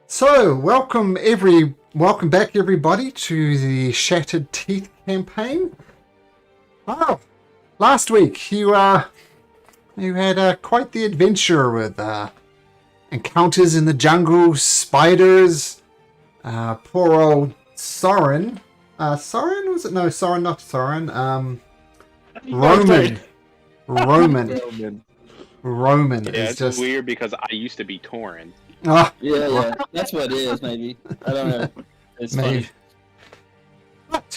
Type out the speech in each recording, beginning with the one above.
So, welcome back everybody to the Shattered Teeth campaign. Oh, last week you had quite the adventure with encounters in the jungle, spiders, poor old Soren. Soren was it? No, Soren, not Soren. Roman. Roman. Roman Yeah, is it's just weird because I used to be Torin. ah, Yeah, that's what it is. Maybe I don't know. It's maybe. funny.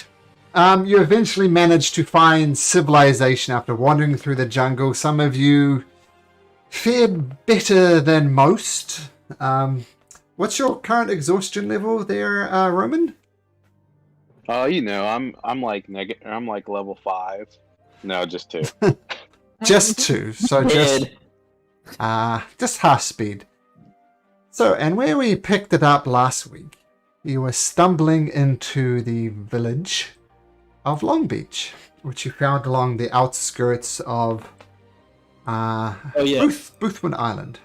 But you eventually managed to find civilization after wandering through the jungle. Some of you fared better than most. What's your current exhaustion level there, Roman? I'm like I'm like level 5. No, just 2. Just 2. So Dead. just half speed. So, and where we picked it up last week, you were stumbling into the village of Long Beach, which you found along the outskirts of Boothwyn Island.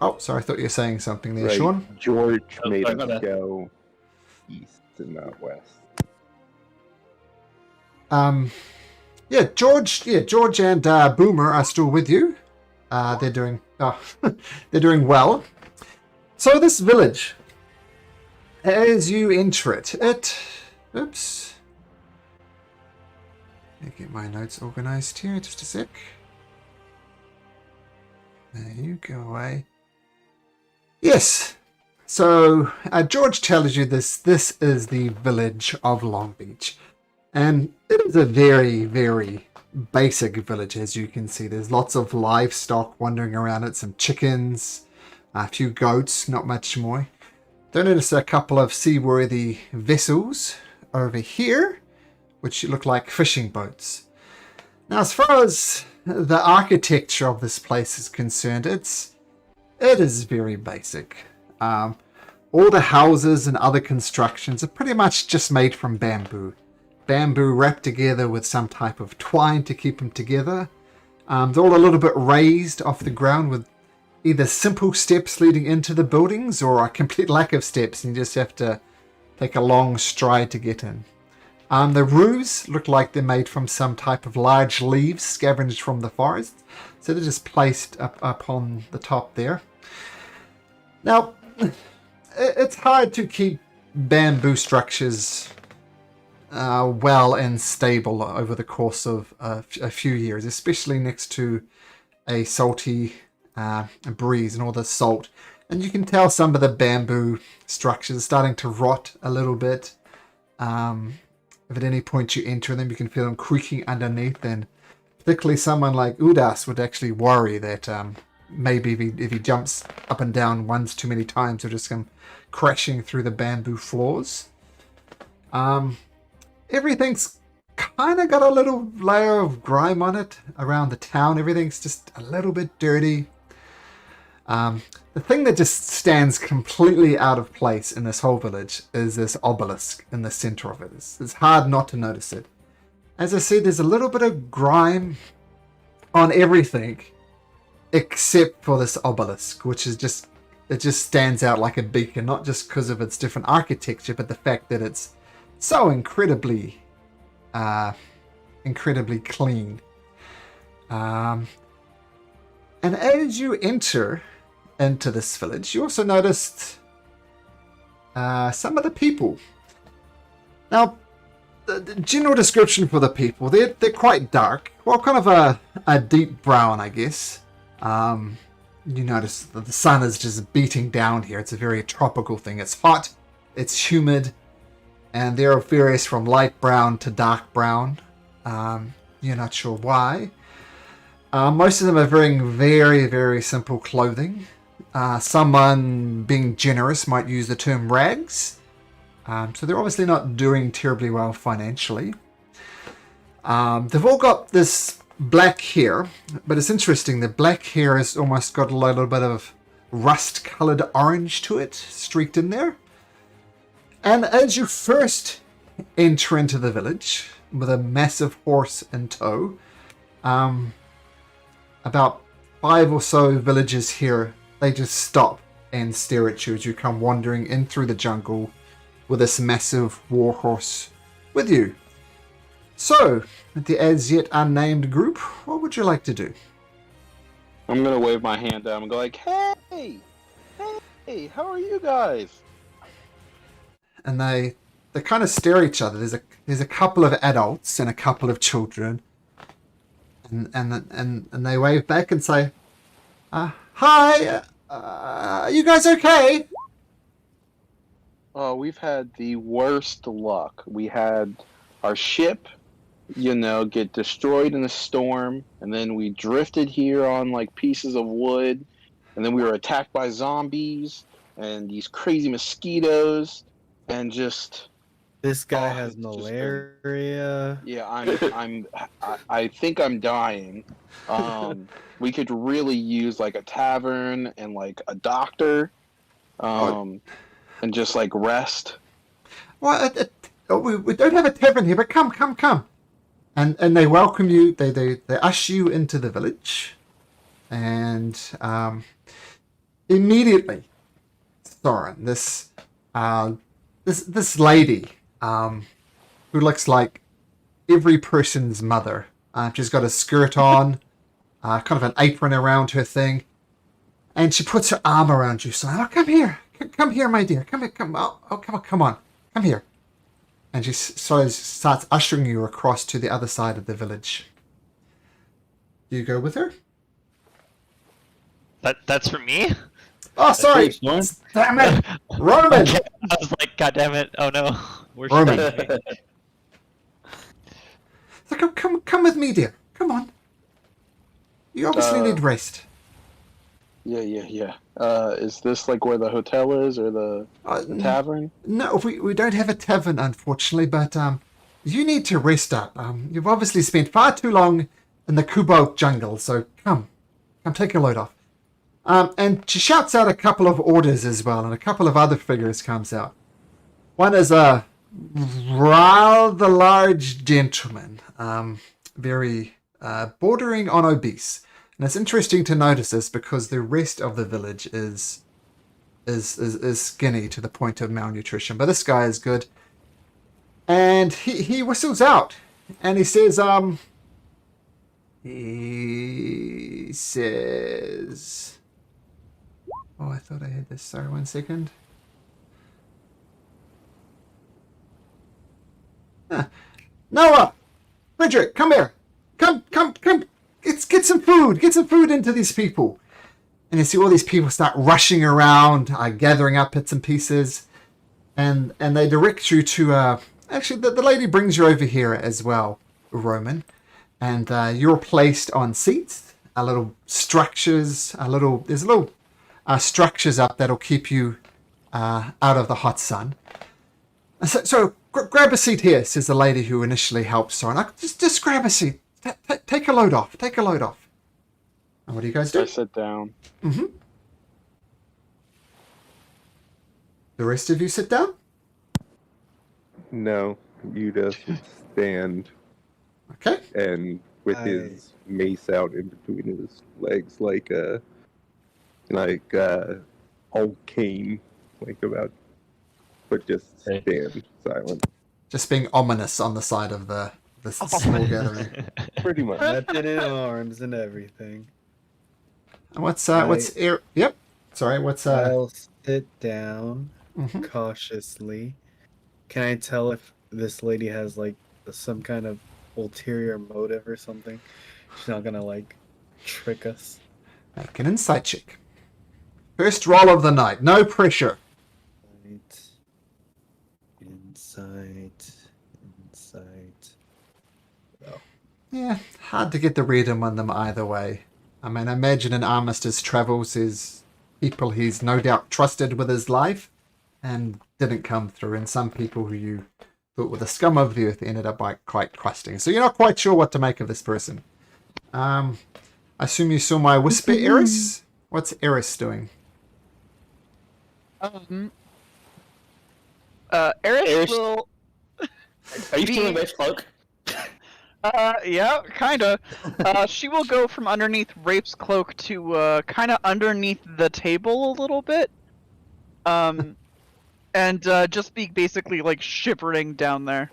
Oh, sorry, I thought you were saying something there, Right. Sean. George Oh, made sorry us about that. go east and not west. George and Boomer are still with you. They're doing well. So this village, as you enter it, oops. Let me get my notes organized here, just a sec. There you go away. Yes. So George tells you this is the village of Long Beach. And it is a very, very basic village, as you can see. There's lots of livestock wandering around it, some chickens, a few goats, not much more. Don't notice a couple of seaworthy vessels over here, which look like fishing boats. Now, as far as the architecture of this place is concerned, it is very basic. All the houses and other constructions are pretty much just made from bamboo. Bamboo wrapped together with some type of twine to keep them together. They're all a little bit raised off the ground with either simple steps leading into the buildings or a complete lack of steps, and you just have to take a long stride to get in. The roofs look like they're made from some type of large leaves scavenged from the forest, so they're just placed up on the top there. Now, it's hard to keep bamboo structures well and stable over the course of a few years, especially next to a salty breeze and all the salt. And you can tell some of the bamboo structures are starting to rot a little bit. If at any point you enter them, you can feel them creaking underneath, and particularly someone like Udas would actually worry that maybe if he jumps up and down once too many times, he'll just come crashing through the bamboo floors. Everything's kind of got a little layer of grime on it around the town. Everything's just a little bit dirty. The thing that just stands completely out of place in this whole village is this obelisk in the center of it. It's hard not to notice it. As I said, there's a little bit of grime on everything except for this obelisk, which is just stands out like a beacon, not just because of its different architecture, but the fact that it's so incredibly clean. And as you enter into this village, you also noticed some of the people. Now, the general description for the people, they're quite dark. Well, kind of a deep brown, I guess. You notice that the sun is just beating down here. It's a very tropical thing. It's hot, it's humid, and there are various from light brown to dark brown. You're not sure why. Most of them are wearing very, very simple clothing. Someone being generous might use the term rags. So they're obviously not doing terribly well financially. They've all got this black hair, but it's interesting. The black hair has almost got a little bit of rust-colored orange to it, streaked in there. And as you first enter into the village with a massive horse in tow, about 5 or so villagers here they just stop and stare at you as you come wandering in through the jungle with this massive warhorse with you. So, the as yet unnamed group, what would you like to do? I'm gonna wave my hand down and go like, "Hey, hey, how are you guys?" And they kind of stare at each other. There's a couple of adults and a couple of children, and they wave back and say, "Hi, are you guys okay?" Oh, we've had the worst luck. We had our ship, get destroyed in a storm, and then we drifted here on like pieces of wood, and then we were attacked by zombies and these crazy mosquitoes, and just This guy Oh, has it's just malaria. yeah, I think I'm dying. We could really use like a tavern and like a doctor, and just like rest. Well, we don't have a tavern here, but come. And they welcome you. They usher you into the village, and immediately, Thorin, this lady, who looks like every person's mother. She's got a skirt on, kind of an apron around her thing, and she puts her arm around you, saying, "Oh, come here, my dear. Come here, come on, come here." And she starts ushering you across to the other side of the village. Do you go with her? That's for me? Oh, sorry. Damn it. Roman. I was like, God damn it! Oh no, we're Roman. stuck. It's like, oh, come with me, dear. Come on. You obviously need rest. Yeah. Is this like where the hotel is or the tavern? No, we don't have a tavern, unfortunately, but you need to rest up. You've obviously spent far too long in the Kubo jungle, so come take a load off. And she shouts out a couple of orders as well, and a couple of other figures comes out. One is a rather large gentleman, very bordering on obese. And it's interesting to notice this because the rest of the village is skinny to the point of malnutrition. But this guy is good. And he whistles out. And he says, oh, I thought I had this. Sorry, 1 second. Noah! Frederick, come here. Come. Get some food. Get some food into these people. And you see all these people start rushing around, gathering up bits and pieces. And they direct you to... actually, the lady brings you over here as well, Roman. And you're placed on seats. There's little structures up that'll keep you out of the hot sun. So grab a seat here, says the lady who initially helped Soren. Just grab a seat. Take a load off. And what do you guys do? I sit down. Mm-hmm. The rest of you sit down? No, you just stand Okay. and with his mace out in between his legs like a old cane, but just stand silent. Just being ominous on the side of the small gathering. Pretty much. Method in arms and everything. And what's yep. Sorry, what's I'll sit down mhm. cautiously. Can I tell if this lady has like some kind of ulterior motive or something? She's not gonna like trick us. Make an insight check. First roll of the night. No pressure. Right. Insight. Oh. Yeah, hard to get the reading on them either way. I mean, imagine in Armistice travels is people he's no doubt trusted with his life and didn't come through, and some people who you thought were the scum of the earth ended up quite trusting. So you're not quite sure what to make of this person. I assume you saw my whisper, Eris? What's Eris doing? Eris Eris- will. Are you still in my cloak? Yeah, kinda. She will go from underneath Rape's cloak to kinda underneath the table a little bit. And just be basically like shivering down there.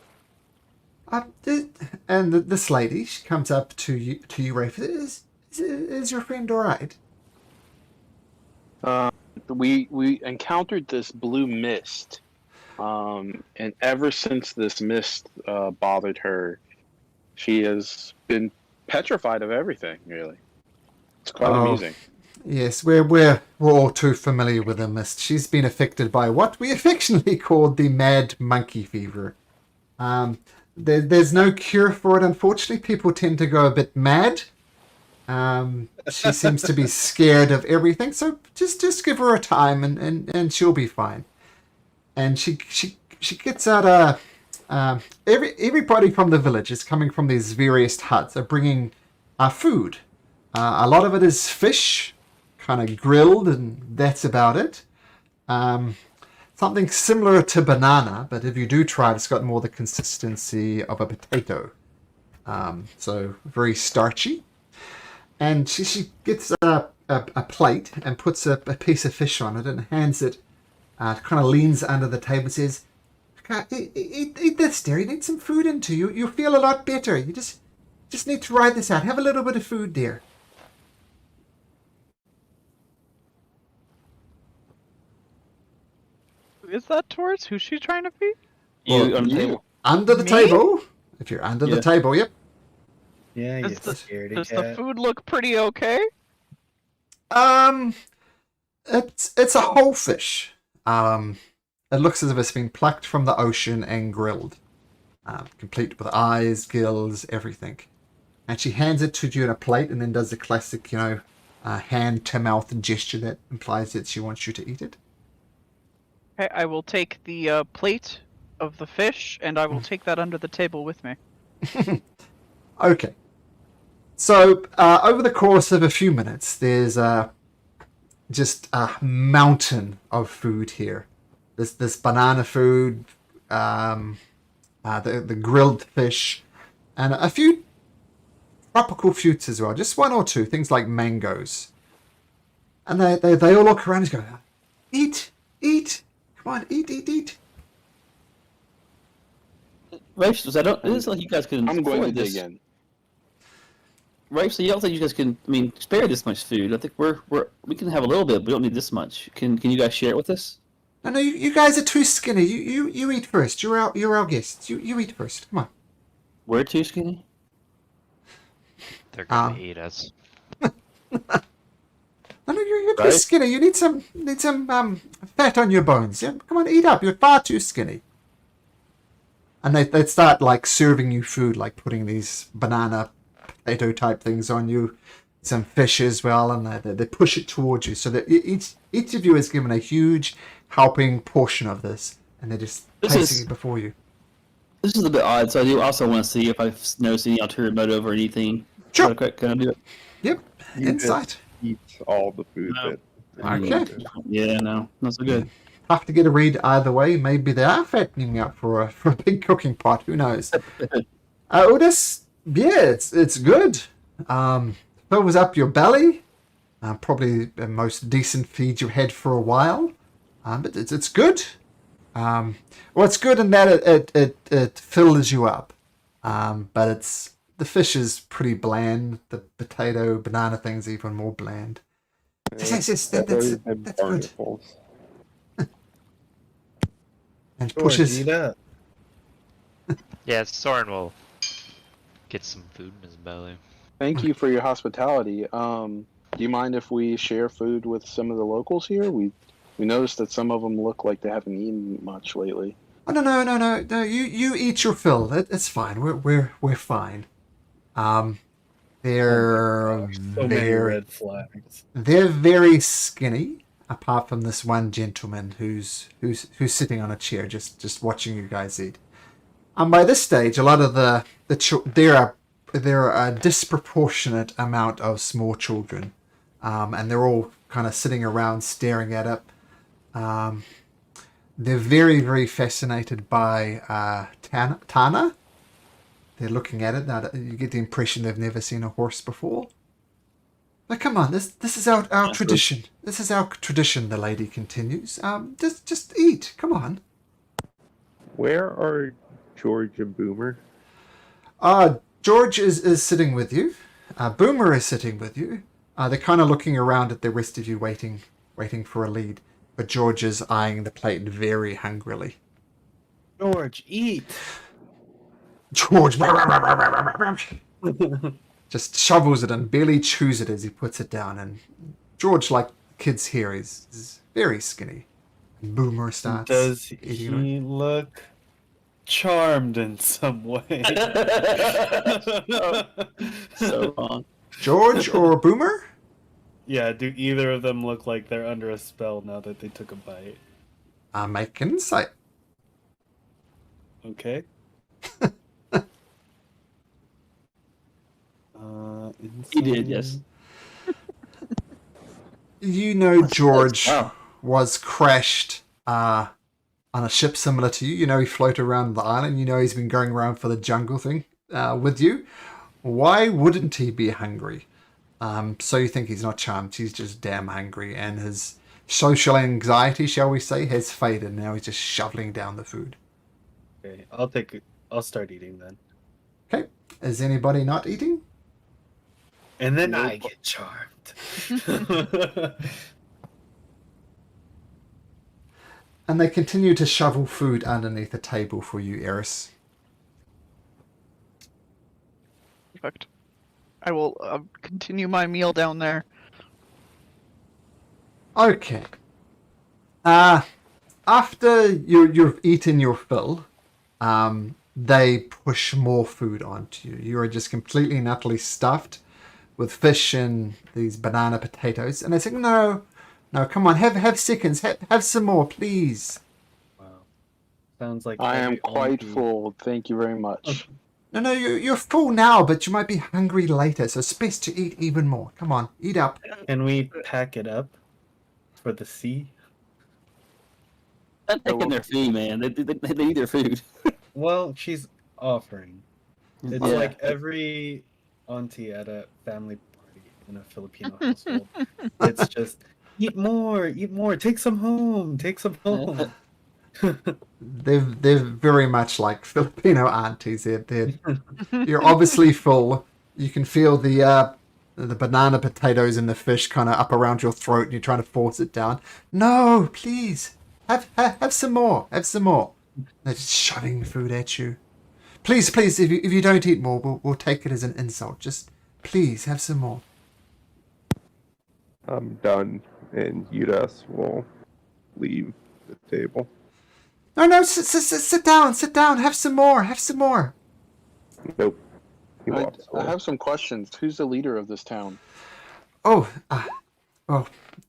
And this lady, she comes up to you, Rafe. Is your friend all right? We encountered this blue mist, and ever since this mist bothered her, she has been petrified of everything. Really, it's quite amusing. Yes, we're all too familiar with the mist. She's been affected by what we affectionately called the mad monkey fever. There's no cure for it, unfortunately. People tend to go a bit mad. She seems to be scared of everything, so just give her a time and she'll be fine. And she gets out everybody from the village is coming from these various huts are bringing food. A lot of it is fish, kind of grilled, and that's about it. Something similar to banana, but if you do try it, it's got more the consistency of a potato. So very starchy. And she gets a plate and puts a piece of fish on it and hands it, kind of leans under the table and says, eat this, dear. You need some food into you. You'll feel a lot better. You just need to ride this out. Have a little bit of food, dear. Is that towards who's she trying to be? You on the table. Under the Me? table. If you're under the Yeah. table, yep. Yeah, you Does the, scaredy does cat. the food look pretty okay? It's a whole fish. It looks as if it's been plucked from the ocean and grilled, complete with eyes, gills, everything. And she hands it to you in a plate, and then does the classic, hand to mouth gesture that implies that she wants you to eat it. Okay, I will take the plate of the fish, and I will take that under the table with me. Okay. So over the course of a few minutes, there's just a mountain of food here. This banana food, the grilled fish, and a few tropical fruits as well. Just one or two things like mangoes. And they all look around and go, eat, come on, eat. Rafe, so it isn't like you guys can I'm going to afford this. dig in. Rafe, so you don't think you guys can? I mean, spare this much food. I think we can have a little bit, but we don't need this much. Can you guys share it with us? No, you guys are too skinny. You eat first. You're our guests. You eat first. Come on. We're too skinny. They're gonna eat us. No, you're too Right. skinny. You need some fat on your bones. Yeah, come on, eat up. You're far too skinny. And they start like serving you food, like putting these banana potato type things on you, some fish as well, and they push it towards you so that each of you is given a huge helping portion of this, and they're just placing it before you. This is a bit odd, so I do also want to see if I've noticed any ulterior motive or anything. Sure. Can I do it? Yep, You insight. Eat all the food No. that. Okay. Yeah, no, not so good. Have to get a read either way. Maybe they are fattening up for a big cooking pot. Who knows? Otis, yeah, it's good. Fills up your belly. Probably the most decent feed you've had for a while. But it's good. Well, it's good in that it fills you up. But the fish is pretty bland. The potato, banana thing's even more bland. That's good. And George, pushes. eat up. Yeah, Soren will get some food in his belly. Thank you for your hospitality. Do you mind if we share food with some of the locals here? We noticed that some of them look like they haven't eaten much lately. Oh, no. You eat your fill. It's fine. We're fine. They're So many red flags. they're very skinny. Apart from this one gentleman who's sitting on a chair, just watching you guys eat. And by this stage, a lot of there are a disproportionate amount of small children, and they're all kind of sitting around staring at it. They're very, very fascinated by Tana. they're looking at it. Now you get the impression they've never seen a horse before. But come on, this is our tradition. This is our tradition. The lady continues. Just eat. Come on. Where are George and Boomer? George is sitting with you. Boomer is sitting with you. They're kind of looking around at the rest of you, waiting for a lead. But George is eyeing the plate very hungrily. George, eat. George just shovels it and barely chews it as he puts it down. And George, like kids here, is very skinny. And Boomer starts Does eating it. he look charmed in some way? So wrong. George or Boomer? Yeah, do either of them look like they're under a spell now that they took a bite? Make an insight. Okay. He did, yes. You know George Wow. was crashed on a ship similar to you. You know he floated around the island. You know he's been going around for the jungle thing with you. Why wouldn't he be hungry? So you think he's not charmed. He's just damn hungry. And his social anxiety, shall we say, has faded. Now he's just shoveling down the food. Okay, I'll start eating then. Okay. Is anybody not eating? And then Nope. I get charmed. And they continue to shovel food underneath the table for you, Eris. Perfect. I will continue my meal down there. Okay. After you've eaten your fill, they push more food onto you. You are just completely and utterly stuffed with fish and these banana potatoes. And they say, no, come on, have seconds, have some more, please. Wow. Sounds like I am every quite auntie- full. Thank you very much. No, you're full now, but you might be hungry later, so it's best to eat even more. Come on, eat up. Can we pack it up for the sea? They're taking their food, man. They need their food. Well, she's offering. It's Yeah. like every auntie at a family party in a Filipino household. It's just eat more, take some home. They're very much like Filipino aunties. You're obviously full. You can feel the banana potatoes and the fish kind of up around your throat, and you're trying to force it down. No, please, have some more. Have some more. They're just shoving food at you. Please, if you don't eat more, we'll take it as an insult. Just please have some more. I'm done, and Yudas will leave the table. No, sit down. Have some more. Nope. He I walks away. have some questions. Who's the leader of this town? Oh,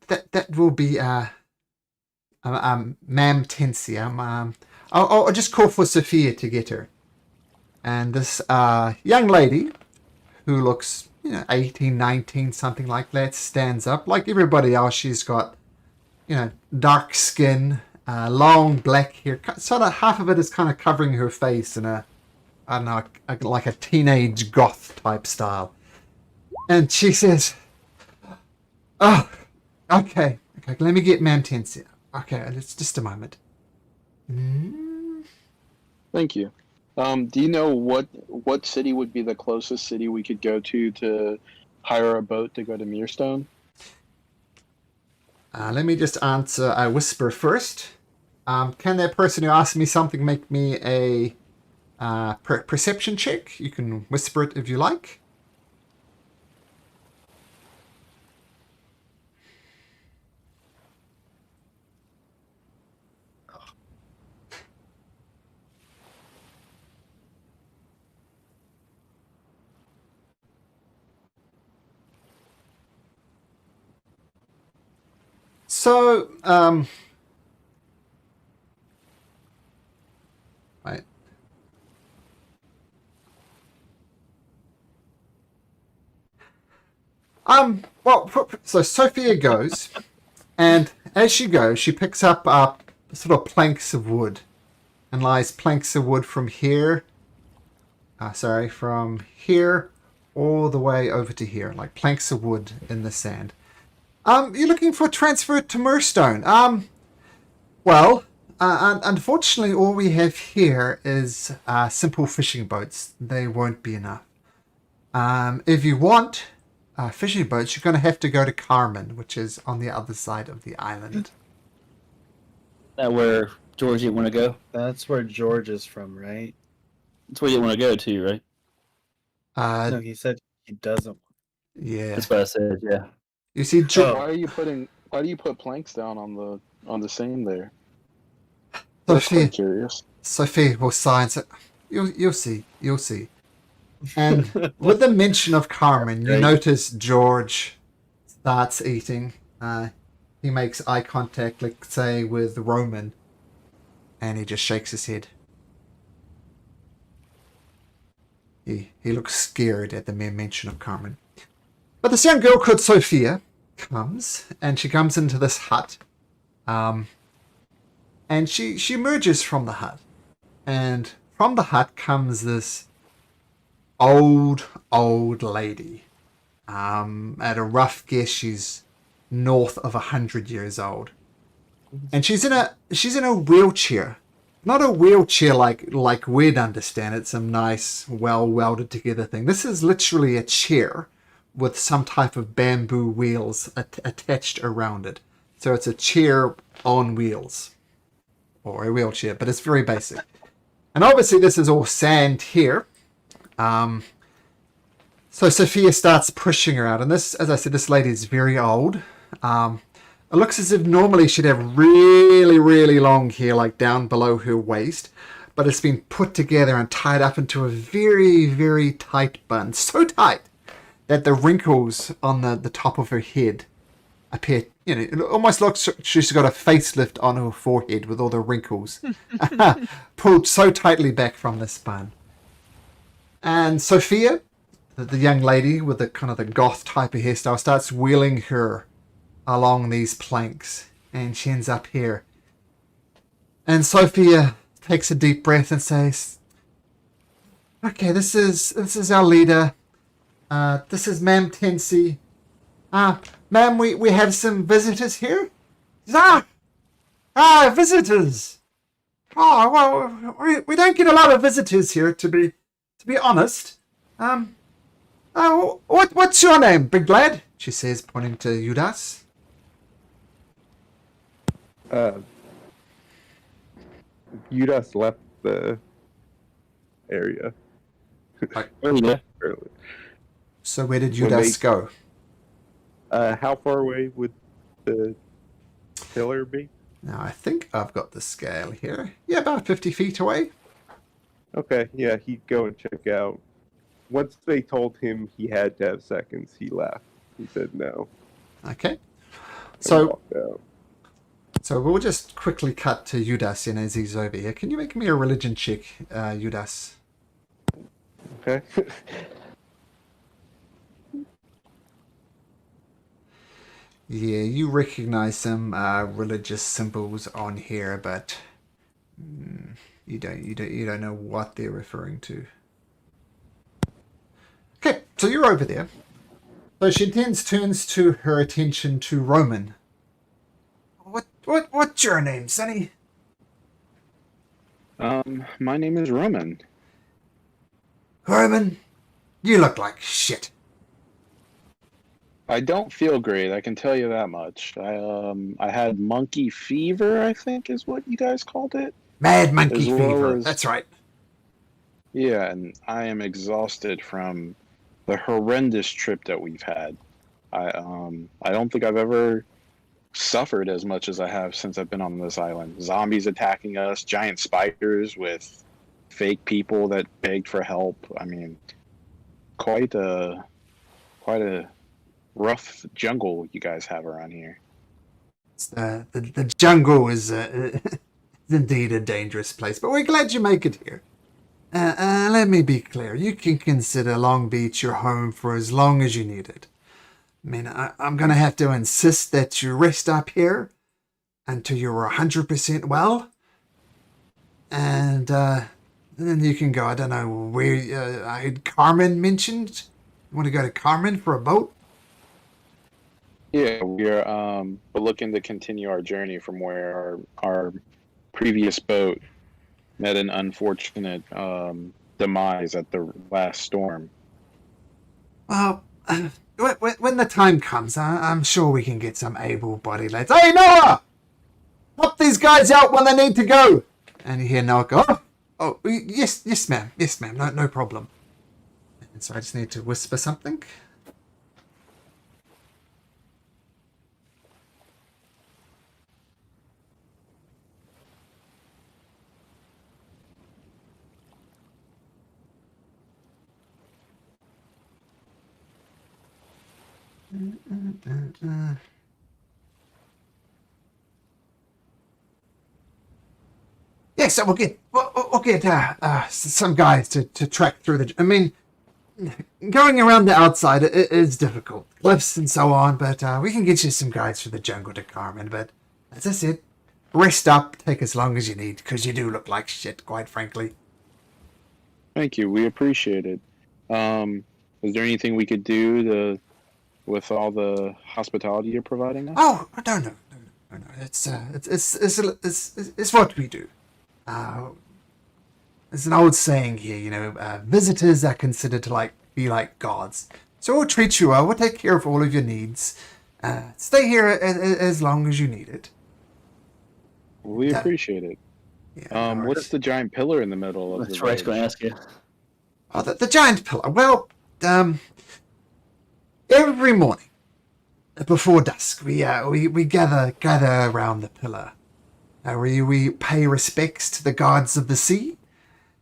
that will be Ma'am Tensia. I'll just call for Sophia to get her. And this young lady, who looks 18, 19, something like that, stands up. Like everybody else, she's got dark skin, long black hair. Sort of half of it is kind of covering her face in like a teenage goth type style. And she says, "Oh, okay, let me get Ma'am Tensia. Okay, it's just a moment." Thank you. Do you know what city would be the closest city we could go to hire a boat to go to Mirstone? Let me just answer a whisper first. Can that person who asked me something make me a perception check? You can whisper it if you like. So, right. Well, so Sophia goes, and as she goes, she picks up sort of planks of wood, and lies planks of wood from here from here all the way over to here, like planks of wood in the sand. You're looking for a transfer to Moorstone. Unfortunately, all we have here is simple fishing boats. They won't be enough. If you want fishing boats, you're going to have to go to Carmen, which is on the other side of the island. That where George didn't want to go. That's where George is from, right? That's where you didn't want to go to, right? No, he said he doesn't. Yeah. That's what I said. Yeah. You see, Why do you put planks down on the sand there? That's Sophie, quite curious. Sophie will science it. You'll see. You'll see. And with the mention of Carmen, you Right. notice George starts eating. He makes eye contact, let's say, with Roman, and he just shakes his head. He looks scared at the mere mention of Carmen. But this young girl called Sophia comes, and she comes into this hut. And she emerges from the hut. And from the hut comes this old lady. At a rough guess, she's north of 100 years old. And she's in a wheelchair. Not a wheelchair like we'd understand it, some nice, well welded together thing. This is literally a chair with some type of bamboo wheels attached around it. So it's a chair on wheels. Or a wheelchair, but it's very basic. And obviously this is all sand here. So Sophia starts pushing her out. And this, as I said, this lady is very old. It looks as if normally she'd have really, really long hair, like down below her waist. But it's been put together and tied up into a very, very tight bun. So tight that the wrinkles on the top of her head appear, it almost looks she's got a facelift on her forehead with all the wrinkles pulled so tightly back from this bun. And Sophia, the young lady with the kind of the goth type of hairstyle, starts wheeling her along these planks, and she ends up here. And Sophia takes a deep breath and says, "Okay, this is our leader. This is Ma'am Tensi. Ma'am, we have some visitors here." Visitors. Oh, well, we don't get a lot of visitors here, to be honest. What's your name, big lad? She says, pointing to Judas. Judas left the area Earlier. early. So where did When Judas they- go? How far away would the pillar be? Now, I think I've got the scale here. Yeah, about 50 feet away. Okay, yeah, he'd go and check out. Once they told him he had to have seconds, he left. He said no. Okay. and So walked out. So we'll just quickly cut to Judas as he's over here. Can you make me a religion check, Judas? Okay. Yeah, you recognize some religious symbols on here, but you don't know what they're referring to. Okay, so you're over there. So she then turns to her attention to Roman. What's your name, Sonny? My name is Roman. Roman, you look like shit. I don't feel great, I can tell you that much. I had monkey fever, I think is what you guys called it. Mad monkey As well fever. as- That's right. Yeah, and I am exhausted from the horrendous trip that we've had. I don't think I've ever suffered as much as I have since I've been on this island. Zombies attacking us, giant spiders with fake people that begged for help. I mean, quite a rough jungle you guys have around here. It's the jungle is indeed a dangerous place, but we're glad you make it here. Let me be clear. You can consider Long Beach your home for as long as you need it. I mean, I'm going to have to insist that you rest up here until you're 100% well. And And then you can go, I don't know, where I heard Carmen mentioned. You want to go to Carmen for a boat? Yeah, we're looking to continue our journey from where our previous boat met an unfortunate demise at the last storm. Well, when the time comes, I'm sure we can get some able-bodied lads. Hey, Noah! Help these guys out when they need to go! And you hear Noah go, oh, yes, ma'am. Yes, ma'am. No problem. And so I just need to whisper something. Yeah, so we'll get some guys to track through the. I mean, going around the outside is difficult, cliffs and so on. But we can get you some guys through the jungle to Carmen. But as I said, rest up, take as long as you need, because you do look like shit, quite frankly. Thank you. We appreciate it. Is there anything we could do with all the hospitality you're providing us? Oh, no. It's what we do. There's an old saying here, visitors are considered to be like gods. So we'll treat you well. We'll take care of all of your needs. Stay here as long as you need it. We appreciate it. Yeah, What's the giant pillar in the middle of That's the right. I was road? going to ask you. Oh, the giant pillar. Well, every morning before dusk, we gather around the pillar. We pay respects to the gods of the sea.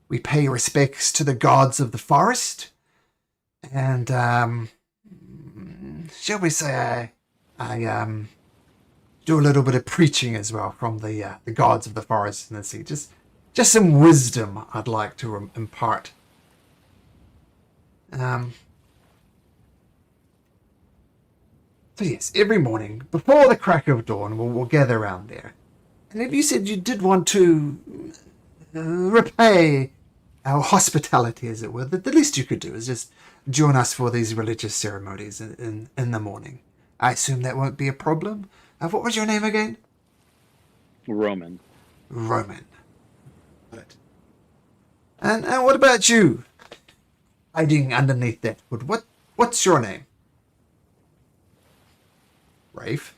We pay respects to the gods of the forest. And, shall we say, I do a little bit of preaching as well from the gods of the forest and the sea. Just some wisdom I'd like to impart. So yes, every morning, before the crack of dawn, we'll gather around there. And if you said you did want to repay our hospitality, as it were, the least you could do is just join us for these religious ceremonies in the morning. I assume that won't be a problem. What was your name again? Roman. Roman. Good. And what about you? Hiding underneath that hood. What's your name? Rafe?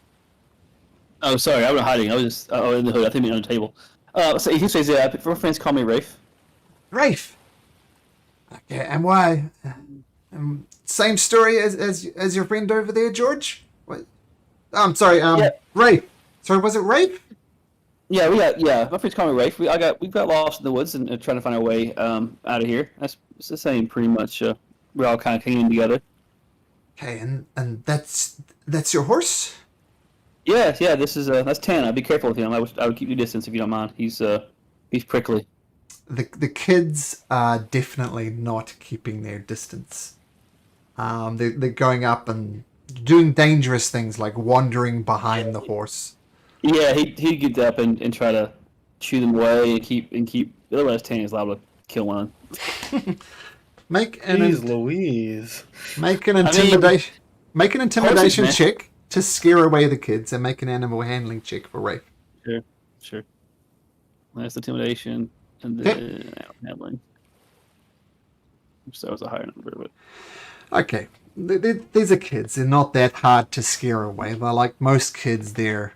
Oh, sorry. I wasn't hiding. I was just in the hood. I think on the table. So he says, my friends call me Rafe. Rafe. Okay, and why? Same story as your friend over there, George? What? I'm sorry. Yeah. Rafe. Sorry, was it Rafe? Yeah, my friends call me Rafe. We got lost in the woods and trying to find our way out of here. It's the same, pretty much. We all kind of came in together. Okay, and that's your horse? Yeah. This is that's Tana. Be careful with him. I would keep your distance if you don't mind. He's prickly. The kids are definitely not keeping their distance. They're going up and doing dangerous things like wandering behind the horse. Yeah, he'd get up and try to chew them away and keep. Otherwise, Tana's liable to kill one. Make an Jeez Louise. make an intimidation make an intimidation horses, man. check to scare away the kids, and make an animal handling check for Rafe. Sure. That's intimidation and then handling. So it's a higher number, but Okay, these are kids. They're not that hard to scare away. They're like most kids. Their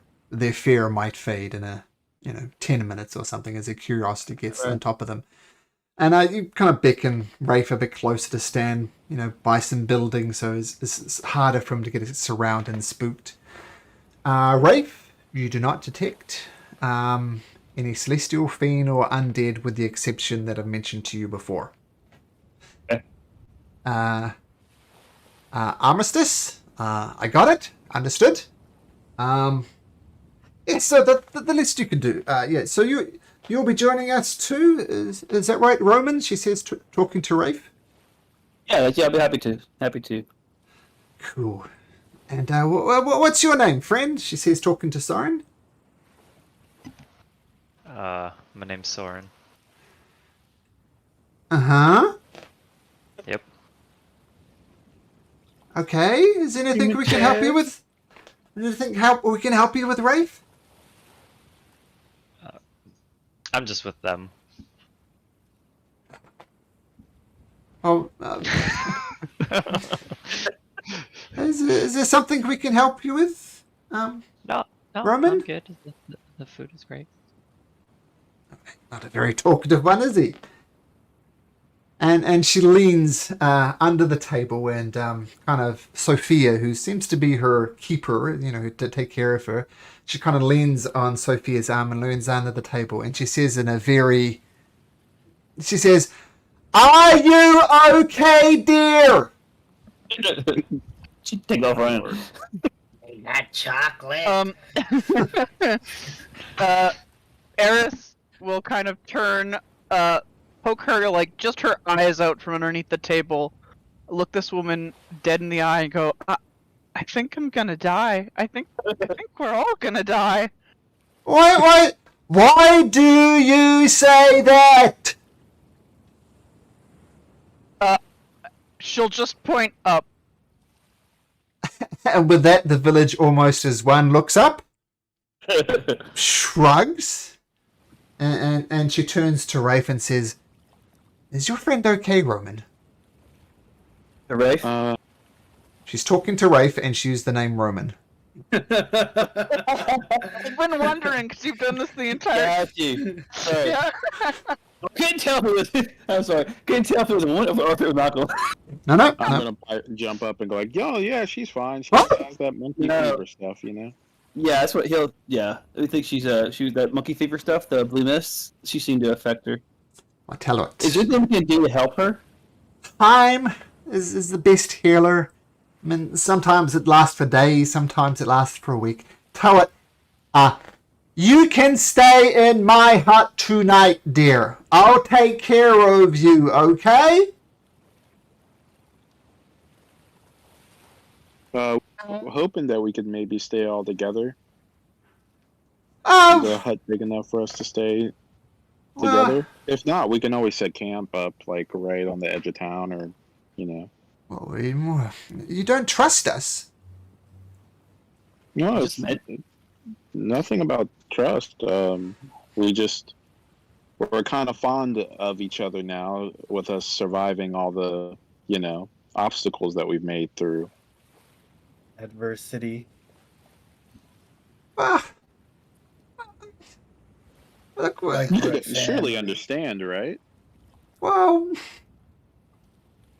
fear might fade in 10 minutes or something as their curiosity gets on top of them. And you kind of beckon Rafe a bit closer to stand, by some buildings, so it's harder for him to get surrounded and spooked. Rafe, you do not detect any celestial, fiend, or undead, with the exception that I've mentioned to you before. Okay. Armistice, I got it. Understood. So the least you can do. So you'll be joining us too. Is that right, Roman? She says, talking to Rafe. yeah, I'd be happy to. Cool. And what's your name, friend? She says, talking to Soren. My name's Soren. Uh-huh. Yep. Okay, is there anything we can help you with? Anything we can help you with, Rafe? I'm just with them. Oh, is there something we can help you with? No, Roman? I'm good. The food is great. Not a very talkative one, is he? And she leans under the table, and kind of Sophia, who seems to be her keeper, to take care of her, she kind of leans on Sophia's arm and leans under the table, and she says "Are you okay, dear?" She take off running. That chocolate. Eris will kind of turn, poke her, like, just her eyes out from underneath the table, look this woman dead in the eye and go, I think I'm gonna die. I think we're all gonna die. Why do you say that? She'll just point up. And with that, the village almost as one looks up, shrugs, and she turns to Rafe and says, "Is your friend okay, Roman?" Rafe? She's talking to Rafe, and she used the name Roman. I've been wondering, because you've done this the entire... Got you. Sorry. Yeah. I couldn't tell if it was. I'm sorry. Couldn't tell if it was a woman or if it was Malcolm. No. I'm gonna jump up and go like, "Yo, yeah, she's fine. She What? has that monkey No. fever stuff, you know." Yeah, that's what he'll. Yeah, I think she was that monkey fever stuff, the blue mist. She seemed to affect her. I tell her, Is there anything we can do to help her? time is the best healer. I mean, sometimes it lasts for days, sometimes it lasts for a week. Tell it, you can stay in my hut tonight, dear. I'll take care of you, okay? Hoping that we could maybe stay all together. Oh, The hut big enough for us to stay well, together. If not, we can always set camp up like right on the edge of town, or well, you don't trust us. No, Just it's met- nothing about trust. We're kind of fond of each other now, with us surviving all the obstacles that we've made through. Adversity. Ah. Look, Like You we're a could surely family. understand, right? well,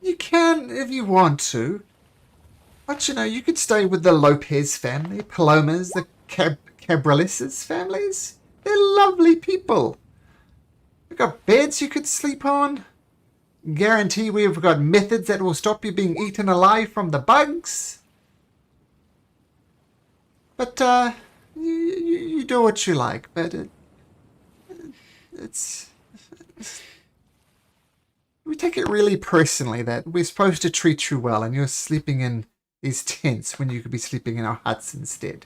you can if you want to. But you could stay with the Lopez family, Palomas, the Cabrales families. They're lovely people. We've got beds you could sleep on. Guarantee we've got methods that will stop you being eaten alive from the bugs. But you do what you like. But it's we take it really personally that we're supposed to treat you well, and you're sleeping in these tents when you could be sleeping in our huts instead.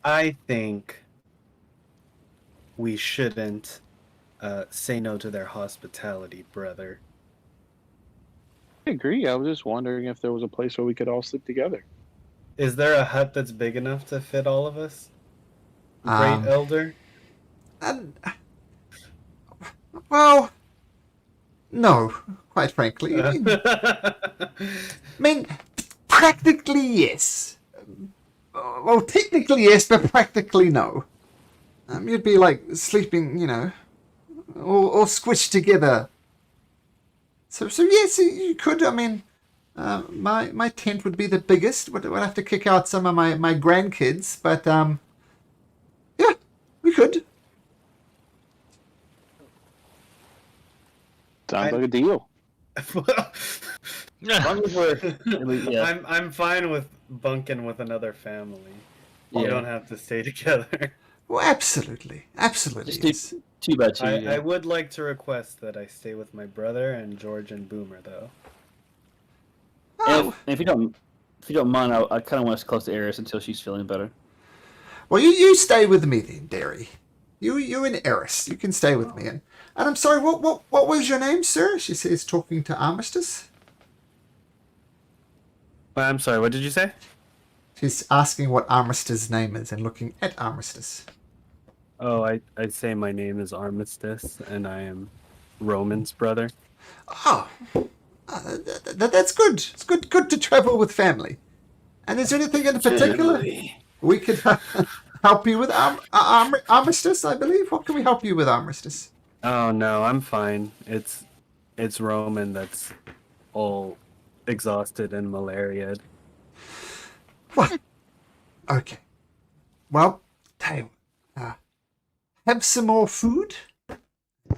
I think we shouldn't say no to their hospitality, brother. I agree. I was just wondering if there was a place where we could all sleep together. Is there a hut that's big enough to fit all of us? Great Um, Elder? And, well, no, quite frankly. I mean, practically yes. Well, technically yes, but practically no. You'd be like sleeping, all squished together. So yes, you could. I mean, my tent would be the biggest. Would have to kick out some of my grandkids, but yeah, we could. Sounds like a deal. As long as we're, yeah. I'm fine with bunking with another family. You Yeah. don't have to stay together. Well, absolutely. Just Yes. Two by two. I would like to request that I stay with my brother and George and Boomer, though. Oh, If you don't mind, I kind of want us close to Eris until she's feeling better. well, you stay with me then, Derry. You and Eris. You can stay with me. And I'm sorry, what was your name, sir? She says, talking to Armistice. Well, I'm sorry. What did you say? She's asking what Armistice's name is and looking at Armistice. Oh, I'd say my name is Armistice, and I am Roman's brother. Oh, that's good. It's good to travel with family. And is there anything in particular we could help you with? Armistice, I believe. What can we help you with, Armistice? Oh no, I'm fine. It's Roman that's all exhausted and malaria. What? Okay. Well, tell you what, have some more food.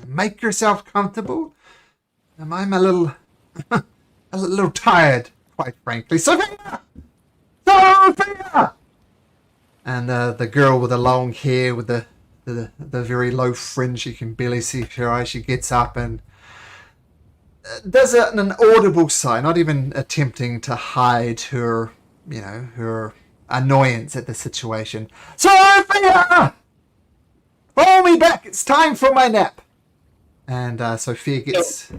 Make yourself comfortable. I'm a little tired, quite frankly. Sophia! Sophia! And the girl with the long hair, with the very low fringe, you can barely see her eyes. She gets up and does an audible sigh, not even attempting to hide her, her annoyance at the situation. Sophia! Follow me back. It's time for my nap. And Sophia gets.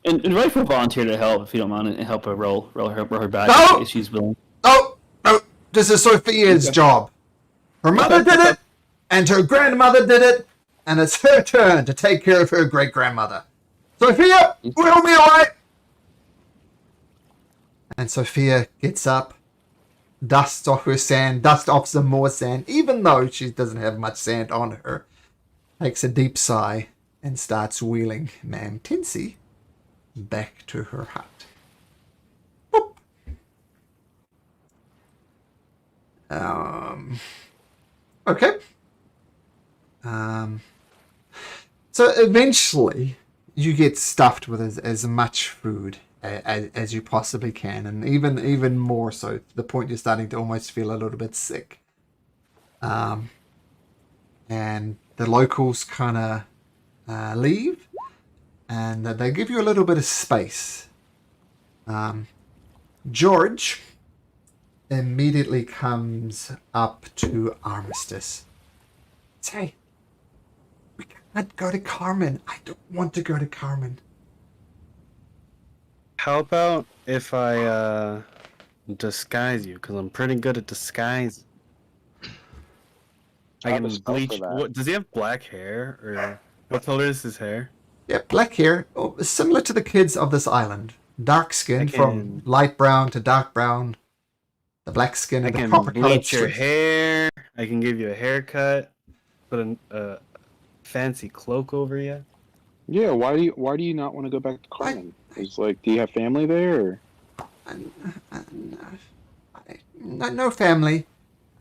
And Rafe will volunteer to help if you don't mind, and help her roll her back No! if she's willing. Oh, no, this is Sophia's job. Her mother did it, and her grandmother did it, and it's her turn to take care of her great-grandmother. Sophia, will me away! And Sophia gets up, dusts off her sand, dusts off some more sand, even though she doesn't have much sand on her, takes a deep sigh, and starts wheeling Ma'am Tinsy back to her hut. Boop. Okay. So eventually you get stuffed with as much food as you possibly can, and even more so to the point you're starting to almost feel a little bit sick. And the locals kind of leave, and they give you a little bit of space. George immediately comes up to Armistice. Say, we can't go to Carmen. I don't want to go to Carmen. How about if I disguise you? Because I'm pretty good at disguise. I have can a spell for bleach. that. What, does he have black hair, or what color is his hair? Yeah, black hair, similar to the kids of this island. Dark skin, from light brown to dark brown. The black skin I and the can proper colored bleach your streaks. hair. I can give you a haircut. Put a fancy cloak over you. Yeah, why do you not want to go back to Carmen? It's like, do you have family there? Or? No family.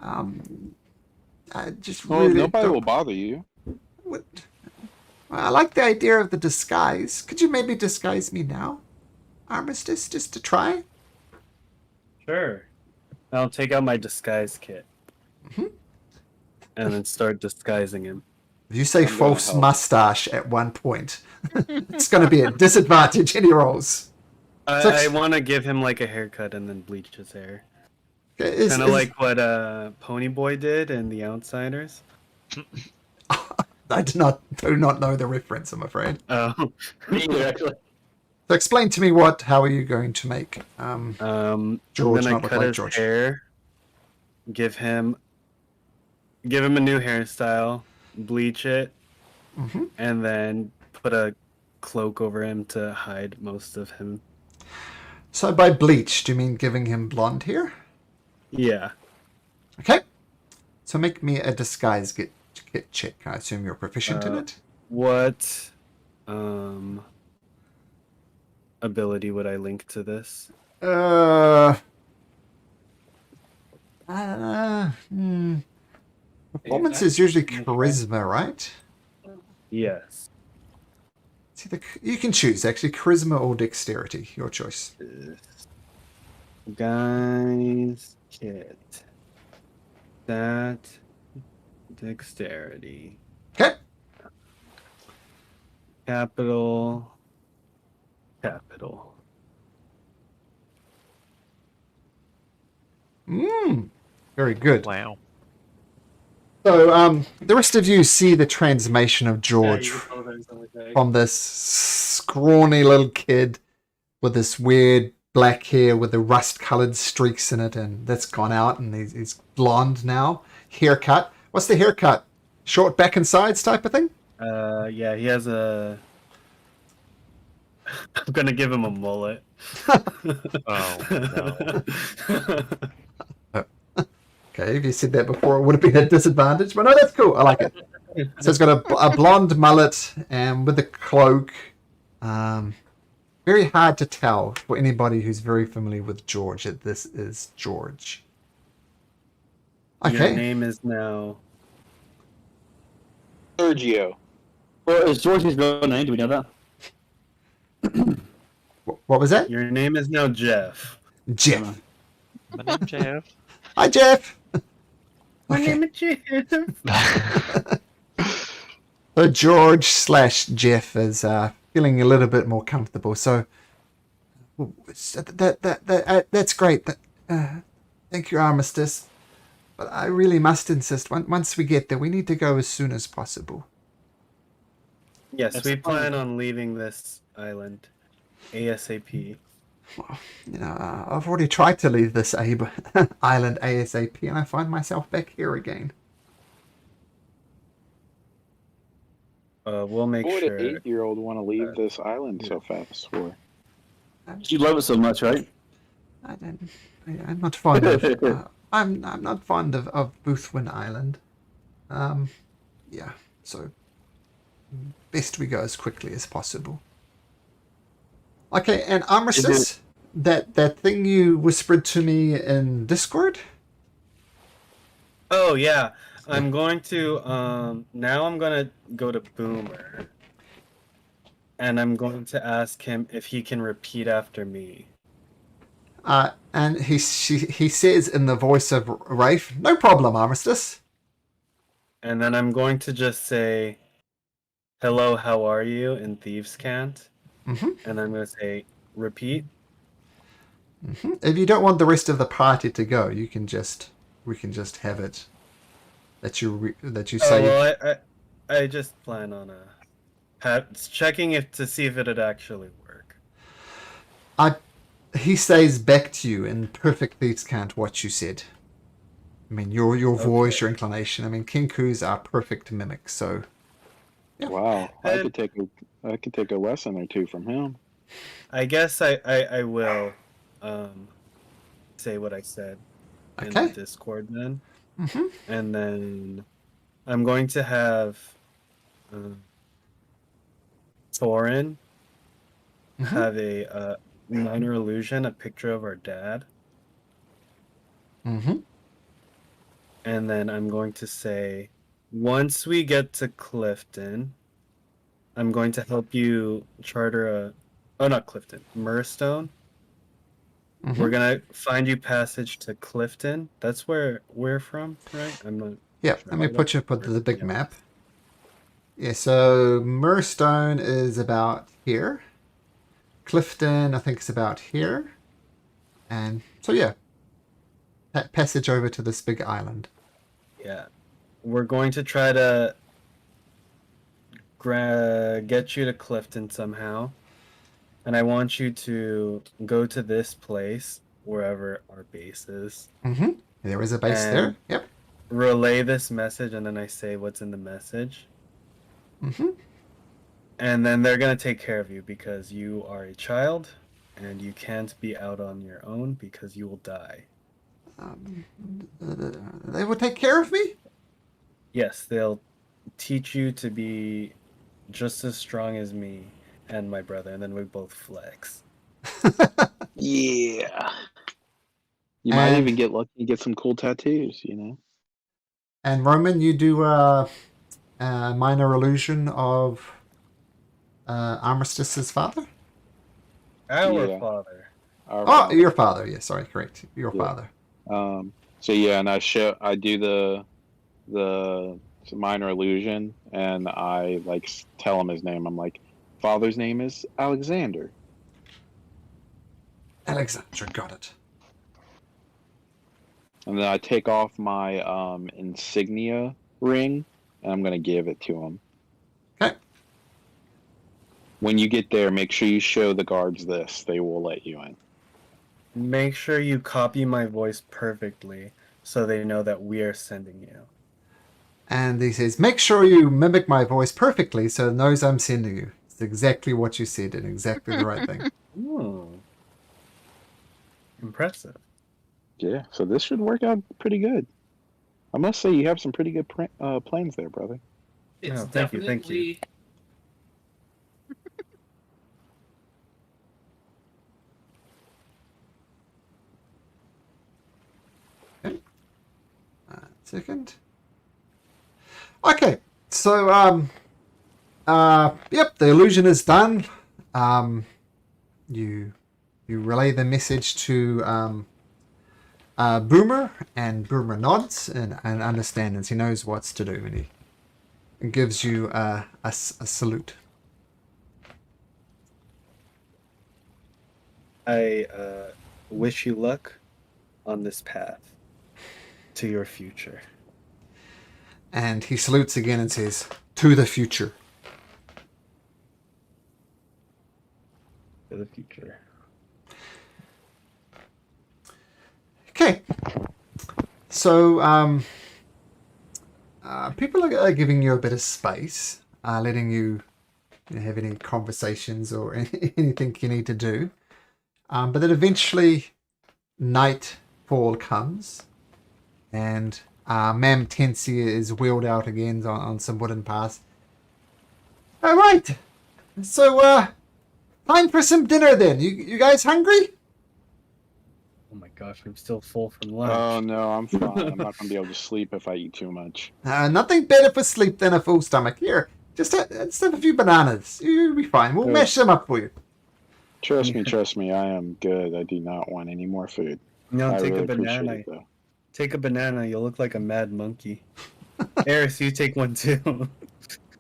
I just Well, really nobody don't- will bother you. What? I like the idea of the disguise. Could you maybe disguise me now, Armistice, just to try? Sure. I'll take out my disguise kit. Mhm. And then start disguising him. If you say I'm gonna false help. mustache at one point, it's going to be a disadvantage in your rolls. So- I want to give him like a haircut and then bleach his hair. Is- Kind of is- like what Ponyboy did in The Outsiders. I do not know the reference, I'm afraid. Oh. Me either, actually. So explain to me how are you going to make George I'm not gonna look cut like his George? hair. Give him a new hairstyle, bleach it, hmm and then put a cloak over him to hide most of him. So by bleach, do you mean giving him blonde hair? Yeah. Okay. So make me a disguise get check. I assume you're proficient in it. What ability would I link to this? Performance is usually charisma, right? Yes. See, you can choose actually charisma or dexterity. Your choice. Guys, kit. That dexterity. Okay. Capital. Very good. Wow. So, the rest of you see the transformation of Yeah, George you can tell there's only like- from this scrawny little kid with this weird black hair with the rust-colored streaks in it, and that's gone out, and he's blonde now. Haircut. What's the haircut? Short back and sides type of thing? Yeah, he has a. I'm gonna give him a mullet. Oh, Okay, if you said that before, it would have been a disadvantage, but no, that's cool. I like it. So it's got a blonde mullet and with a cloak. Very hard to tell for anybody who's very familiar with George that this is George. Your Okay. name is now. Sergio. Well, is George's real name? Do we know that? What was that? Your name is now Jeff. Jeff. my name's Jeff. Hi, Jeff. My Okay. name is Jeff. So George / Jeff is feeling a little bit more comfortable. So that's great. Thank you, Armistice. But I really must insist. Once we get there, we need to go as soon as possible. Yes, That's we the point. plan on leaving this island ASAP. You know, I've already tried to leave this island ASAP, and I find myself back here again. We'll make What would sure. an 8-year-old want to leave this island so fast for? You love it so much, right? I'm not fond of. I'm not fond of Boothwyn Island. Yeah. So best we go as quickly as possible. Okay, and Armistice, that thing you whispered to me in Discord. Oh yeah, I'm going to now I'm gonna go to Boomer, and I'm going to ask him if he can repeat after me. And he says in the voice of Rafe, "No problem, Armistice." And then I'm going to just say, "Hello, how are you?" in Thieves' Cant, and I'm going to say, "Repeat." If you don't want the rest of the party to go, we can just have it that you Oh, say. well, I just plan on checking it to see if it'd actually work. He says back to you in perfect Thieves' Cant what you said. I mean, your voice, your inclination. I mean, Kinkus are perfect mimics. So yeah. Wow, And- I could take a lesson or two from him. I guess I will say what I said in Okay. the Discord then. Mhm. And then I'm going to have Thorin have a minor illusion, a picture of our dad. Mhm. And then I'm going to say, once we get to Clifton, I'm going to help you charter not Clifton, Murstone. Mhm. We're gonna find you passage to Clifton. That's where we're from, right? I'm not. Yeah, let me put the big map. Yeah, so Murstone is about here. Clifton, I think, is about here. And so, yeah, that passage over to this big island. Yeah, we're going to try to get you to Clifton somehow, and I want you to go to this place wherever our base is. Mm-hmm. There is a base there. And- Yep. Relay this message, and then I say what's in the message. Mm-hmm. And then they're going to take care of you because you are a child and you can't be out on your own because you will die. They will take care of me? Yes, they'll teach you to be just as strong as me and my brother, and then we both flex. Yeah. You might And- even get lucky and get some cool tattoos, you know? And Roman, you do a minor illusion of Armistice's father? Our Yeah. father. Oh, your father. Yeah, sorry, correct. Your Yeah. father. So yeah, and I do the minor illusion, and I like tell him his name. I'm like, father's name is Alexander. Alexandra, got it. And then I take off my insignia ring, and I'm gonna give it to him. Okay. When you get there, make sure you show the guards this. They will let you in. Make sure you copy my voice perfectly so they know that we are sending you. And he says, make sure you mimic my voice perfectly so it knows I'm sending you. It's exactly what you said and exactly the right thing. Ooh. Impressive. Yeah, so this should work out pretty good. I must say, you have some pretty good plans there, brother. It's Oh, thank you, thank you. definitely Second. Okay, so yep, the illusion is done. You relay the message to Boomer, and Boomer nods and understands. He knows what's to do, and he gives you a salute. I wish you luck on this path to your future. And he salutes again and says, "To the future." For the future. Okay. So, people are giving you a bit of space, letting you have any conversations or anything you need to do. But then eventually nightfall comes, and Ma'am Tensia is wheeled out again on some wooden paths. All right. So, time for some dinner then. You guys hungry? Oh my gosh, I'm still full from lunch. Oh no, I'm fine. I'm not gonna be able to sleep if I eat too much. Nothing better for sleep than a full stomach. Here, just have a few bananas. You'll be fine. We'll mash them up for you. Trust me, I am good. I do not want any more food. No, I take really a appreciate banana. it, though. Take a banana, you'll look like a mad monkey. Eris, you take one too.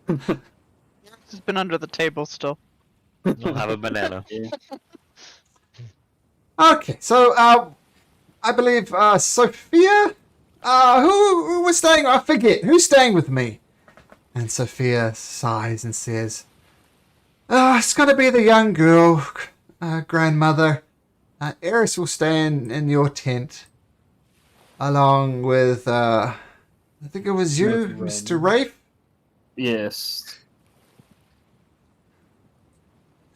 It's been under the table still. We'll have a banana. Okay, so I believe Sophia. Who was staying? I forget. Who's staying with me? And Sophia sighs and says, "It's gonna be the young girl, grandmother. Eris will stay in your tent, along with I think it was you, With Mr. Rafe, Yes.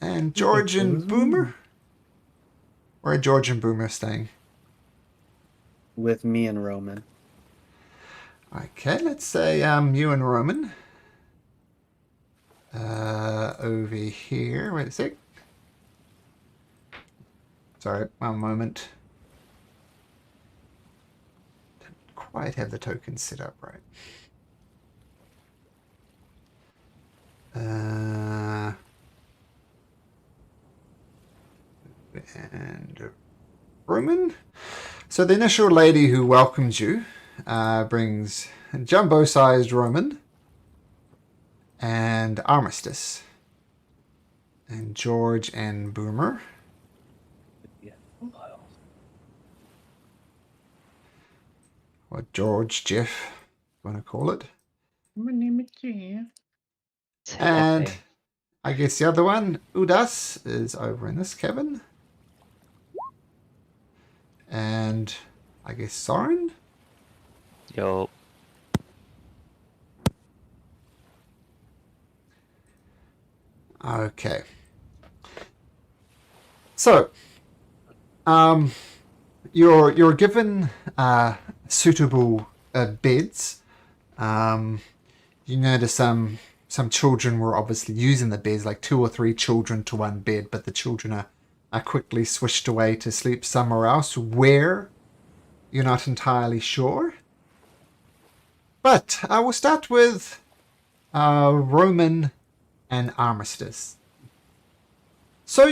and George and Boomer. Where are George and Boomer staying? With me and Roman. Okay, let's say you and Roman. Over here. Wait a sec. Sorry, one moment. Didn't quite have the token set up right. And Roman. So the initial lady who welcomes you brings jumbo-sized Roman and Armistice and George and Boomer. Or George, Jeff, want to call it. My name is Jeff. And I guess the other one, Udas, is over in this cabin. And I guess Soren. Yo. Okay. So, you're given suitable beds. You notice some children were obviously using the beds, like 2 or 3 children to one bed, but the children are quickly switched away to sleep somewhere else. Where? You're not entirely sure. But I will start with Roman and Armistice. So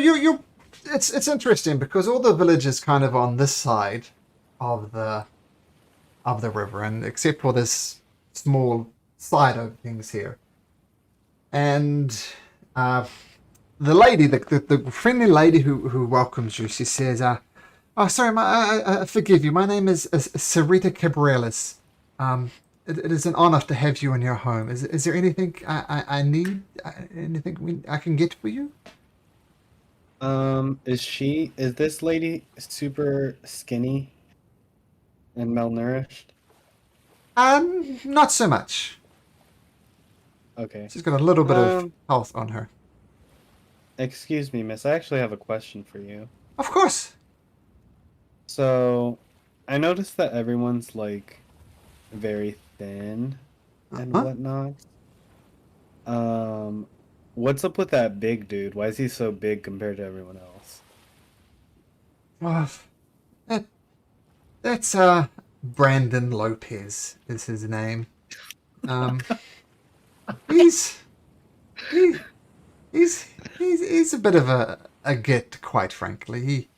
it's interesting because all the village is kind of on this side of the river, and except for this small side openings here. And the lady, the friendly lady who welcomes you, she says, "Oh, sorry, I forgive you. My name is Sarita Cabrales. it is an honor to have you in your home. Is there anything I need? Anything I can get for you? Is this lady super skinny and malnourished? Not so much. Okay. She's got a little bit of Um, health on her. Excuse me, miss. I actually have a question for you. Of course. So, I noticed that everyone's like very thin and Uh-huh. whatnot. What's up with that big dude? Why is he so big compared to everyone else? Well, that's Brandon Lopez is his name. Um, he's he, he's a bit of a git, quite frankly. He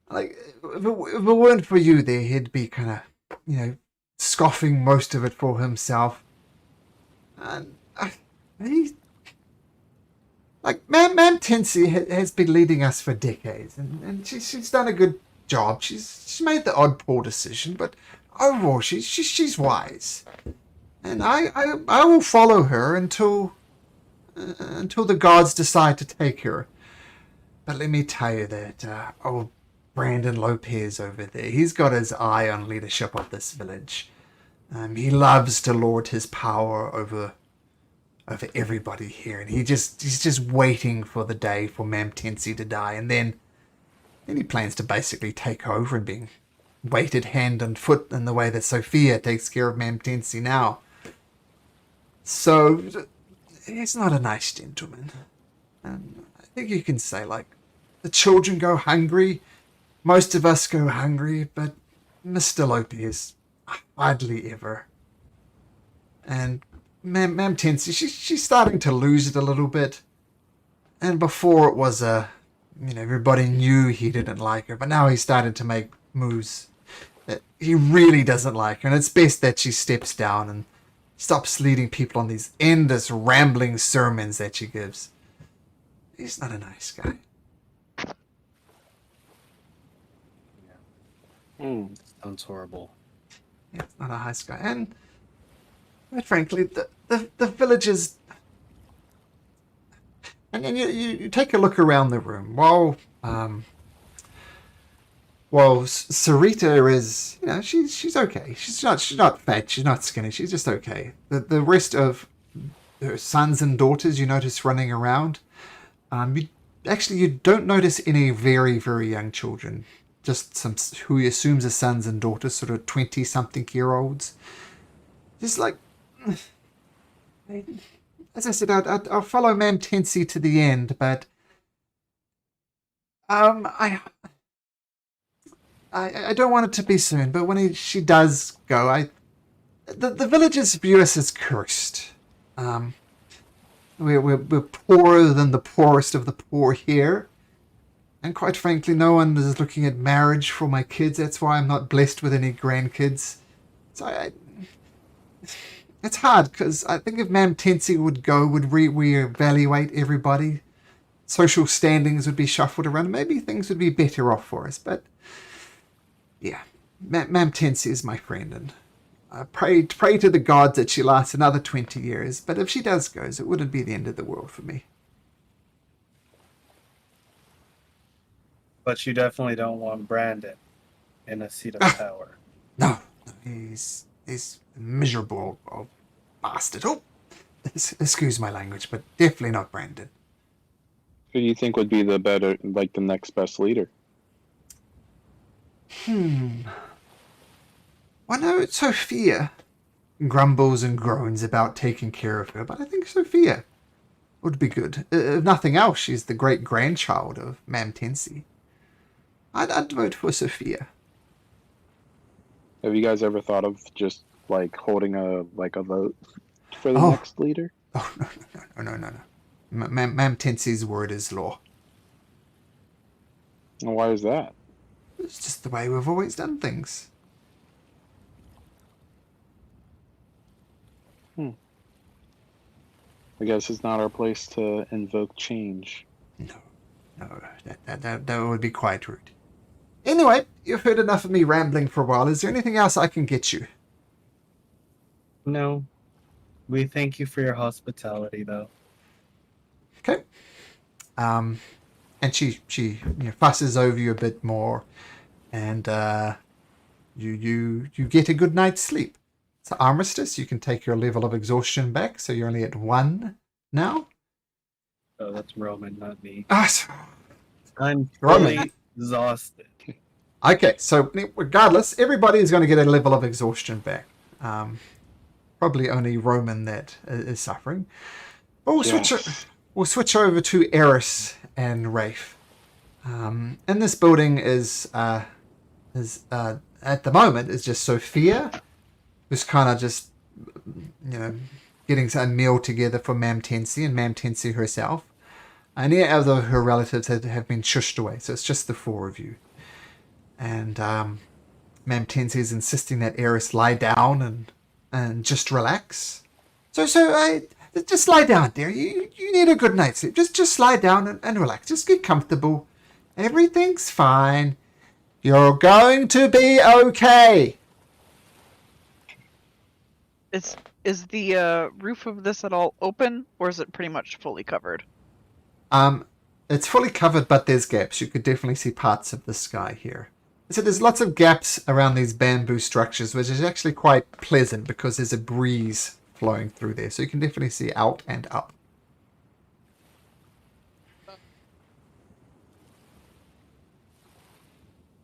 like if it weren't for you there, he'd be kind of scoffing most of it for himself. And he like Ma'am Tinsy has been leading us for decades, and she's done a good job. She's made the odd poor decision, but overall she's wise, and I will follow her until the gods decide to take her. But let me tell you that old Brandon Lopez over there, he's got his eye on leadership of this village. He loves to lord his power over everybody here, and he's just waiting for the day for Mam Tensi to die, and then he plans to basically take over and being weighted hand and foot in the way that Sophia takes care of Mam Tensi now. So he's not a nice gentleman. And I think you can say, like, the children go hungry, most of us go hungry, but Mr. Lopez hardly ever. And Ma'am Tensi, she's starting to lose it a little bit. And before it was everybody knew he didn't like her, but now he's starting to make moves that he really doesn't like her. And it's best that she steps down and stops leading people on these endless rambling sermons that she gives. He's not a nice guy. Sounds horrible. Yeah, it's not a nice guy. And quite frankly, the villagers. And then you take a look around the room. While Sarita is, she's okay. She's not fat. She's not skinny. She's just okay. The rest of her sons and daughters, you notice running around. You don't notice any very, very young children. Just some who he assumes are sons and daughters, sort of 20-something-year-olds. Just like, as I said, I'll follow Ma'am Tensi to the end, but I don't want it to be soon. But when she does go, the villagers view us as cursed. We're poorer than the poorest of the poor here. And quite frankly, no one is looking at marriage for my kids. That's why I'm not blessed with any grandkids. So it's hard, because I think if Ma'am Tensi would go, would reevaluate everybody, social standings would be shuffled around, and maybe things would be better off for us. But yeah, Ma'am Tensi is my friend, and I pray to the gods that she lasts another 20 years. But if she does go, it wouldn't be the end of the world for me. But you definitely don't want Brandon in a seat of power. No, he's a miserable old bastard. Oh, excuse my language, but definitely not Brandon. Who do you think would be the next best leader? Well, no, Sophia grumbles and groans about taking care of her, but I think Sophia would be good. If nothing else, she's the great-grandchild of Ma'am Tensi. I'd vote for Sophia. Have you guys ever thought of just holding a vote for the next leader? Oh, no. Ma'am Tensi's word is law. And why is that? It's just the way we've always done things. I guess it's not our place to invoke change. No, that would be quite rude. Anyway, you've heard enough of me rambling for a while. Is there anything else I can get you? No. We thank you for your hospitality, though. Okay. And she fusses over you a bit more, and you get a good night's sleep. So Armistice, you can take your level of exhaustion back, so you're only at 1 now. Oh, that's Roman, not me. Ah, I'm Roman. fully exhausted. okay, so regardless, everybody is going to get a level of exhaustion back. Probably only Roman that is suffering. But we'll switch over to Eris and Rafe. In this building is at the moment is just Sophia, who's kind of just getting a meal together for Mam Tensi and Mam Tensi herself. And any other her relatives have been shushed away, so it's just the 4 of you. And Mam Tensi is insisting that Eris lie down and just relax. So just lie down, dear. You need a good night's sleep. Just lie down and relax. Just get comfortable. Everything's fine. You're going to be okay. Is the roof of this at all open, or is it pretty much fully covered? It's fully covered, but there's gaps. You could definitely see parts of the sky here. So there's lots of gaps around these bamboo structures, which is actually quite pleasant because there's a breeze flowing through there. So you can definitely see out and up.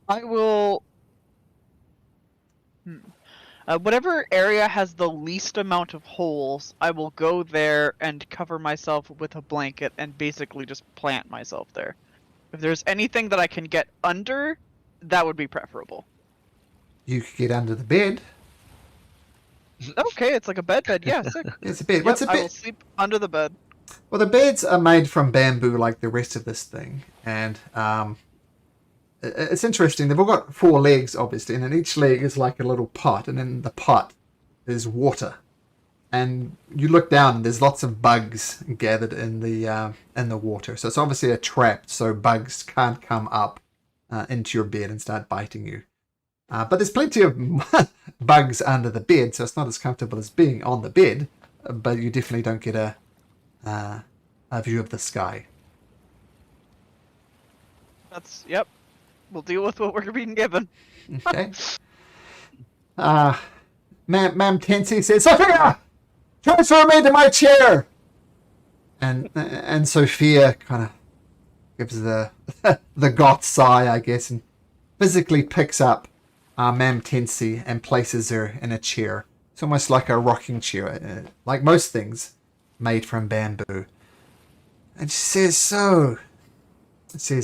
I will. Whatever area has the least amount of holes, I will go there and cover myself with a blanket and basically just plant myself there. If there's anything that I can get under, that would be preferable. You could get under the bed. Okay, it's like a bed. Yeah, sick. It's a bed. Yep, What's a I will bed? sleep under the bed. Well, the beds are made from bamboo like the rest of this thing. And it's interesting. They've all got 4 legs, obviously, and then each leg is like a little pot, and in the pot is water. And you look down, and there's lots of bugs gathered in the water. So it's obviously a trap, so bugs can't come up into your bed and start biting you. But there's plenty of bugs under the bed, so it's not as comfortable as being on the bed. But you definitely don't get a view of the sky. Yep. We'll deal with what we're being given. Okay. Mam Tensi says, Sophia! Transfer me to my chair! And Sophia kind of gives the the goth sigh, I guess, and physically picks up Mam Tensi and places her in a chair. It's almost like a rocking chair, like most things made from bamboo. And she says,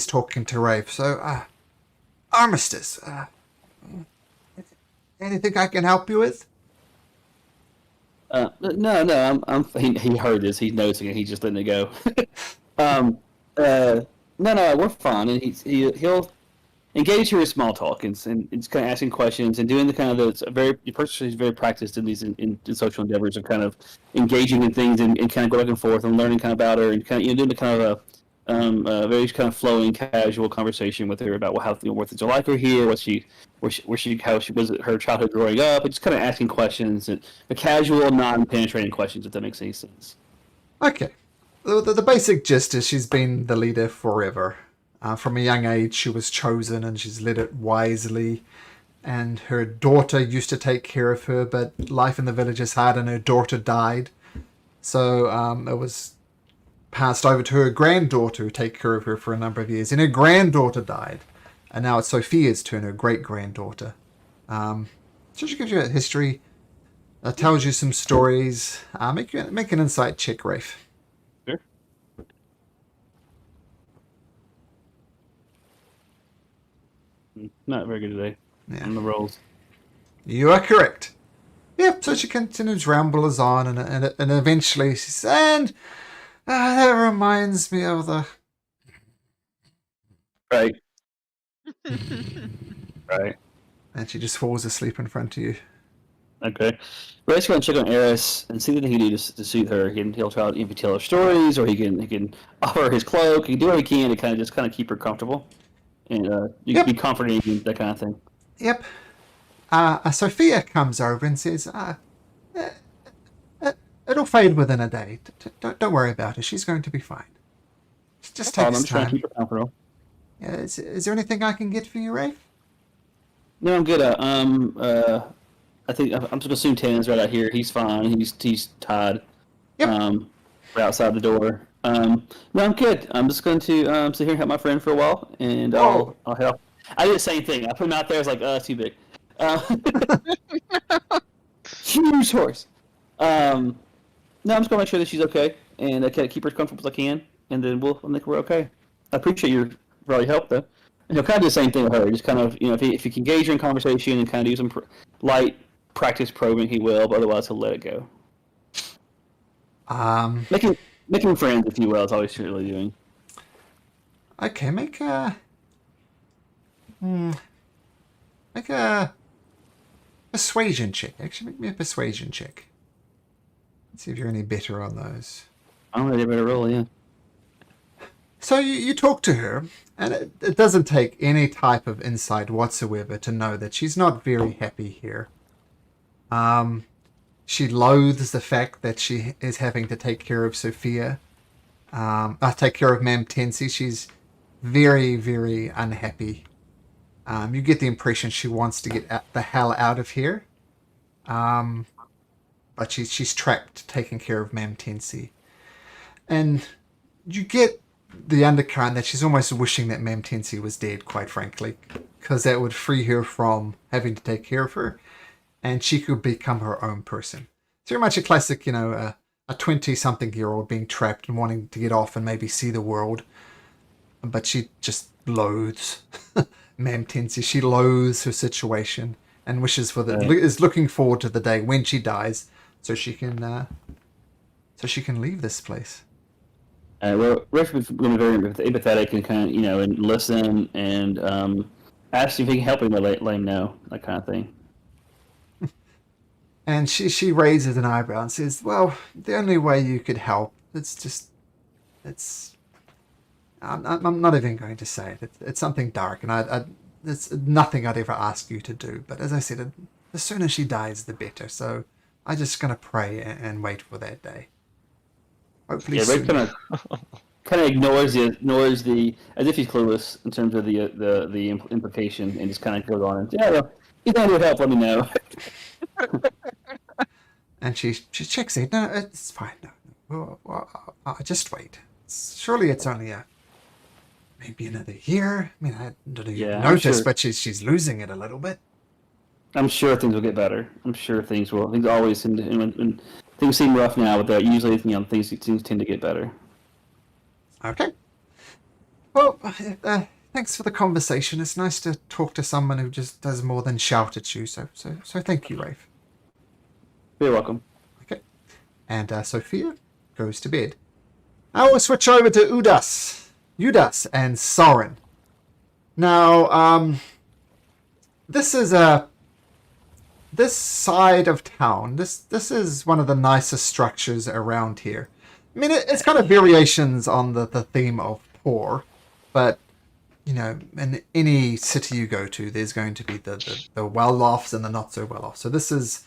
talking to Rafe, so, Armistice, anything I can help you with? No, he heard this. He's noticing it. He's just letting it go. No, we're fine. And he'll engage you with small talk and just kind of asking questions and doing the kind of the person who's very practiced in these in social endeavors of kind of engaging in things and kind of going back and forth and learning kind of about her and kind of doing the kind of a very kind of flowing, casual conversation with her about how what things are like her here, how she was her childhood growing up, and just kind of asking questions and the casual, non-penetrating questions, if that makes any sense. Okay. The basic gist is she's been the leader forever. From a young age, she was chosen and she's led it wisely. And her daughter used to take care of her, but life in the village is hard and her daughter died. So it was passed over to her granddaughter to take care of her for a number of years. And her granddaughter died. And now it's Sophia's turn, her great-granddaughter. So she gives you a history, tells you some stories. Make an insight check, Rafe. Sure. Not very good today. Yeah. On the rolls. You are correct. Yeah, so she continues rambles on, and eventually she says, and that reminds me of the... Right. Right. And she just falls asleep in front of you. Okay. Ray's going to check on Eris and see what he can do to soothe her. He'll try to tell her stories, or he can offer his cloak. He can do what he can to kind of keep her comfortable, and you can be comforting, that kind of thing. Yep. Sophia comes over and says, fade within a day. Don't worry about her. She's going to be fine. Just I'm takes just trying to time. keep her comfortable. Yeah, is there anything I can get for you, Rafe? No, I'm good. I think I'm just assuming Tannen's right out here. He's fine. He's tied. Yep. Right outside the door. No, I'm good. I'm just going to sit here and help my friend for a while, and Oh. I'll help. I did the same thing. I put him out there. I was like, it's too big. Huge horse. No, I'm just going to make sure that she's okay, and I can keep her as comfortable as I can, and then I think we're okay. I appreciate your really help, though. And he'll kind of do the same thing with her. Just kind of, if you can engage her in conversation and kind of do some light practice probing, he will, but otherwise he'll let it go. Making friends, if you will, is all he's really doing. Okay, make a persuasion check. Actually, make me a persuasion check. Let's see if you're any better on those. I'm ready to roll, yeah. So you talk to her, and it doesn't take any type of insight whatsoever to know that she's not very happy here. She loathes the fact that she is having to take care of Sophia. Take care of Mam Tensi. She's very, very unhappy. You get the impression she wants to get the hell out of here. But she's trapped taking care of Mam Tensi. And you get the undercurrent that she's almost wishing that Mam Tensi was dead, quite frankly, because that would free her from having to take care of her, and she could become her own person. It's very much a classic, a 20-something-year-old being trapped and wanting to get off and maybe see the world, but she just loathes Mam Tensi. She loathes her situation and wishes is looking forward to the day when she dies, so she can leave this place. Well, Rick was going to be very empathetic and kind of, and listen and ask if he can help him, let him know, that kind of thing. And she raises an eyebrow and says, well, the only way you could help, I'm not even going to say it. It's something dark, and it's nothing I'd ever ask you to do. But as I said, the sooner she dies, the better. So I'm just going to pray and wait for that day. Hopefully soon. Rick kind of ignores the as if he's clueless in terms of the implication, and just kind of goes on and well, if you need help, let me know. And she checks it. No, it's fine. No. I'll just wait. Surely it's only maybe another year. I mean, I don't know if you notice, but she's losing it a little bit. I'm sure things will get better. I'm sure things will. Things always seem to, when things seem rough now, but usually things tend to get better. Okay. Well, thanks for the conversation. It's nice to talk to someone who just does more than shout at you. So thank you, Rafe. You're welcome. Okay. And Sophia goes to bed. I will switch over to Udas and Soren. Now, this is this side of town. This is one of the nicest structures around here. I mean, it's kind of variations on the theme of poor, but in any city you go to, there's going to be the well-offs and the not-so-well-off. So this is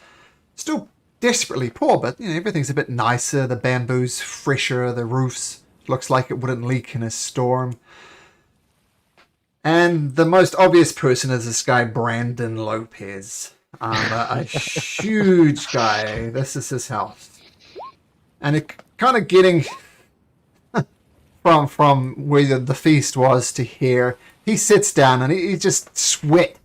still desperately poor, but everything's a bit nicer. The bamboo's fresher, the roofs looks like it wouldn't leak in a storm. And the most obvious person is this guy, Brandon Lopez. A huge guy. This is his house. And it kind of getting from where the feast was to here, he sits down and he just sweat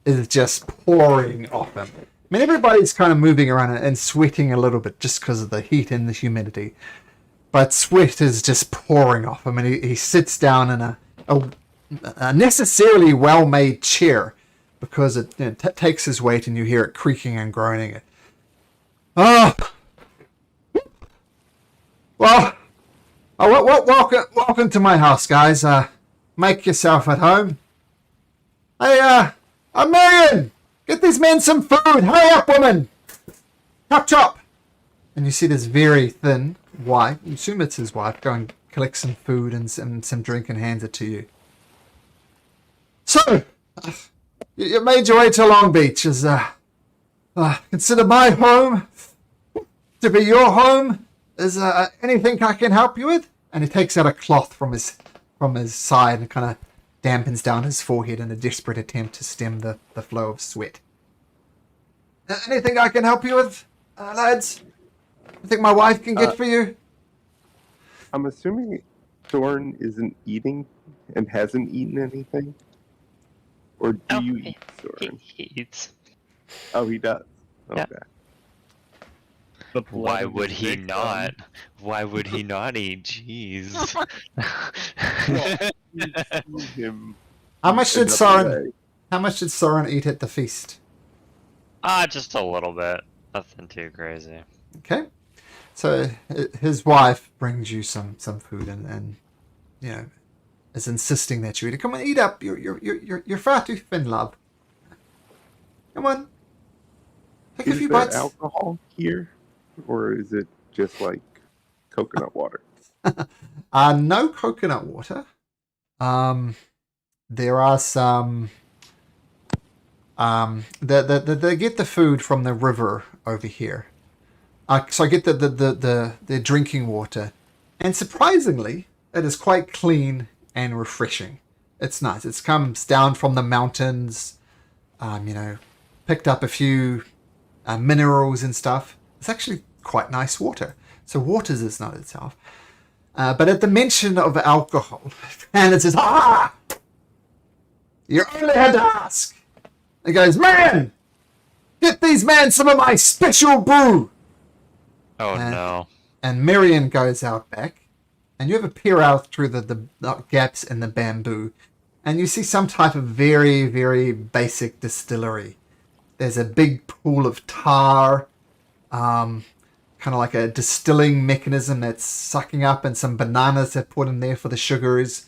is just pouring off him. I mean, everybody's kind of moving around and sweating a little bit just because of the heat and the humidity. But sweat is just pouring off him, and he sits down in a necessarily well-made chair because it takes his weight, and you hear it creaking and groaning. Oh, well, welcome to my house, guys. Make yourself at home. Hey, Marion, get these men some food. Hurry up, woman. Chop, chop. And you see this very thin wife, you assume it's his wife, go and collect some food and some drink and hands it to you. So, you made your way to Long Beach. Consider my home to be your home. Is anything I can help you with? And he takes out a cloth from his side and kind of dampens down his forehead in a desperate attempt to stem the flow of sweat. Anything I can help you with, lads? I think my wife can get for you. I'm assuming Soren isn't eating and hasn't eaten anything? Or do you eat Soren? He eats. Oh, he does. Yeah. Okay. The blood Why of would his he victim. not? Why would he not eat? Jeez. Him How much did another Soren? way. How much did Soren eat at the feast? Just a little bit. Nothing too crazy. Okay, so his wife brings you some food and you know is insisting that you eat it. Come on, eat up. You're far too thin, love. Come on, take a Is few there bites. alcohol here? Or is it just like coconut water? No coconut water. There are some. They get the food from the river over here. So I get the drinking water, and surprisingly, it is quite clean and refreshing. It's nice. It comes down from the mountains. Picked up a few minerals and stuff. It's actually quite nice water. So waters is not itself. But at the mention of alcohol, and it says, "Ah! You only had to ask." He goes, "Man, get these men some of my special brew." Oh no. And Miriam goes out back, and you have a peer out through the gaps in the bamboo, and you see some type of very, very basic distillery. There's a big pool of tar, kind of like a distilling mechanism that's sucking up, and some bananas they've put in there for the sugars,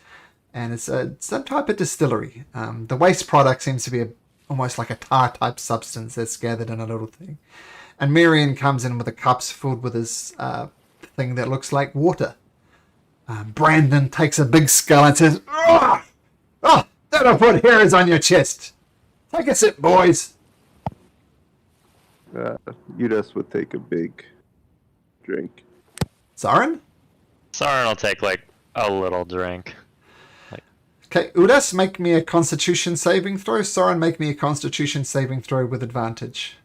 and it's some type of distillery. The waste product seems to be almost like a tar type substance that's gathered in a little thing. And Marion comes in with the cups filled with this thing that looks like water. Brandon takes a big skull and says, "Oh, that'll put hairs on your chest. Take a sip, boys." Udas would take a big drink. Soren? Soren will take like a little drink. Okay, Udas, make me a constitution saving throw. Soren, make me a constitution saving throw with advantage.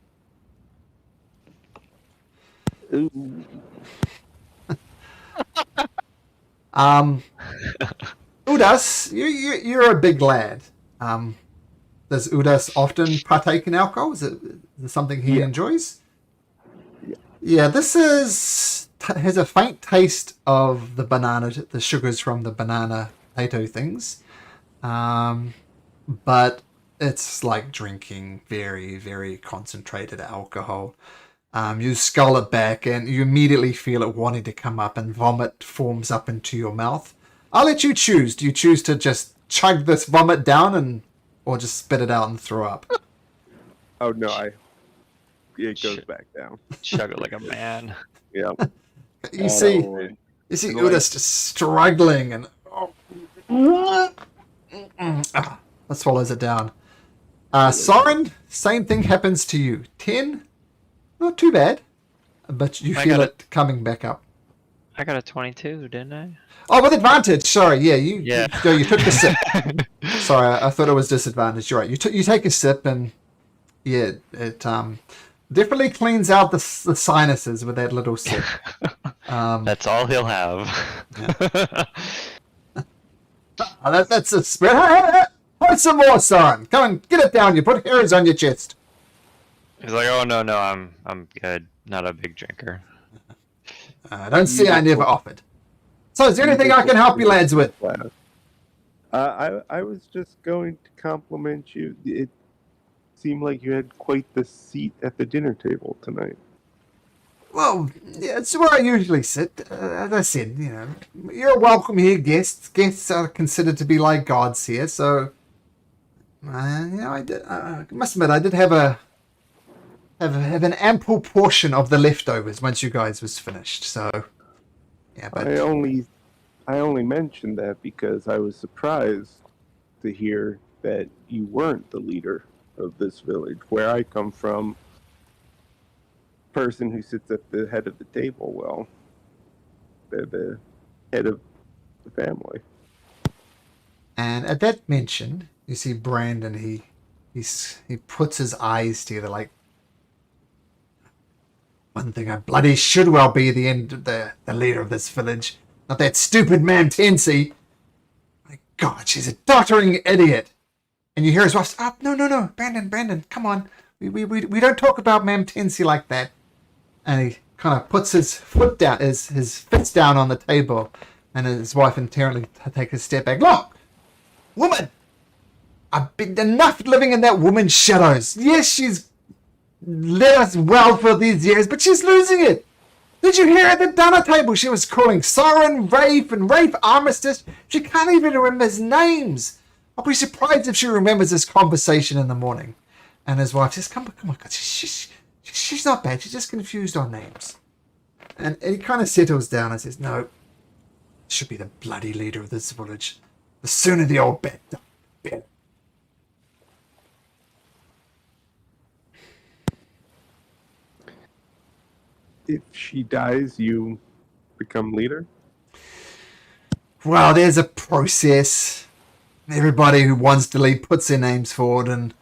Ooh. Udas, you're a big lad. Does Udas often partake in alcohol? Is it something he enjoys? Yeah, this has a faint taste of the banana, the sugars from the banana potato things. But it's like drinking very, very concentrated alcohol. You scull it back and you immediately feel it wanting to come up, and vomit forms up into your mouth. I'll let you choose. Do you choose to just chug this vomit down or just spit it out and throw up? Oh no, it goes back down. Chug it like a man. Yeah. You see Udas just struggling and that swallows it down. Soren, same thing happens to you. 10, not too bad, but you feel it coming back up. I got a 22, didn't I? Oh, with advantage. Sorry, yeah, you took the sip. Yeah. Sorry, I thought it was disadvantage. You're right. You take a sip, and yeah, it definitely cleans out the sinuses with that little sip. That's all he'll have. That's a spread. Hey, put some more, Soren. Come on, get it down. You put hairs on your chest. He's like, "Oh no, I'm good. Not a big drinker." Don't see I never offered. So is there anything I can help you lads with? I was just going to compliment you. It seemed like you had quite the seat at the dinner table tonight. Well, yeah, it's where I usually sit. As I said, you're welcome here, guests. Guests are considered to be like gods here, so I must admit I did have an ample portion of the leftovers once you guys was finished. So yeah, but I only mentioned that because I was surprised to hear that you weren't the leader of this village. Where I come from, person who sits at the head of the table, well, They're the head of the family. And at that mention, you see Brandon. He puts his eyes together like, one thing I bloody should well be the leader of this village, not that stupid Mam Tensi. My God, she's a doddering idiot. And you hear his wife say, "Oh, no, Brandon, come on. We don't talk about Mam Tensi like that." And he kind of puts his foot down, his fist down on the table, and his wife internally takes a step back. "Look, woman, I've been enough living in that woman's shadows. Yes, she's led us well for these years, but she's losing it. Did you hear at the dinner table she was calling Soren Rafe and Rafe Armistice? She can't even remember his names. I'll be surprised if she remembers this conversation in the morning." And his wife says, come on, God, she's not bad. She's just confused on names. And he kind of settles down and says, "No, should be the bloody leader of this village. The sooner the old bet, the better." If she dies, you become leader? Well, there's a process. Everybody who wants to lead puts their names forward, and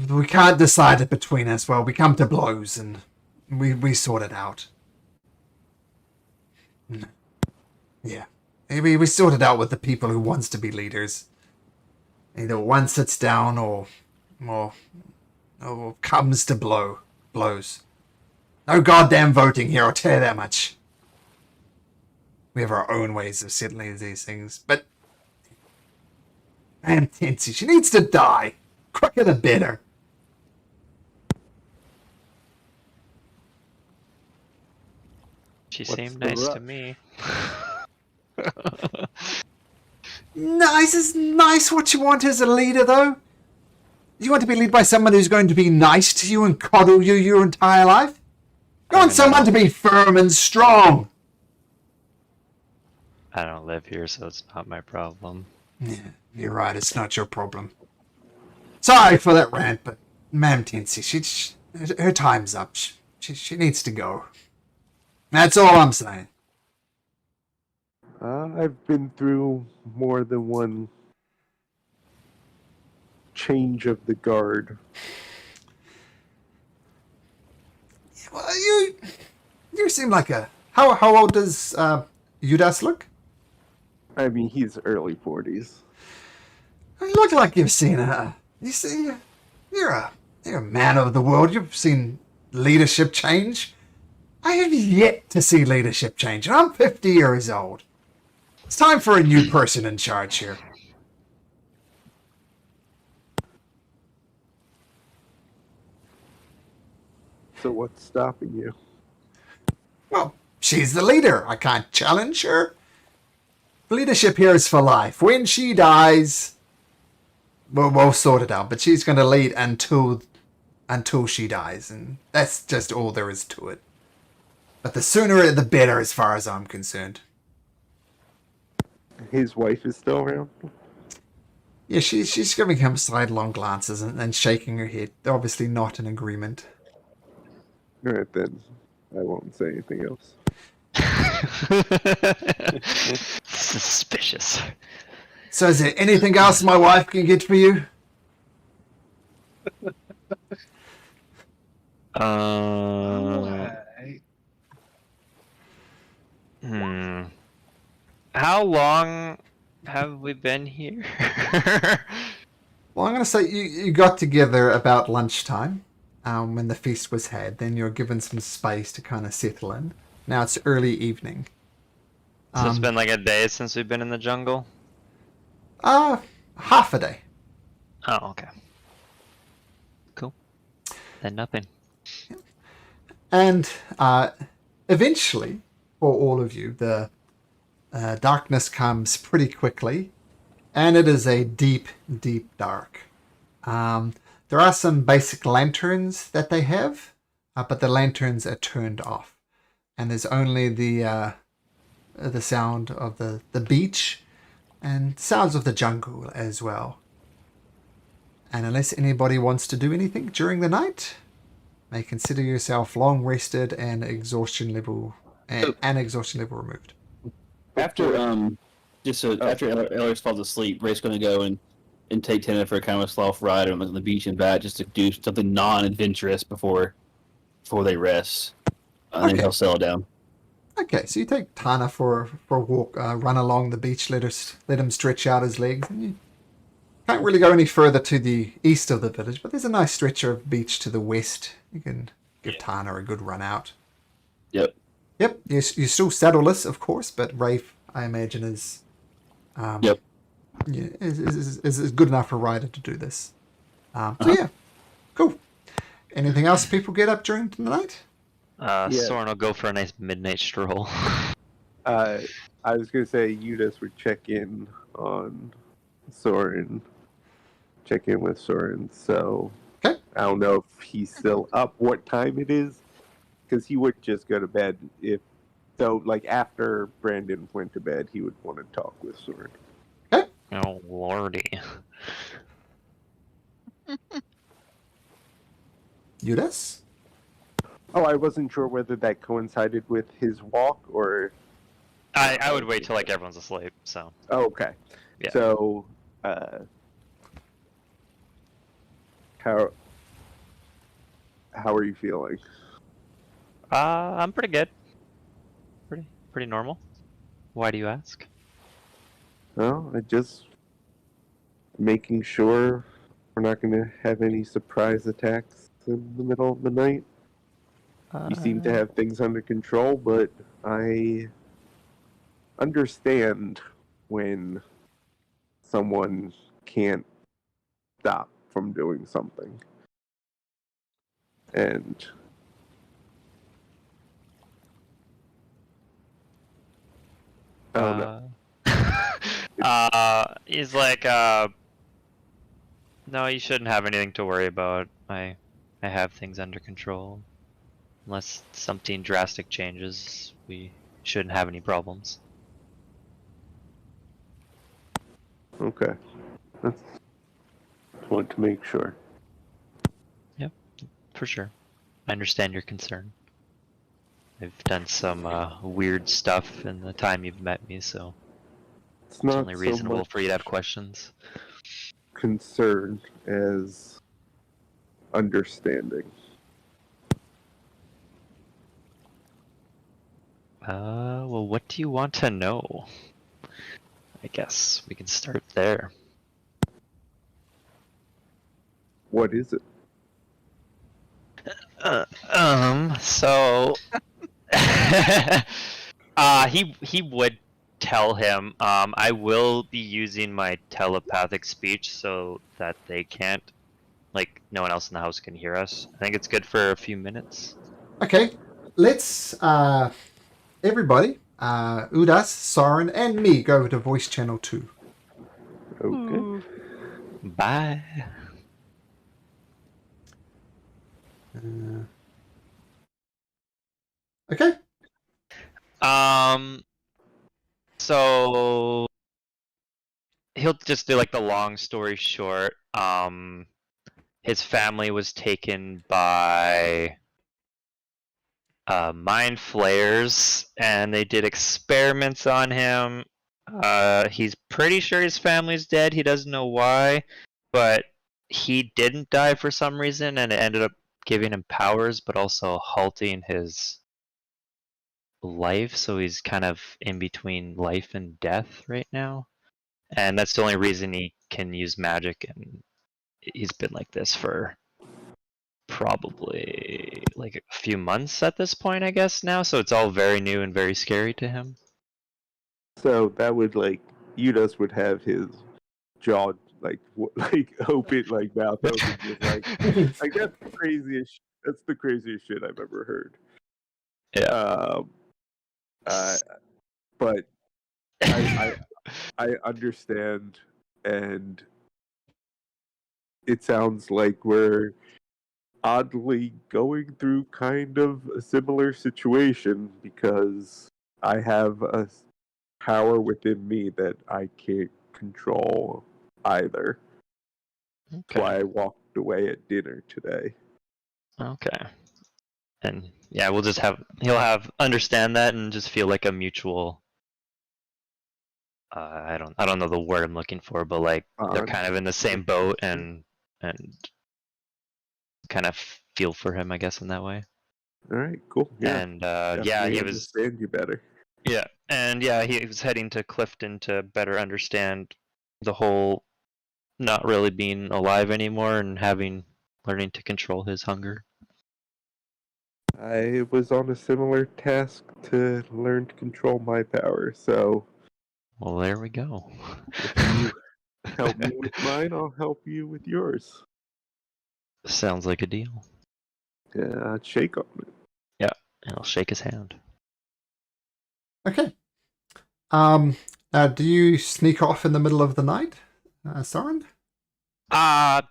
we can't decide it between us. Well, we come to blows, and we sort it out. Yeah. Maybe we sort it out with the people who wants to be leaders. Either one sits down or comes to blows. No goddamn voting here, I'll tell you that much. We have our own ways of settling these things, but Mam Tensi, she needs to die. Quicker the better. She What's seemed the nice to rush? me. Nice is nice what you want as a leader, though. You want to be led by someone who's going to be nice to you and coddle you your entire life? You want someone to be firm and strong. I don't live here, so it's not my problem. Yeah, you're right. It's not your problem. Sorry for that rant, but Mam Tensi, her time's up. She needs to go. That's all I'm saying. I've been through more than one change of the guard. Well, you seem like a... How old does Udas look? I mean, he's early 40s. You look like you've seen you're a man of the world. You've seen leadership change. I have yet to see leadership change, and I'm 50 years old. It's time for a new person in charge here. So what's stopping you? Well, she's the leader. I can't challenge her. Leadership here is for life. When she dies, we'll sort it out. But she's going to lead until she dies, and that's just all there is to it. But the sooner the better, as far as I'm concerned. His wife is still around? Yeah, she's giving him sidelong glances and shaking her head. They're obviously not in agreement. Alright then. I won't say anything else. Suspicious. So is there anything else my wife can get for you? How long have we been here? Well, I'm going to say you got together about lunchtime when the feast was had. Then you're given some space to kind of settle in. Now it's early evening. So it's been like a day since we've been in the jungle? Half a day. Oh, okay. Cool. Then nothing. And eventually, for all of you, the darkness comes pretty quickly. And it is a deep, deep dark. There are some basic lanterns that they have, but the lanterns are turned off. And there's only the sound of the beach and sounds of the jungle as well. And unless anybody wants to do anything during the night, may consider yourself long rested and exhaustion level and exhaustion level removed. After after Ellis falls asleep, Ray's going to go and take Tana for a kind of a slow ride on the beach and back, just to do something non-adventurous before they rest. And then he'll settle down. Okay, so you take Tana for a walk, run along the beach, let him stretch out his legs. And you can't really go any further to the east of the village, but there's a nice stretch of beach to the west. You can give Tana a good run out. Yep. Yep, you're still saddleless, of course, but Rafe, I imagine, is Yep. yeah, is good enough a rider to do this. So yeah, cool. Anything else people get up during the night? Soren will go for a nice midnight stroll. I was gonna say Eudice would check in on Soren, check in with Soren. So Okay. I don't know if he's still up, what time it is, because he would just go to bed if. So like after Brandon went to bed, he would want to talk with Soren. Oh lordy. Eudice? Oh, I wasn't sure whether that coincided with his walk or. I would wait till like everyone's asleep. So. Oh, okay. Yeah. So, how are you feeling? I'm pretty good. Pretty normal. Why do you ask? Well, I just making sure we're not going to have any surprise attacks in the middle of the night. You seem to have things under control, but I understand when someone can't stop from doing something. And I don't know. He's like, no, you shouldn't have anything to worry about. I have things under control. Unless something drastic changes, we shouldn't have any problems. Okay. That's want to make sure. Yep, for sure. I understand your concern. I've done some weird stuff in the time you've met me, so It's it's not only so reasonable much for you to have questions. concern as understanding. Well, what do you want to know? I guess we can start there. What is it? So he would tell him, I will be using my telepathic speech so that they can't, like, no one else in the house can hear us. I think it's good for a few minutes. Okay, let's everybody, Udas, Soren, and me go over to voice channel 2. Okay. Bye. Okay. So he'll just do like the long story short. His family was taken by mind flayers, and they did experiments on him. He's pretty sure his family's dead. He doesn't know why, but he didn't die for some reason, and it ended up giving him powers, but also halting his life. So he's kind of in between life and death right now, and that's the only reason he can use magic. And he's been like this for probably like a few months at this point, I guess now. So it's all very new and very scary to him. So that would like Eudice would have his jaw like open, like mouth open, just like that's the craziest. That's the craziest shit I've ever heard. Yeah. But I understand, and it sounds like we're oddly going through kind of a similar situation because I have a power within me that I can't control either. That's why I walked away at dinner today. Okay. And Yeah, we'll just he'll understand that and just feel like a mutual. I don't know the word I'm looking for, but like they're kind of in the same boat and kind of feel for him, I guess, in that way. All right, cool. Yeah, And definitely he was. understand you better. Yeah, and he was heading to Clifton to better understand the whole not really being alive anymore and learning to control his hunger. I was on a similar task to learn to control my power, so Well, there we go. if you help me with mine, I'll help you with yours. Sounds like a deal. Yeah, shake on it. Yeah, and I'll shake his hand. Okay. Do you sneak off in the middle of the night, Soren? Not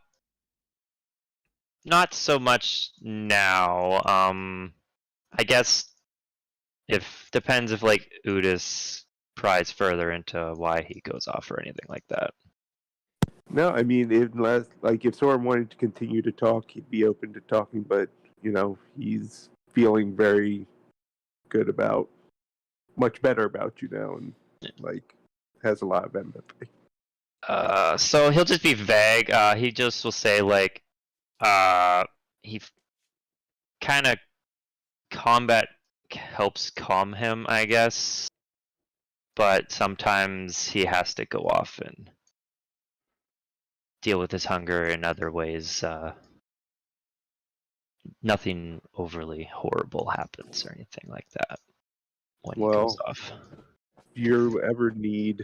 so much now. I guess depends if like Udis pries further into why he goes off or anything like that. No, I mean, if Soren wanted to continue to talk, he'd be open to talking, but, he's feeling very good much better about you now, and, has a lot of empathy. So he'll just be vague. He just will say like, he kind of combat helps calm him, I guess, but sometimes he has to go off and deal with his hunger in other ways. Nothing overly horrible happens or anything like that when he goes off. If you ever need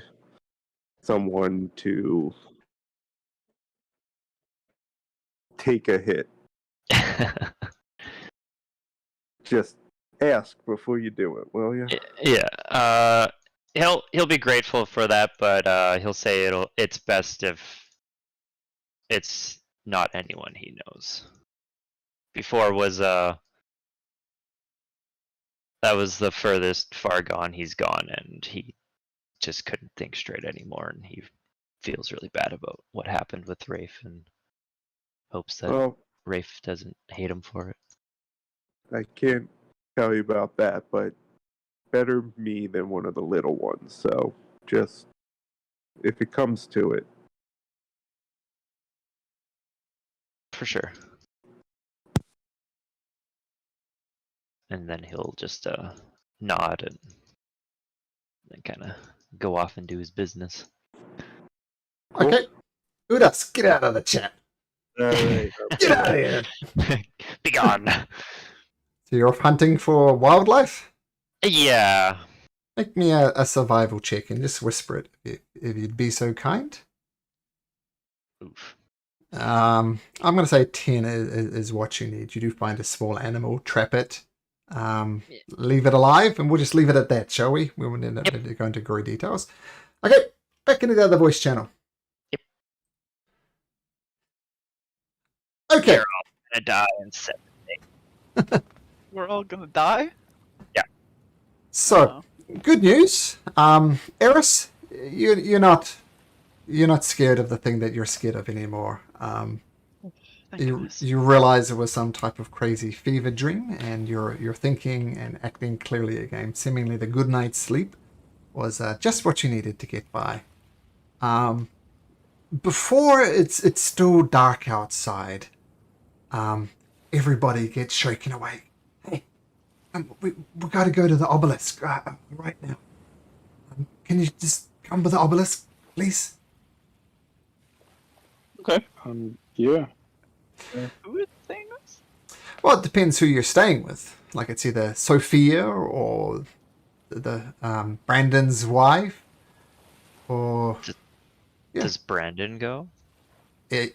someone to take a hit, just ask before you do it, will you? Yeah. He'll be grateful for that, but he'll say it's best if it's not anyone he knows. Before was that was the furthest far gone he's gone, and he just couldn't think straight anymore, and he feels really bad about what happened with Rafe and hopes that Rafe doesn't hate him for it. I can't tell you about that, but better me than one of the little ones, so just if it comes to it. For sure. And then he'll just nod and then kind of go off and do his business. Okay. Udas, get out of the chat. Alright. Get out of here. Be gone. So you're off hunting for wildlife? Yeah. Make me a survival check and just whisper it if you'd be so kind. Oof. I'm going to say 10 is what you need. You do find a small animal, trap it, leave it alive, and we'll just leave it at that, shall we? We won't need to go into gory details. Okay, back into the other voice channel. Yep. Okay. You're all gonna die in 7 days. We're all gonna die? So, good news. Eris, you're not scared of the thing that you're scared of anymore. You realize it was some type of crazy fever dream, and you're thinking and acting clearly again. Seemingly, the good night's sleep was just what you needed to get by. Before it's still dark outside. Everybody gets shaken away. Hey, we got to go to the obelisk right now. Can you just come to the obelisk, please? Okay. Yeah. Who is saying this? Well, it depends who you're staying with. Like, it's either Sophia or the Brandon's wife, or yeah. Does Brandon go?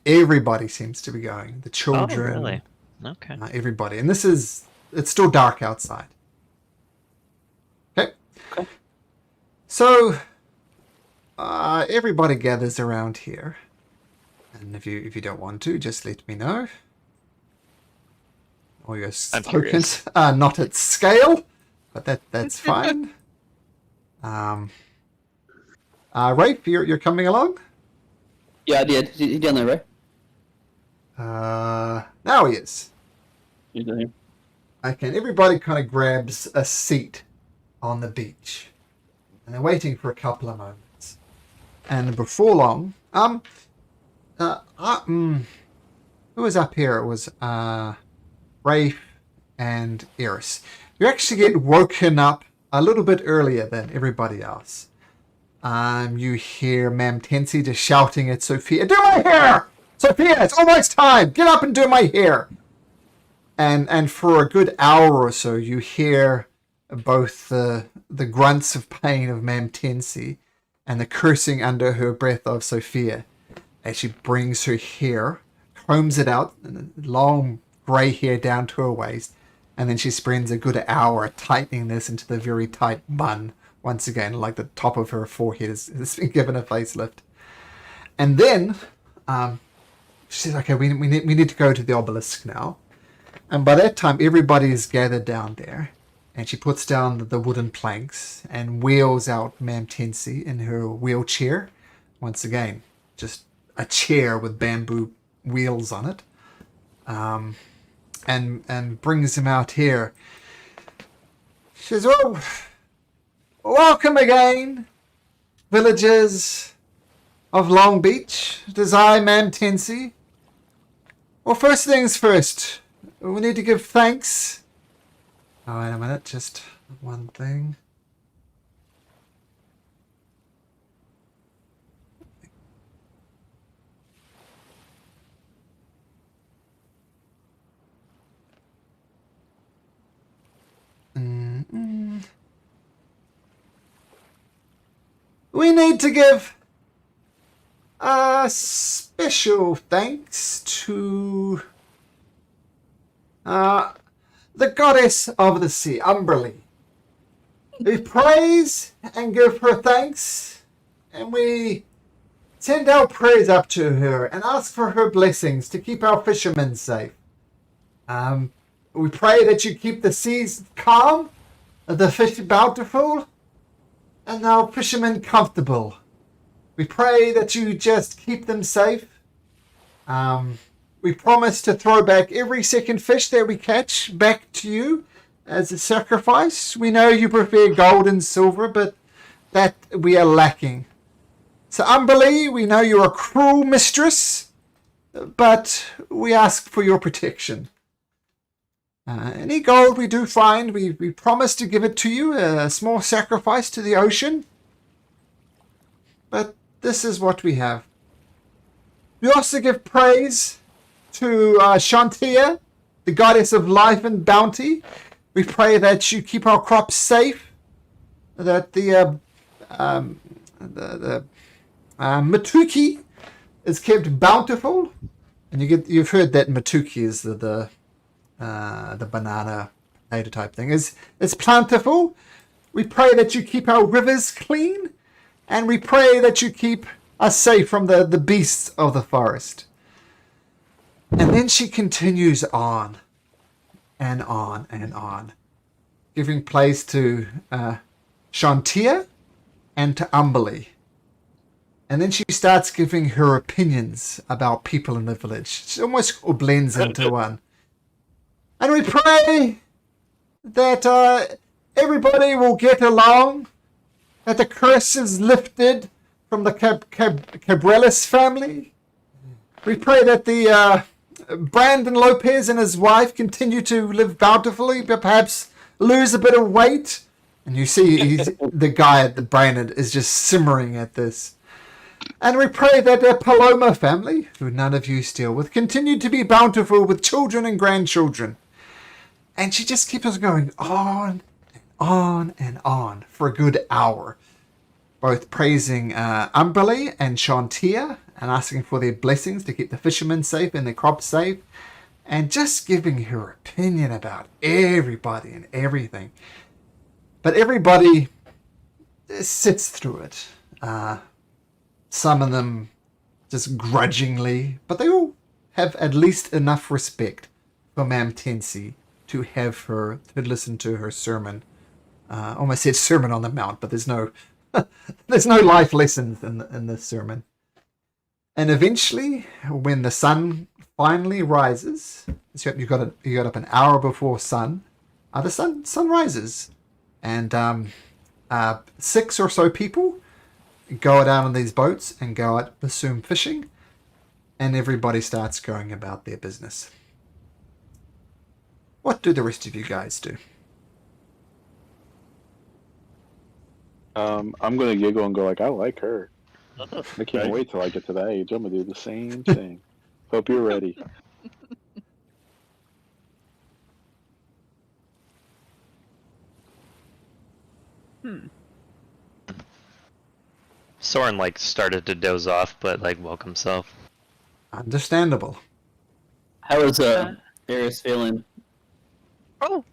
Everybody seems to be going. The children. Oh, really? Okay. Everybody. And it's still dark outside. Okay. So, everybody gathers around here. And if you don't want to, just let me know. Or your tokens are not at scale, but that's fine. Rafe, you're coming along? Yeah, I did. He down there, right? Now he is. He's down here. Okay, and everybody kind of grabs a seat on the beach. And they're waiting for a couple of moments. And before long, who was up here? It was Rafe and Eris. You actually get woken up a little bit earlier than everybody else. You hear Mam Tensi just shouting at Sophia, "Do my hair! Sophia, it's almost time! Get up and do my hair!" And for a good hour or so, you hear both the grunts of pain of Mam Tensi and the cursing under her breath of Sophia as she brings her hair, combs it out, long grey hair down to her waist, and then she spends a good hour tightening this into the very tight bun. Once again, like the top of her forehead has been given a facelift. And then she says, "Okay, we need to go to the obelisk now." And by that time, everybody is gathered down there. And she puts down the wooden planks and wheels out Mam Tensi in her wheelchair. Once again, just a chair with bamboo wheels on it. And brings him out here. She says, "Oh, welcome again, villagers of Long Beach. It is I, Mam Tensi. Well, first things first, we need to give thanks." Oh, wait a minute, just one thing. We need to give a special thanks to the goddess of the sea, Umberly. We praise and give her thanks, and we send our prayers up to her and ask for her blessings to keep our fishermen safe. We pray that you keep the seas calm, the fish bountiful, and our fishermen comfortable. We pray that you just keep them safe. We promise to throw back every second fish that we catch back to you as a sacrifice. We know you prefer gold and silver, but that we are lacking. So Umberly, we know you're a cruel mistress, but we ask for your protection. Any gold we do find, we promise to give it to you, a small sacrifice to the ocean. But this is what we have. We also give praise to Shantia, the goddess of life and bounty. We pray that you keep our crops safe, that the Matuki is kept bountiful, and you've heard that Matuki is the banana potato type thing is plentiful. We pray that you keep our rivers clean, and we pray that you keep us safe from the beasts of the forest. And then she continues on and on and on, giving place to Shantia and to Umberly. And then she starts giving her opinions about people in the village. She almost blends into one. And we pray that everybody will get along, that the curse is lifted from the Cabrelis family. We pray that the Brandon Lopez and his wife continue to live bountifully, but perhaps lose a bit of weight. And you see the guy at the Brandon is just simmering at this. And we pray that the Paloma family, who none of you steal with, continue to be bountiful with children and grandchildren. And she just keeps us going on and on and on for a good hour, both praising Umberly and Shantia and asking for their blessings to keep the fishermen safe and their crops safe, and just giving her opinion about everybody and everything. But everybody sits through it. Some of them just grudgingly, but they all have at least enough respect for Mam Tensi to have her, to listen to her sermon. Almost said Sermon on the Mount, but there's no life lessons in this sermon. And eventually, when the sun finally rises, so you got up an hour before sun the sun rises, and 6 or so people go down on these boats and go out Bassoon fishing, and everybody starts going about their business. What do the rest of you guys do? I'm gonna giggle and go like, I like her. I can't wait till I get to that age. I'm gonna do the same thing. Hope you're ready. Soren like started to doze off, but like woke himself. Understandable. How is Eris feeling? Oh,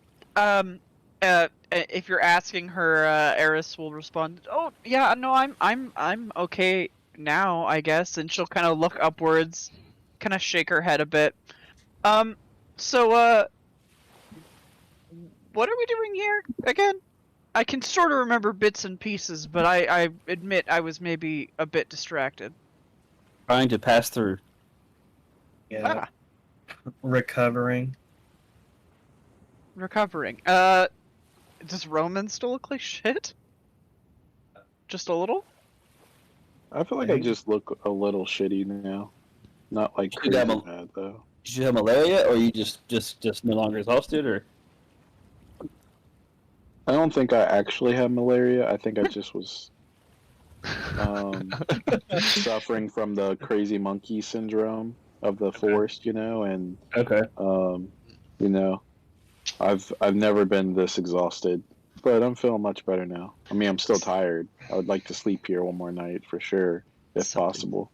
if you're asking her, Eris will respond. Oh, yeah, no, I'm okay now, I guess, and she'll kind of look upwards, kind of shake her head a bit. So, what are we doing here again? I can sort of remember bits and pieces, but I admit I was maybe a bit distracted. Trying to pass through. Yeah. Recovering. Recovering. Does Roman still look like shit? Just a little? I feel like I just look a little shitty now. Not like You got crazy mal- bad though. Did you have malaria, or you just no longer exhausted, or? I don't think I actually had malaria. I think I just was suffering from the crazy monkey syndrome of the forest, and Okay. I've never been this exhausted, but I'm feeling much better now. I mean, I'm still tired. I would like to sleep here one more night for sure, if Something. possible.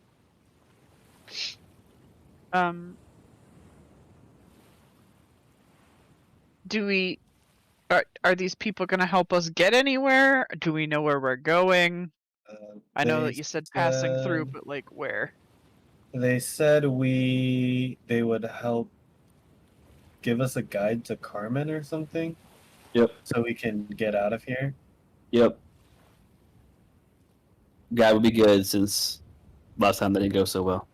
Do we are these people gonna help us get anywhere? Do we know where we're going? I know that you said passing through, but like where? They said they would help give us a guide to Carmen or something. Yep. So we can get out of here. Yep. Guy would be good since last time that didn't go so well.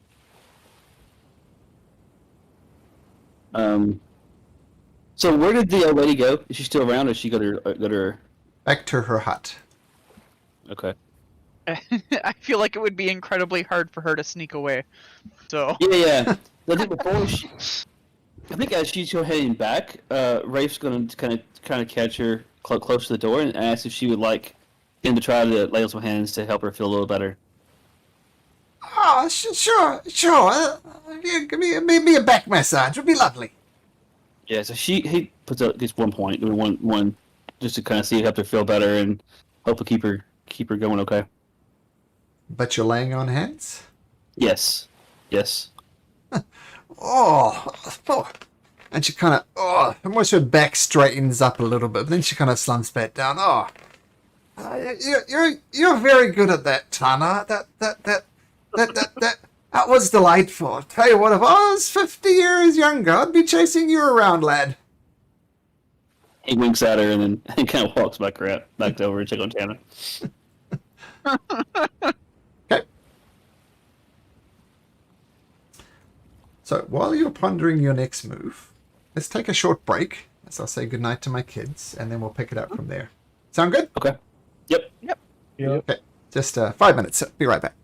So where did the old lady go? Is she still around, or did she go to her? Back to her hut. Okay. I feel like it would be incredibly hard for her to sneak away. So Yeah. I think I think as she's heading back, Rafe's going to kind of catch her close to the door and ask if she would like him to try to lay on some hands to help her feel a little better. Oh, sure. Give me a back massage. Would be lovely. Yeah, so he puts out just 1 point, one just to kind of see help her feel better and hope to keep her going okay. But you're laying on hands? Yes. Oh. And she kind of, almost her back straightens up a little bit, but then she kind of slumps back down. You're very good at that, Tana. That was delightful. Tell you what, if I was 50 years younger, I'd be chasing you around, lad. He winks at her and then kind of walks back over to check on Tana. Okay. So while you're pondering your next move, let's take a short break as I'll say goodnight to my kids, and then we'll pick it up from there. Sound good? Okay. Yep. Okay. Just 5 minutes. Be right back.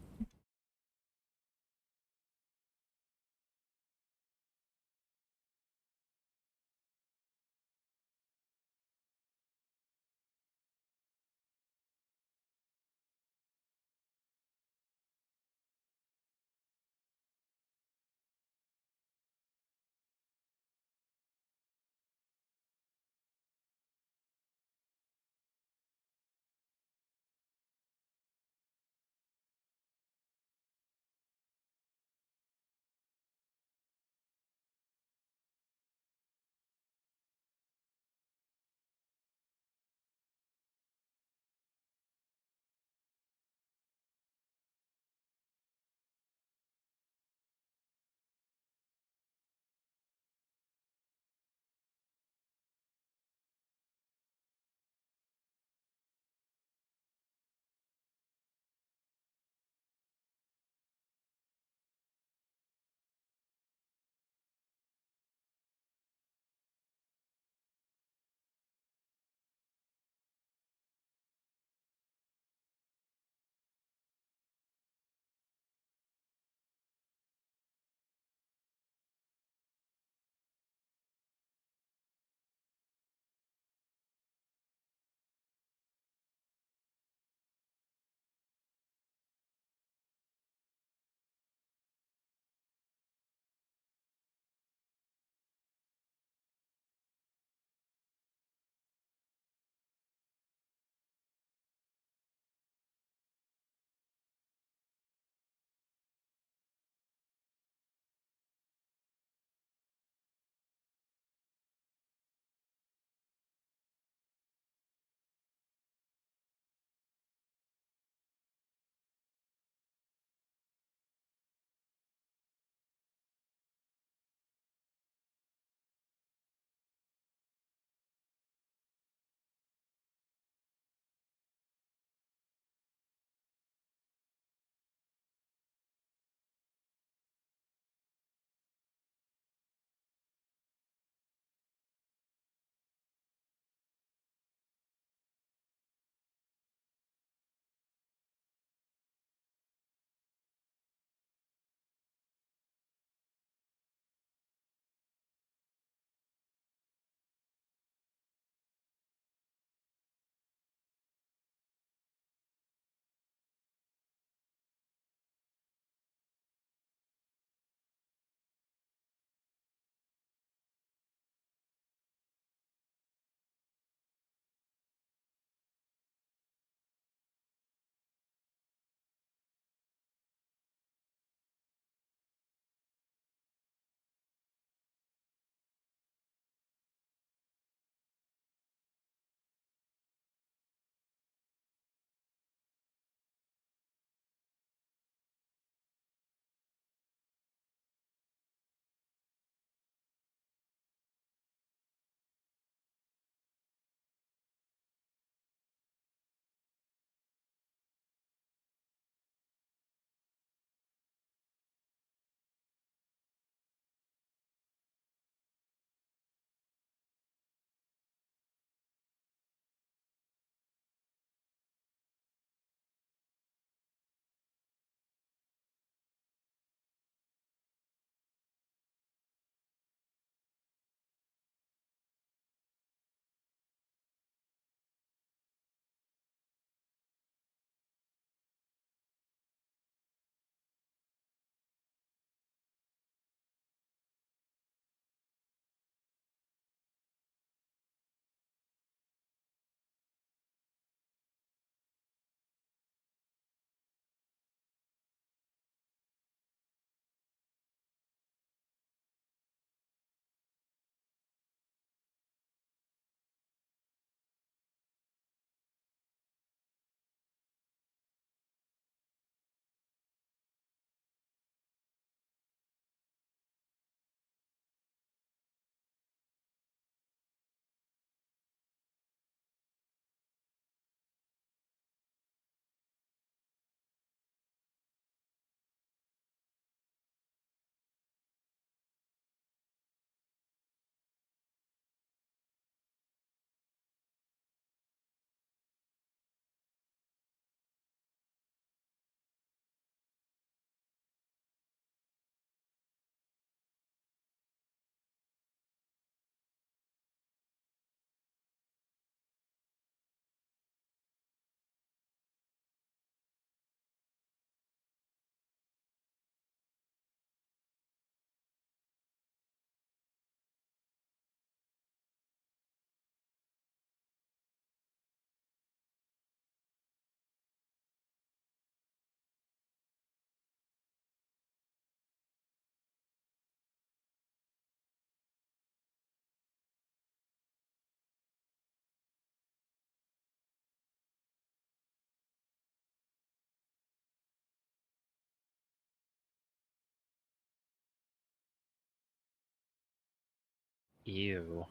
Ew.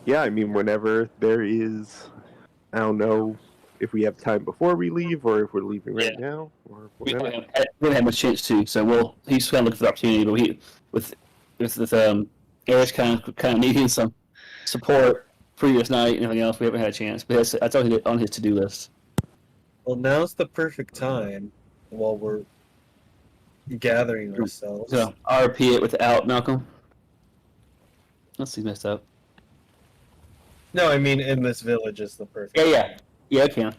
Yeah, I mean, whenever there is, I don't know if we have time before we leave or if we're leaving right now or We whatever. haven't had much chance to, so he's kind of looking for the opportunity, but with Eric's kind of needing some support previous night and everything else, we haven't had a chance. But that's on his to-do list. Well, now's the perfect time while we're gathering ourselves. So RP it without Malcolm. Let's see, messed up. No, I mean in this village is the perfect. Yeah, I can.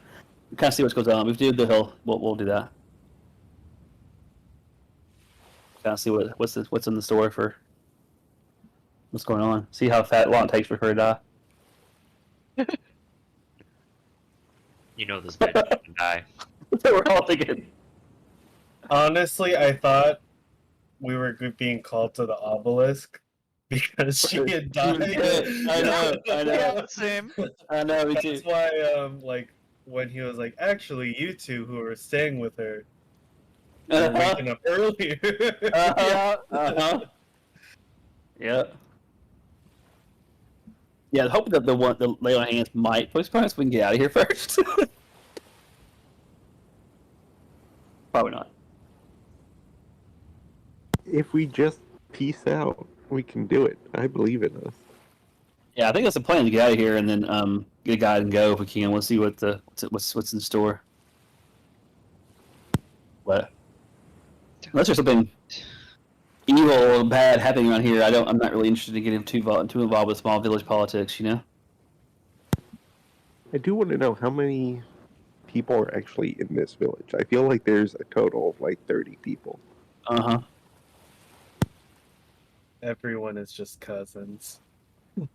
Kind of see what's going on. If we do the hill, we'll do that. Kind of see what's in the store for what's going on. See how long it takes for her to die. You know this bitch can die. We're all thinking. Honestly, I thought we were being called to the obelisk because she had died. I know. Yeah, same. I know. Me too. That's why, like, when he was like, actually, you two who were staying with her were waking up earlier. Yeah. Yeah, hoping that the lay on hands might push us. We can get out of here first. Probably not. If we just peace out, we can do it. I believe in us. Yeah, I think that's the plan, to get out of here and then get a guide and go if we can. We'll see what's in store. But unless there's something evil or bad happening around here, I'm not really interested in getting too involved with small village politics. You know. I do want to know how many people are actually in this village. I feel like there's a total of like 30 people. Uh-huh. Everyone is just cousins.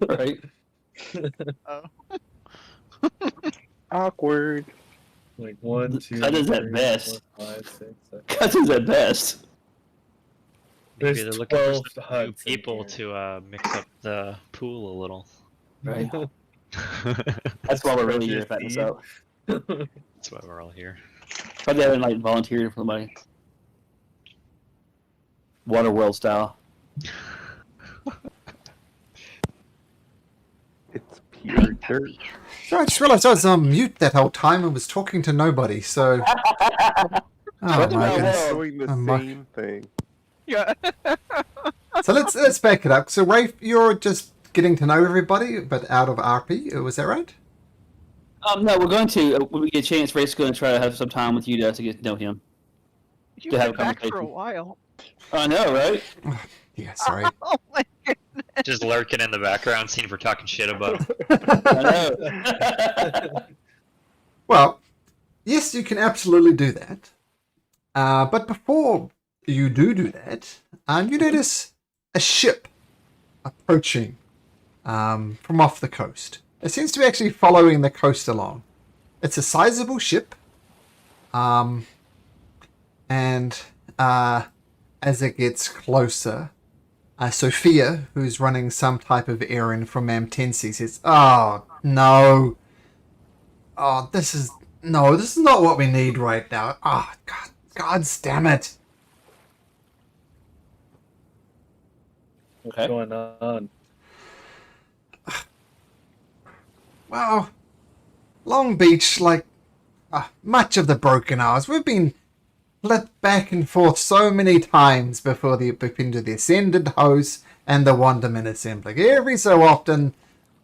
Right. Oh. Awkward. Like 1, 2, Cousins at 3, best. 4, 5, 6, 7. Cousins at best. Maybe There's they're looking for 12 some new huts in people here. to mix up the pool a little. Right. That's why we're really here to Spread find this your out. That's why we're all here. Probably haven't like volunteered for somebody. Waterworld style. It's pure dirt. So I just realised I was on mute that whole time and was talking to nobody. So, oh What my the goodness. hell? Doing the Oh my- same thing. Yeah. So let's back it up. So Rafe, you're just getting to know everybody, but out of RP. Was that right? No, we're going to when we get a chance. Rafe's going to try to have some time with you to get to know him. You've To have been a back for a conversation. while. I know, right? Yeah, sorry. Oh my god. Just lurking in the background, seeing if we're talking shit about him. I know. Well, yes, you can absolutely do that. But before you do that, you notice a ship approaching from off the coast. It seems to be actually following the coast along. It's a sizable ship. And as it gets closer, Sophia, who's running some type of errand from Amtensi, says, "Oh, no. Oh, this is not what we need right now. Oh, God damn it." What's Okay. going on? Well, Long Beach, like much of the Broken Isles, we've been flipped back and forth so many times between the Ascended Host and the Wonderman Assembly. Every so often,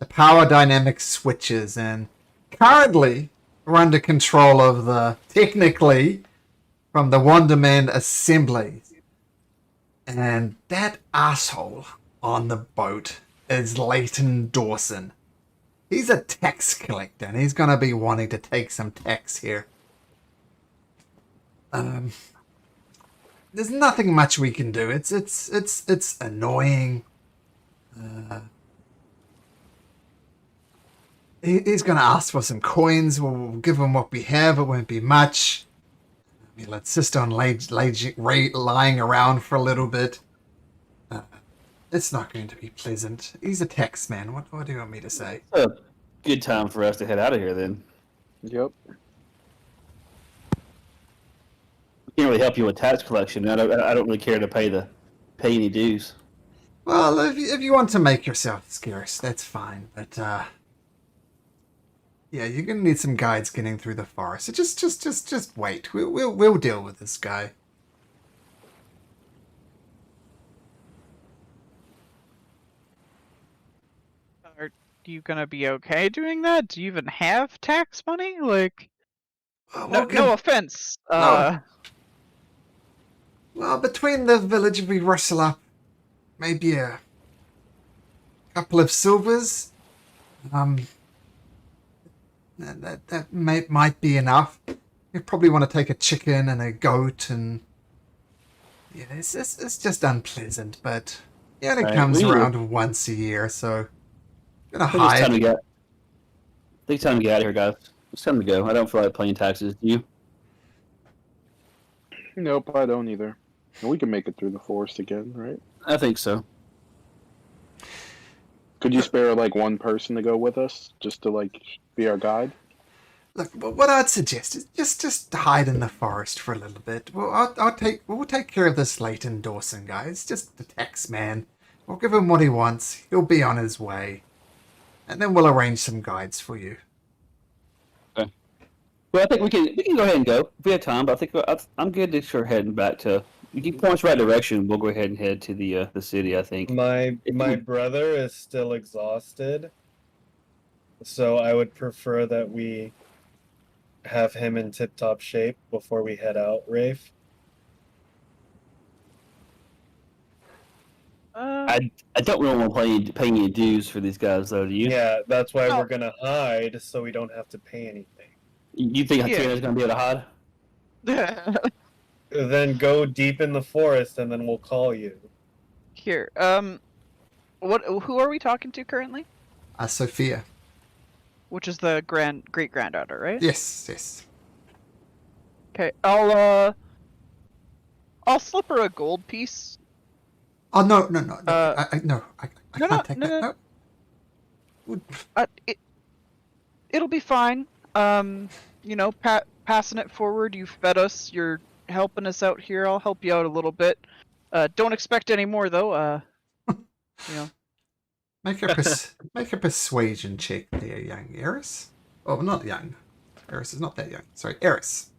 the power dynamics switches, and currently we're under control of technically, from the Wonderman Assembly. And that asshole on the boat is Leighton Dawson. He's a tax collector, and he's going to be wanting to take some tax here. There's nothing much we can do. It's annoying. He's going to ask for some coins. We'll give him what we have. It won't be much. He'll insist on lying around for a little bit. It's not going to be pleasant. He's a tax man. What do you want me to say? A good time for us to head out of here then. Yep. We can't really help you with tax collection. I don't really care to pay any dues. Well, if you want to make yourself scarce, that's fine. But yeah, you're gonna need some guides getting through the forest. So just wait. We'll deal with this guy. Are you gonna be okay doing that? Do you even have tax money? Like, no, Okay. no offense. Well, between the village we rustle up, maybe a couple of silvers. That might be enough. You probably want to take a chicken and a goat, and yeah, it's just unpleasant. But yeah, it Right, comes we need to- around once a year, so gonna I think it's time to hide. get. I think it's time to get out of here, guys. It's time to go. I don't feel like paying taxes. Do you? Nope, I don't either. And we can make it through the forest again, right? I think so. Could you spare like one person to go with us, just to like be our guide? Look, what I'd suggest is just hide in the forest for a little bit. Well, we'll take care of this Leighton Dawson guy. It's just the tax man. We'll give him what he wants. He'll be on his way, and then we'll arrange some guides for you. Well, I think we can go ahead and go if we have time. But I think I'm good to start heading back to. You can point us right direction. We'll go ahead and head to the city. I think. My If my you- brother is still exhausted, so I would prefer that we have him in tip-top shape before we head out, Rafe. I don't really want to pay any dues for these guys, though. Do you? Yeah, that's why No. we're gonna hide, so we don't have to pay anything. You think Yeah. Tina's gonna be able to hide? Then go deep in the forest, and then we'll call you. Here, who are we talking to currently? Sophia. Which is the great granddaughter, right? Yes. Okay, I'll slip her a gold piece. Oh no. No, I can't take no, that. no. No. It'll be fine. You know, passing it forward. You fed us. You're helping us out here. I'll help you out a little bit. Don't expect any more though. You know. Make a persuasion check there, young Eris. Oh, not young. Eris is not that young. Sorry, Eris.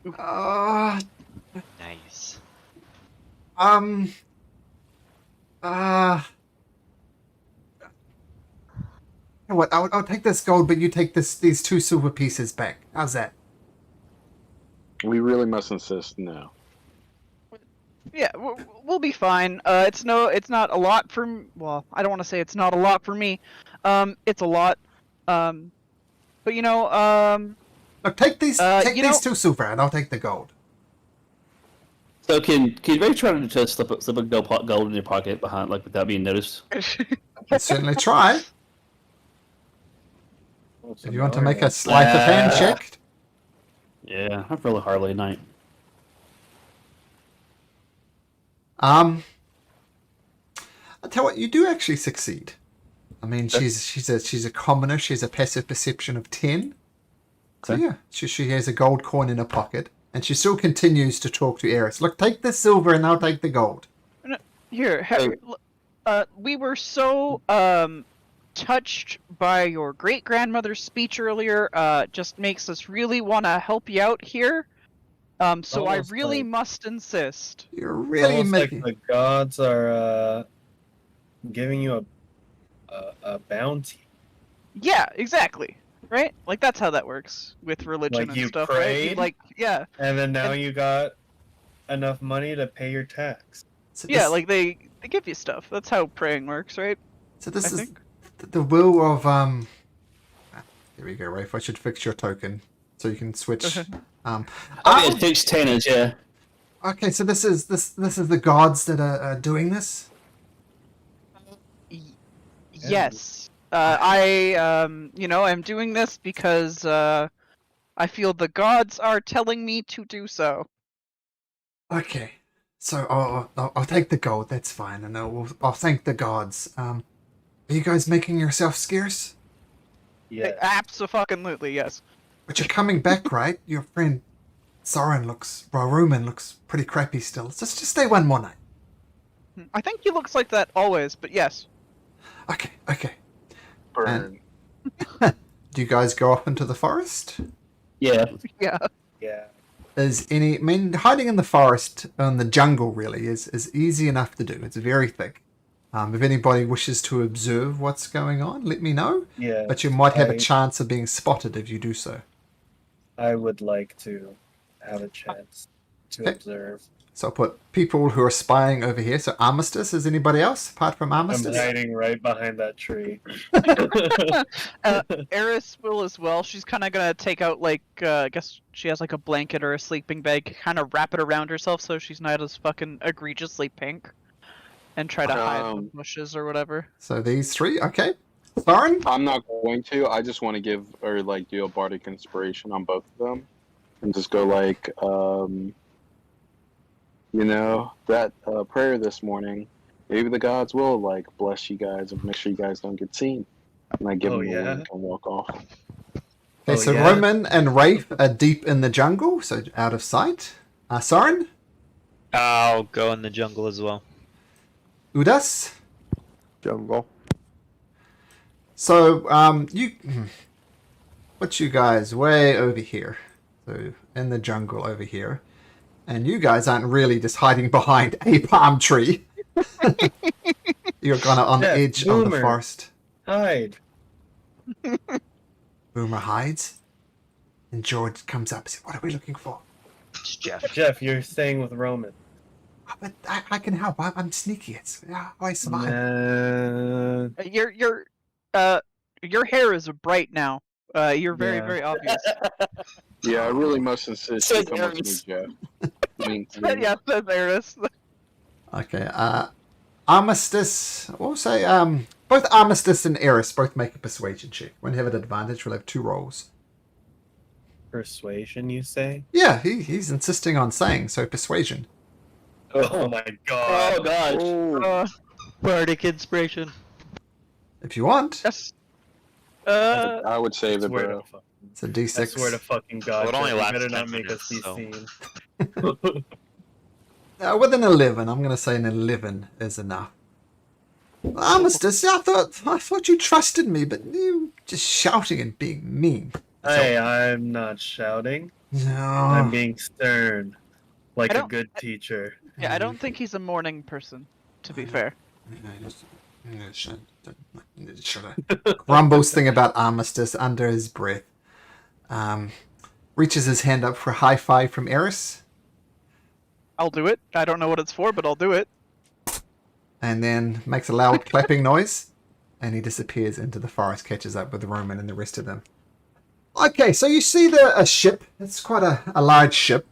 Nice. You know what? I'll take this gold, but you take these 2 silver pieces back. How's that? We really must insist. No. Yeah, we'll be fine. It's not a lot for. Well, I don't want to say it's not a lot for me. It's a lot. But you know, Look, take these you know- 2 silver, and I'll take the gold. So can Ray try to just slip a gold in your pocket behind, like without being noticed? Can certainly try. If you want to make a sleight of hand check. Yeah, I've really hardly at night. I'll tell you what, you do actually succeed. I mean, she's a commoner. She has a passive perception of 10. So Okay. yeah, she has a gold coin in her pocket, and she still continues to talk to Eris. Look, take the silver, and I'll take the gold. Here, we were so touched by your great grandmother's speech earlier. Just makes us really want to help you out here. So I Almost really like- must insist. You're It's really almost making. like the gods are giving you a bounty. Yeah, exactly. Right? Like that's how that works with religion Like and you stuff, right? You, prayed? like, yeah, And then now you got enough money to pay your tax. So yeah. this- Like they give you stuff. That's how praying works, right? So this I is think. the will of Here we go, Rafe. I should fix your token so you can switch. Okay. Oh, yeah, fixed Tina's, yeah. Okay, so this is the gods that are doing this. Yes. I you know, I'm doing this because I feel the gods are telling me to do so. Okay, so I'll take the gold. That's fine, and I'll thank the gods. Are you guys making yourself scarce? Yeah. Abso-fucking-lutely, yes. But you're coming back, right? Your friend Roman looks pretty crappy still. Just stay one more night. I think he looks like that always, but yes. Okay, okay. Burn. Do you guys go off into the forest? Yeah. Yeah. Yeah. I mean, hiding in the forest, in the jungle really, is easy enough to do. It's very thick. If anybody wishes to observe what's going on, let me know. Yeah. But you might have a I- chance of being spotted if you do so. I would like to have a chance to Okay. observe. So I'll put people who are spying over here. So Armistice, is anybody else apart from I'm Armistice? hiding right behind that tree. Eris will as well. She's kind of gonna take out like I guess she has like a blanket or a sleeping bag, kind of wrap it around herself so she's not as fucking egregiously pink, and try to hide in the bushes or whatever. So these three, okay. Thorin? I'm not going to. I just want to give or like do a bardic inspiration on both of them, and just go like, you know, that prayer this morning. Maybe the gods will like bless you guys and make sure you guys don't get seen. And I give Oh, them a yeah? wink and walk off. Okay, Oh, so yeah? Roman and Rafe are deep in the jungle, so out of sight. Soren? I'll go in the jungle as well. Udas? Jungle. So, you put you guys way over here. So, in the jungle over here. And you guys aren't really just hiding behind a palm tree. You're kind of on the Yeah, edge of the Boomer. forest. Hide. Boomer hides. And George comes up and says, "What are we looking for?" It's Jeff. Jeff, you're staying with Roman. "Oh, but I can help. I'm sneaky. It's how I survive." Nah. Your hair is bright now. You're very Yeah. very obvious. Yeah, I really must insist you Said come with me, Eris. Jeff. Wink, Yeah, wink. says Eris. Okay, Armistice, we'll say, both Armistice and Eris both make a persuasion check. When you have an advantage, we'll have 2 rolls. Persuasion, you say? Yeah, he's insisting on saying, so persuasion. Oh my god. Oh gosh. Bardic inspiration. If you want, Yes. I would save I it, swear, bro. to fuck, it's a I D6. swear to fucking god. Well, it only Jeff, you lasts better 10 not make us be minutes, so. seen. With an 11, I'm going to say an 11 is enough. Armistice, I thought you trusted me, but you just shouting and being mean. Hey, I'm not shouting. No. I'm being stern. Like I a don't- good teacher. Yeah, I don't think he's a morning person. To be fair. Grumbles thing about Armistice under his breath. Reaches his hand up for a high five from Eris, I'll do it. I don't know what it's for, but I'll do it. and then makes a loud clapping noise, and he disappears into the forest, catches up with Roman and the rest of them. Okay, so you see a ship. It's quite a large ship.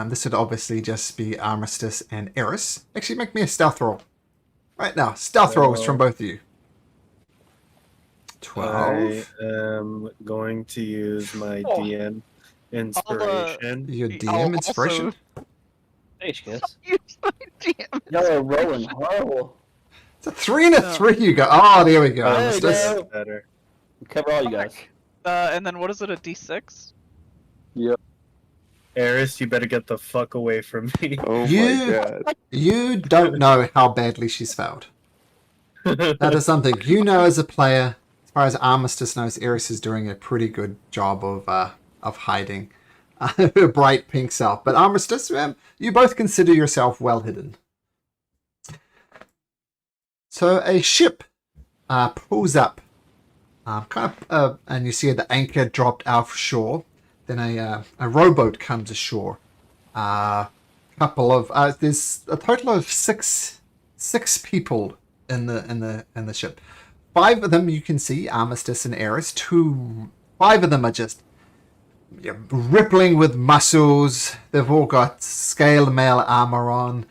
This would obviously just be Armistice and Eris. Actually, make me a stealth roll. Right now, stealth rolls from both of you. 12. I am going to use my DM inspiration. Your I'll DM inspiration. Thanks, guys. Use my DM. Y'all are rolling horrible. It's a 3 and a 3 you got. Oh, there we go. Oh, There you Armistice. go. that's better. Cover all you guys. And then what is it? A D6? Eris, you better get the fuck away from me. Oh You- my god. You don't know how badly she's failed. That is something you know as a player. As far as Armistice knows, Eris is doing a pretty good job of hiding her bright pink self. But Armistice, you both consider yourself well hidden. So a ship pulls up, and you see the anchor dropped offshore. Then a rowboat comes ashore. Couple of there's a total of six people in the ship. 5 of them you can see, Armistice and Eris. 5 of them are just rippling with muscles. They've all got scale mail armor on,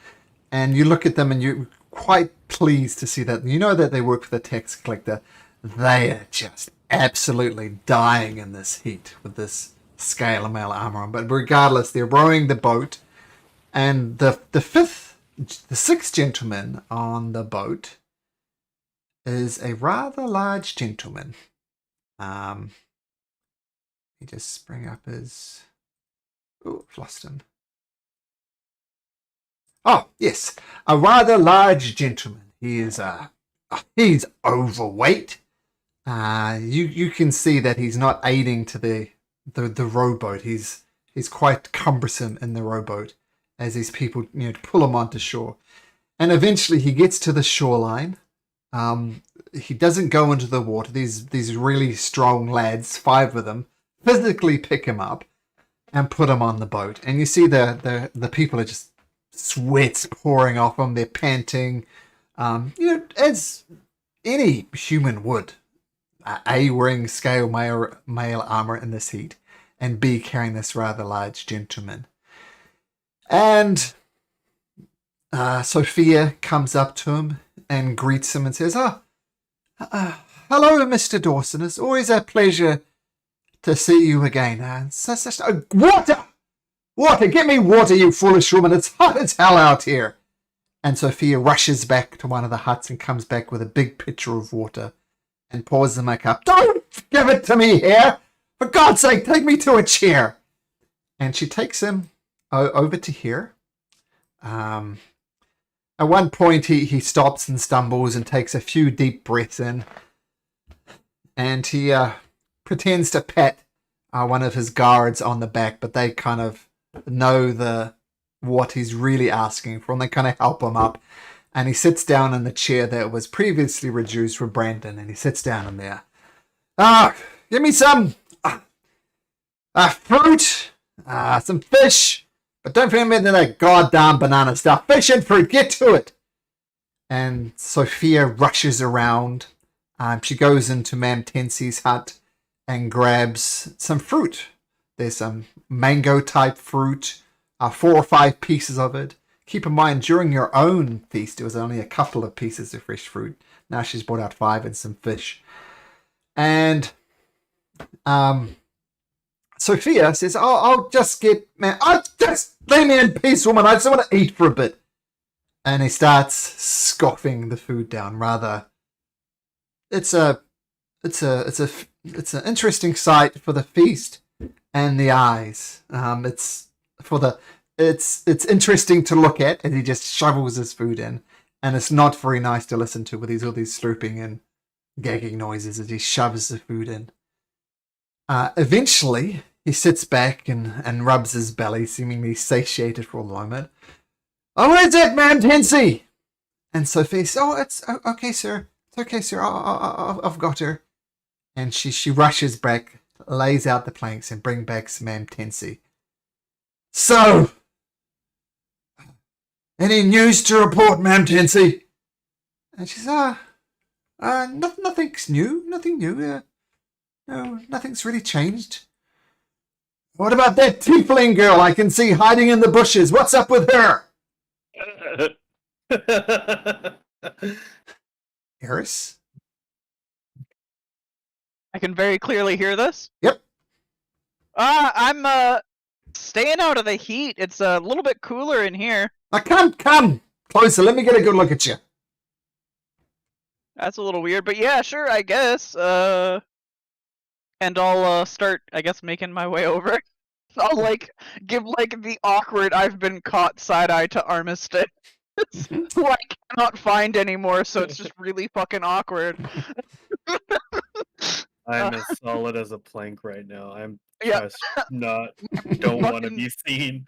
and you look at them and you're quite pleased to see that. You know that they work for the tax collector. They are just absolutely dying in this heat with this scale mail armor on. But regardless, they're rowing the boat, and the 6th gentleman on the boat is a rather large gentleman. He just sprang up his... Oh, I've lost him. Oh, yes, a rather large gentleman. He is he's overweight. You can see that he's not aiding to the rowboat. He's quite cumbersome in the rowboat as these people pull him onto shore. And eventually he gets to the shoreline. He doesn't go into the water. These really strong lads, 5 of them, physically pick him up and put him on the boat. And you see the people are just sweats pouring off them. They're panting, as any human would. A, wearing scale mail armor in this heat, and B, carrying this rather large gentleman. And Sophia comes up to him and greets him and says, hello, Mr. Dawson. It's always a pleasure to see you again. Water! Water! Get me water, you foolish woman. It's hot as hell out here. And Sophia rushes back to one of the huts and comes back with a big pitcher of water and pours him a cup. Don't give it to me here! For God's sake, take me to a chair. And she takes him over to here. At one point, he stops and stumbles and takes a few deep breaths in. And he pretends to pat one of his guards on the back, but they kind of know what he's really asking for, and they kind of help him up. And he sits down in the chair that was previously reduced for Brandon, and he sits down in there. Give me some fruit, some fish, but don't forget into that goddamn banana stuff. Fish and fruit, get to it. And Sophia rushes around. She goes into Ma'am Tensi's hut and grabs some fruit. There's some mango-type fruit, 4 or 5 pieces of it. Keep in mind, during your own feast, it was only a couple of pieces of fresh fruit. Now she's brought out 5 and some fish. And Sophia says, I'll just get... just leave me in peace, woman. I just want to eat for a bit. And he starts scoffing the food down. Rather, it's an interesting sight for the feast and the eyes. It's interesting to look at as he just shovels his food in, and it's not very nice to listen to with all these slurping and gagging noises as he shoves the food in. Eventually, he sits back and rubs his belly, seemingly satiated for a moment. Oh, where's it, Ma'am Tensi? And Sophie says, it's okay, sir. It's okay, sir. I've got her. And she rushes back, lays out the planks, and brings back Ma'am Tensi. So, any news to report, Ma'am Tensi? And she says, nothing's new. Nothing new. No, nothing's really changed. What about that tiefling girl I can see hiding in the bushes? What's up with her? Eris? I can very clearly hear this. Yep. I'm staying out of the heat. It's a little bit cooler in here. Come closer. Let me get a good look at you. That's a little weird, but yeah, sure, I guess. And I'll start, I guess, making my way over. I'll give the awkward "I've been caught" side eye to Armistice, who I cannot find anymore. So it's just really fucking awkward. I'm as solid as a plank right now. I'm Yeah. just don't want to be seen.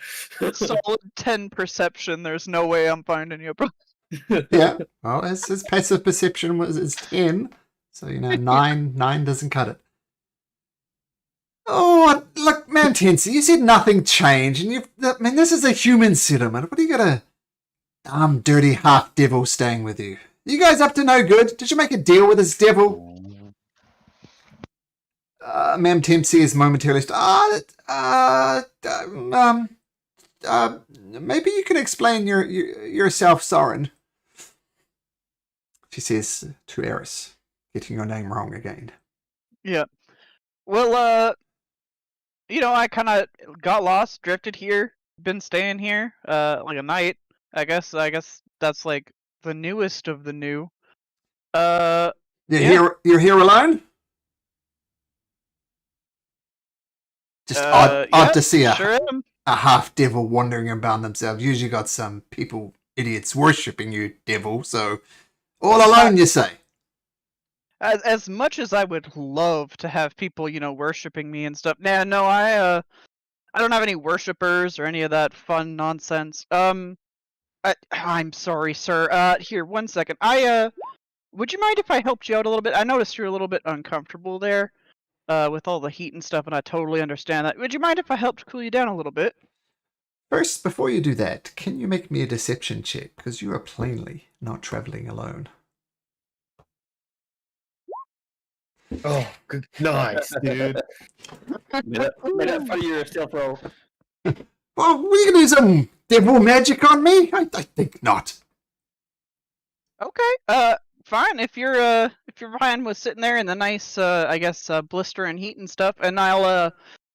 Solid 10 perception. There's no way I'm finding you, bro. Yeah. Well, his passive perception is 10, so 9 doesn't cut it. Oh, look, Ma'am Tensi, you said nothing changed, and this is a human settlement. What are you got a dirty half devil staying with you? You guys up to no good? Did you make a deal with this devil? Ma'am Tensi is momentarily. Maybe you can explain yourself, Soren. She says to Eris, getting your name wrong again. Yeah. Well, I kind of got lost, drifted here, been staying here, like a night. I guess that's like the newest of the new. You're here alone? Just odd to see her. Sure am. a half devil wandering around themselves. Usually got some people, idiots, worshipping you, devil. So, all alone, you say? As much as I would love to have people, worshiping me and stuff. Nah, no, I don't have any worshippers or any of that fun nonsense. I'm sorry, sir. Here, 1 second. Would you mind if I helped you out a little bit? I noticed you're a little bit uncomfortable there, with all the heat and stuff, and I totally understand that. Would you mind if I helped cool you down a little bit? First, before you do that, can you make me a deception check? Because you are plainly not traveling alone. Oh, good. Nice, dude. Made up for your stealth roll. Well, we can do some devil magic on me? I think not. Okay. Fine. If you're fine with sitting there in the nice, I guess, blister and heat and stuff, and I'll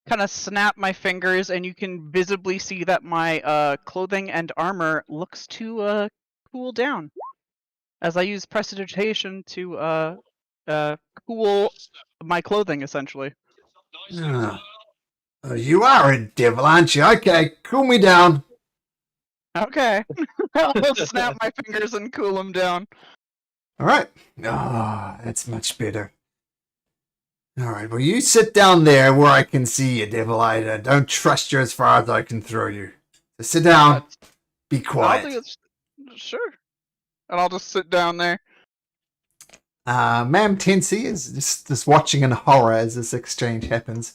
kind of snap my fingers, and you can visibly see that my clothing and armor looks to cool down as I use prestidigitation to cool my clothing, essentially. Ah. You are a devil, aren't you? Okay, cool me down. Okay. I'll snap my fingers and cool them down. All right. Ah, that's much better. All right, well, you sit down there where I can see you, devil. I don't trust you as far as I can throw you. So sit down, be I'll quiet. do it. Sure. And I'll just sit down there. Ma'am Tensi is just watching in horror as this exchange happens.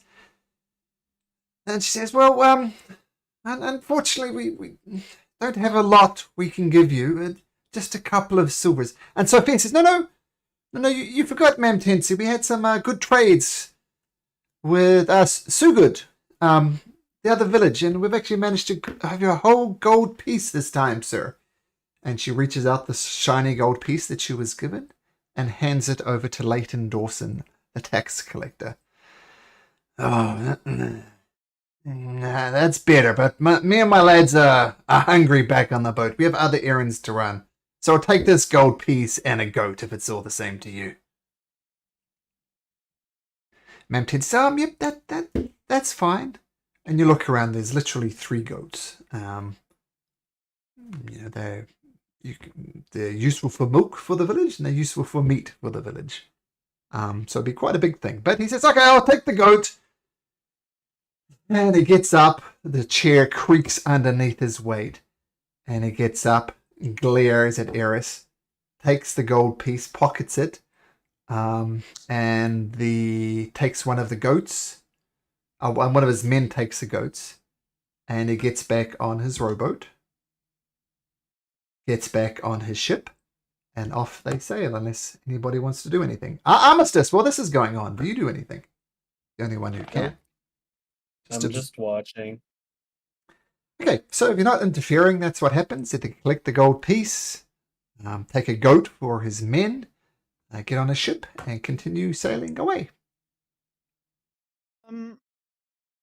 And she says, well, unfortunately, we don't have a lot we can give you. Just a couple of silvers. And Sophia says, no, you forgot, Ma'am Tensi. We had some good trades with Sugud, the other village, and we've actually managed to have you a whole gold piece this time, sir. And she reaches out the shiny gold piece that she was given and hands it over to Leighton Dawson, the tax collector. Oh, that's better, but me and my lads are hungry back on the boat. We have other errands to run. So I'll take this gold piece and a goat if it's all the same to you. Ma'am Tid yep, that's fine. And you look around, there's literally 3 goats. They're useful for milk for the village, and they're useful for meat for the village. So it'd be quite a big thing. But he says, okay, I'll take the goat. And he gets up, the chair creaks underneath his weight. And he gets up, glares at Eris, takes the gold piece, pockets it, and takes one of the goats. One of his men takes the goats, and he gets back on his rowboat, gets back on his ship, and off they sail, unless anybody wants to do anything. Armistice, while this is going on, do you do anything? The only one who can. I'm just watching. Okay, so if you're not interfering, that's what happens. If they collect the gold piece, take a goat for his men, get on a ship, and continue sailing away.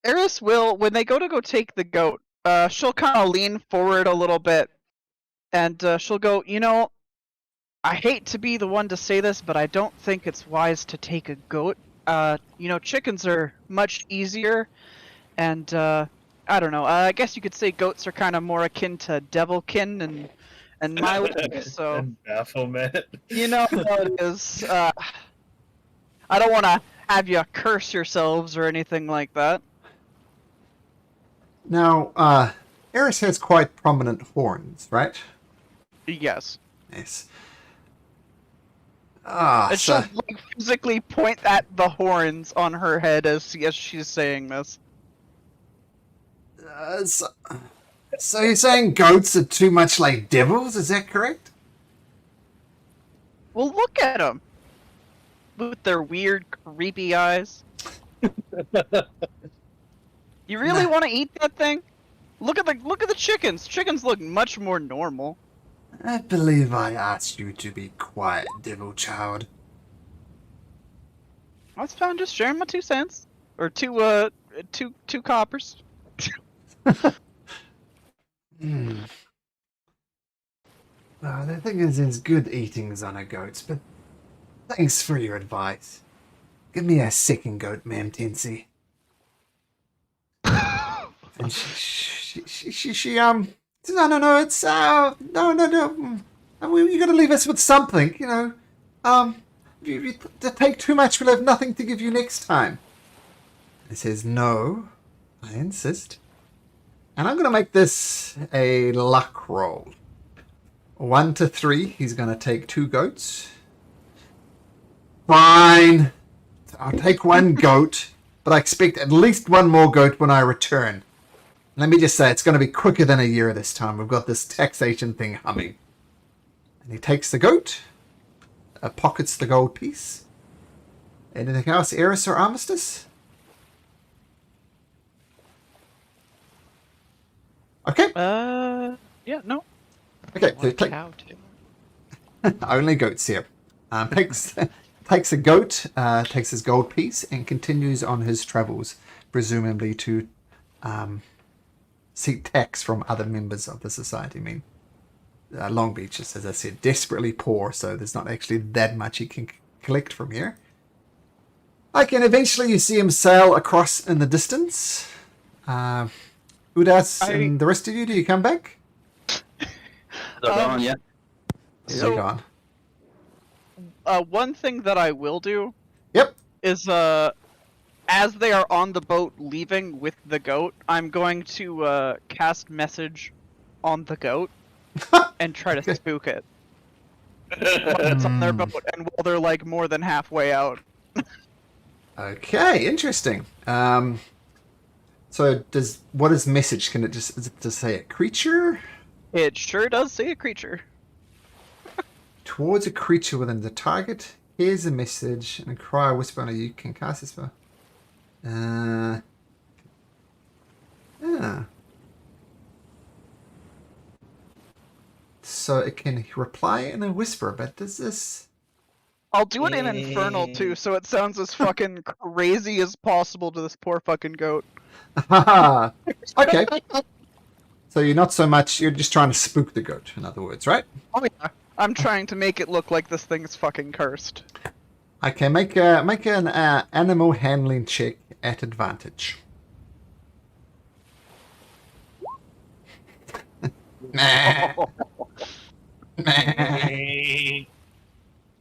Eris will, when they go take the goat, she'll kind of lean forward a little bit, and she'll go, I hate to be the one to say this, but I don't think it's wise to take a goat. Chickens are much easier, and I don't know. I guess you could say goats are kind of more akin to devilkin and my life, so And Baphomet. you know how it is. I don't want to have you curse yourselves or anything like that. Now, Eris has quite prominent horns, right? Yes. Yes. And So she'll physically point at the horns on her head as she's saying this. so you're saying goats are too much like devils? Is that correct? Well, look at them with their weird, creepy eyes. You really want to eat that thing? Look at the chickens. Chickens look much more normal. I believe I asked you to be quiet, devil child. That's fine. Just sharing my 2 cents or two coppers. Well, the thing is, there's good eatings on a goat, but thanks for your advice. Give me a second goat, Ma'am Tensi. And she says, no, it's no. You got to leave us with something, you know. If you take too much, we'll have nothing to give you next time. And he says, no, I insist. And I'm going to make this a luck roll. 1 to 3, he's going to take 2 goats. Fine. I'll take 1 goat, but I expect at least 1 more goat when I return. Let me just say, it's going to be quicker than a year this time. We've got this taxation thing humming. And he takes the goat, pockets the gold piece. Anything else, Eris or Armistice? Okay. Yeah, no. Okay, so Watch out. only goats here. Takes a goat, takes his gold piece, and continues on his travels, presumably to seek tax from other members of the society. I mean, Long Beach is, as I said, desperately poor, so there's not actually that much he can collect from here. Okay, and eventually you see him sail across in the distance. Udas and the rest of you, do you come back? They're gone, yeah. Is So- he gone? One thing that I will do Yep. is as they are on the boat leaving with the goat, I'm going to cast message on the goat and try to spook it. While it's on their boat and while they're like more than halfway out. Okay, interesting. So what is message? Can it just, is it to say a creature? It sure does say a creature. Towards a creature within the target. Here's a message and a cry, whisper, and you can cast this spell. Yeah. So it can reply in a whisper, but does this... I'll do it in Infernal too, so it sounds as fucking crazy as possible to this poor fucking goat. Okay. So you're not so much, you're just trying to spook the goat, in other words, right? Oh yeah. I'm trying to make it look like this thing is fucking cursed. Okay, make an animal handling check at advantage.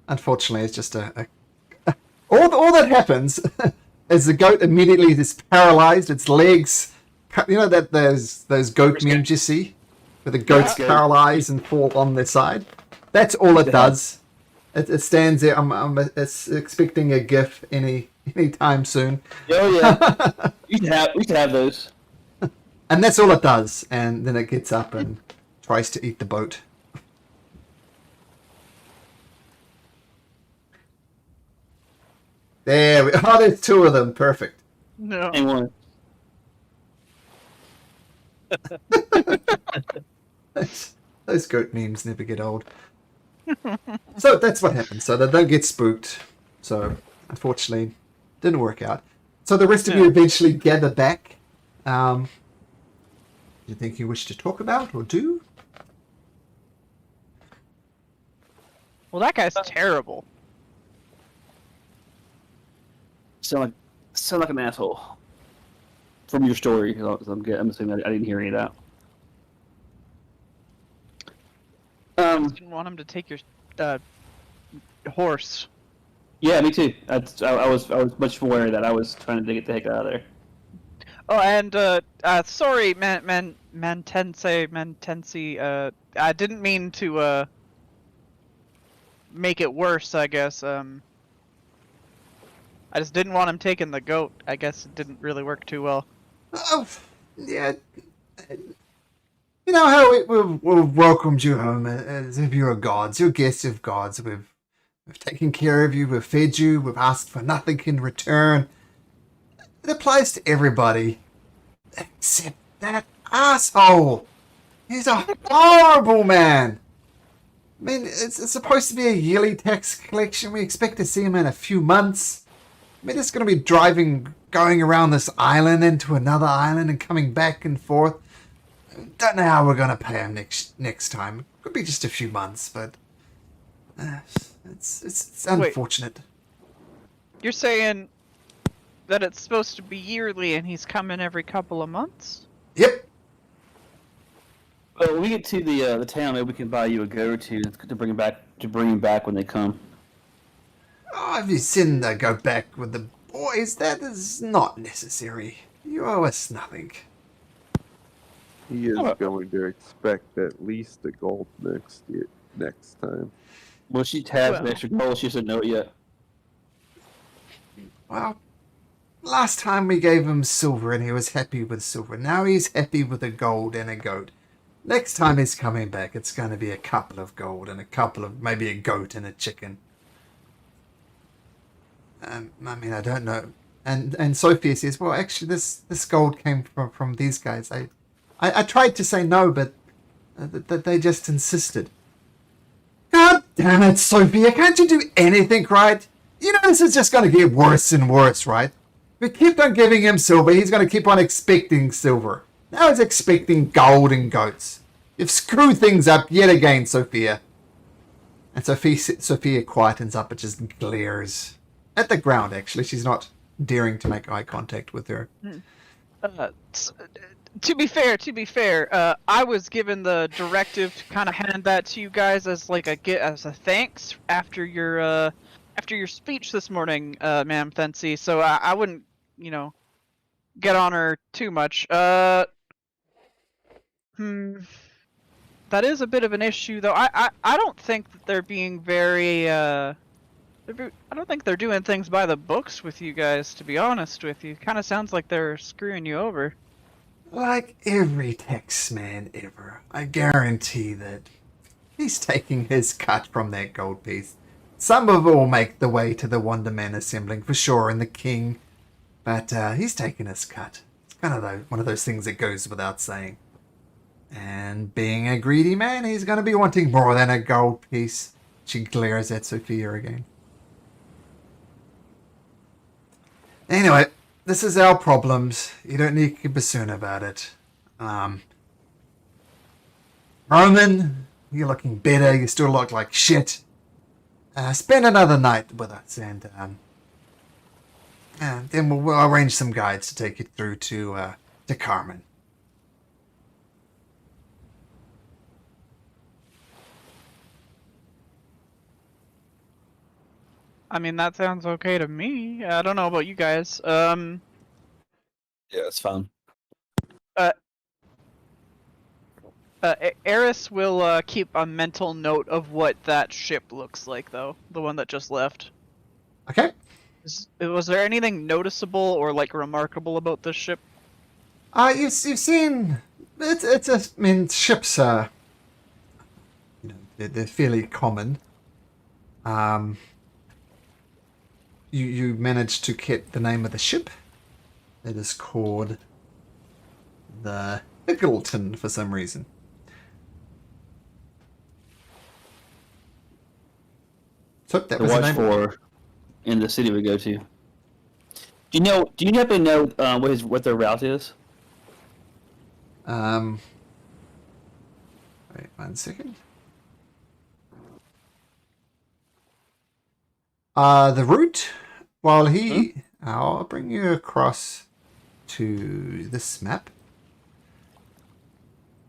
Unfortunately, it's just all that happens is the goat immediately is paralyzed. Its legs, you know that those goat memes you see, where the goats paralyze and fall on their side. That's all it does. It stands there. It's expecting a GIF any time soon. Oh yeah, we should have those. And that's all it does. And then it gets up and tries to eat the boat. There we oh, there's 2 of them. Perfect. No. And one. Those goat memes never get old. So that's what happens. So they don't get spooked. So unfortunately, didn't work out. So the rest of you eventually gather back. Do you think you wish to talk about or do? Well, that guy's terrible. Sound like an asshole. From your story, I'm assuming I didn't hear any of that. Didn't want him to take your horse. Yeah, me too. I was much more aware of that. I was trying to get the heck out of there. Oh, and sorry, Mantensi. I didn't mean to make it worse. I guess. I just didn't want him taking the goat. I guess it didn't really work too well. Oh, yeah. You know how we've welcomed you home as if you were gods. You're guests of gods. We've taken care of you. We've fed you. We've asked for nothing in return. It applies to everybody. Except that asshole. He's a horrible man. I mean, it's supposed to be a yearly tax collection. We expect to see him in a few months. I mean, it's going to be going around this island into another island and coming back and forth. Don't know how we're going to pay him next time. Could be just a few months, but it's unfortunate. You're saying that it's supposed to be yearly and he's coming every couple of months? Yep. Well, when we get to the town, maybe we can buy you a goat or two to bring him back when they come. Oh, have you seen the go back with the boys? That is not necessary. You owe us nothing. He is going to expect at least a gold next time. Well, she has Well. an extra gold. She doesn't know it yet. Well, last time we gave him silver and he was happy with silver. Now he's happy with a gold and a goat. Next time he's coming back, it's going to be a couple of gold and a couple of, maybe a goat and a chicken. I mean, I don't know. And Sophia says, well, actually, this gold came from these guys. I tried to say no, but they just insisted. God damn it, Sophia, can't you do anything right? You know this is just going to get worse and worse, right? We keep on giving him silver, he's going to keep on expecting silver. Now he's expecting gold and goats. You've screwed things up yet again, Sophia. And Sophia quietens up and just glares at the ground, actually. She's not daring to make eye contact with her. To be fair, I was given the directive to kind of hand that to you guys as like as a thanks after your speech this morning, ma'am Fency. So I wouldn't, get on her too much. That is a bit of an issue, though. I don't think that they're being very I don't think they're doing things by the books with you guys, to be honest with you. Kind of sounds like they're screwing you over. Like every Tex man ever, I guarantee that he's taking his cut from that gold piece. Some of it will make the way to the Wonder Man assembling, for sure, and the king. But he's taking his cut. It's kind of one of those things that goes without saying. And being a greedy man, he's going to be wanting more than a gold piece. She glares at Sophia again. Anyway, this is our problems. You don't need to be concerned about it. Roman, you're looking better. You still look like shit. Spend another night with us, and then we'll arrange some guides to take you through to Carmen. I mean, that sounds okay to me. I don't know about you guys. Yeah, it's fine. Eris will keep a mental note of what that ship looks like, though. The one that just left. Okay. Was there anything noticeable or like remarkable about this ship? You've seen ships are, they're fairly common. You managed to get the name of the ship. It is called the Eggleton for some reason. So that To was the watch name. for in the city we go to. Do you happen to know what their route is? Wait 1 second. The route, while I'll bring you across to this map.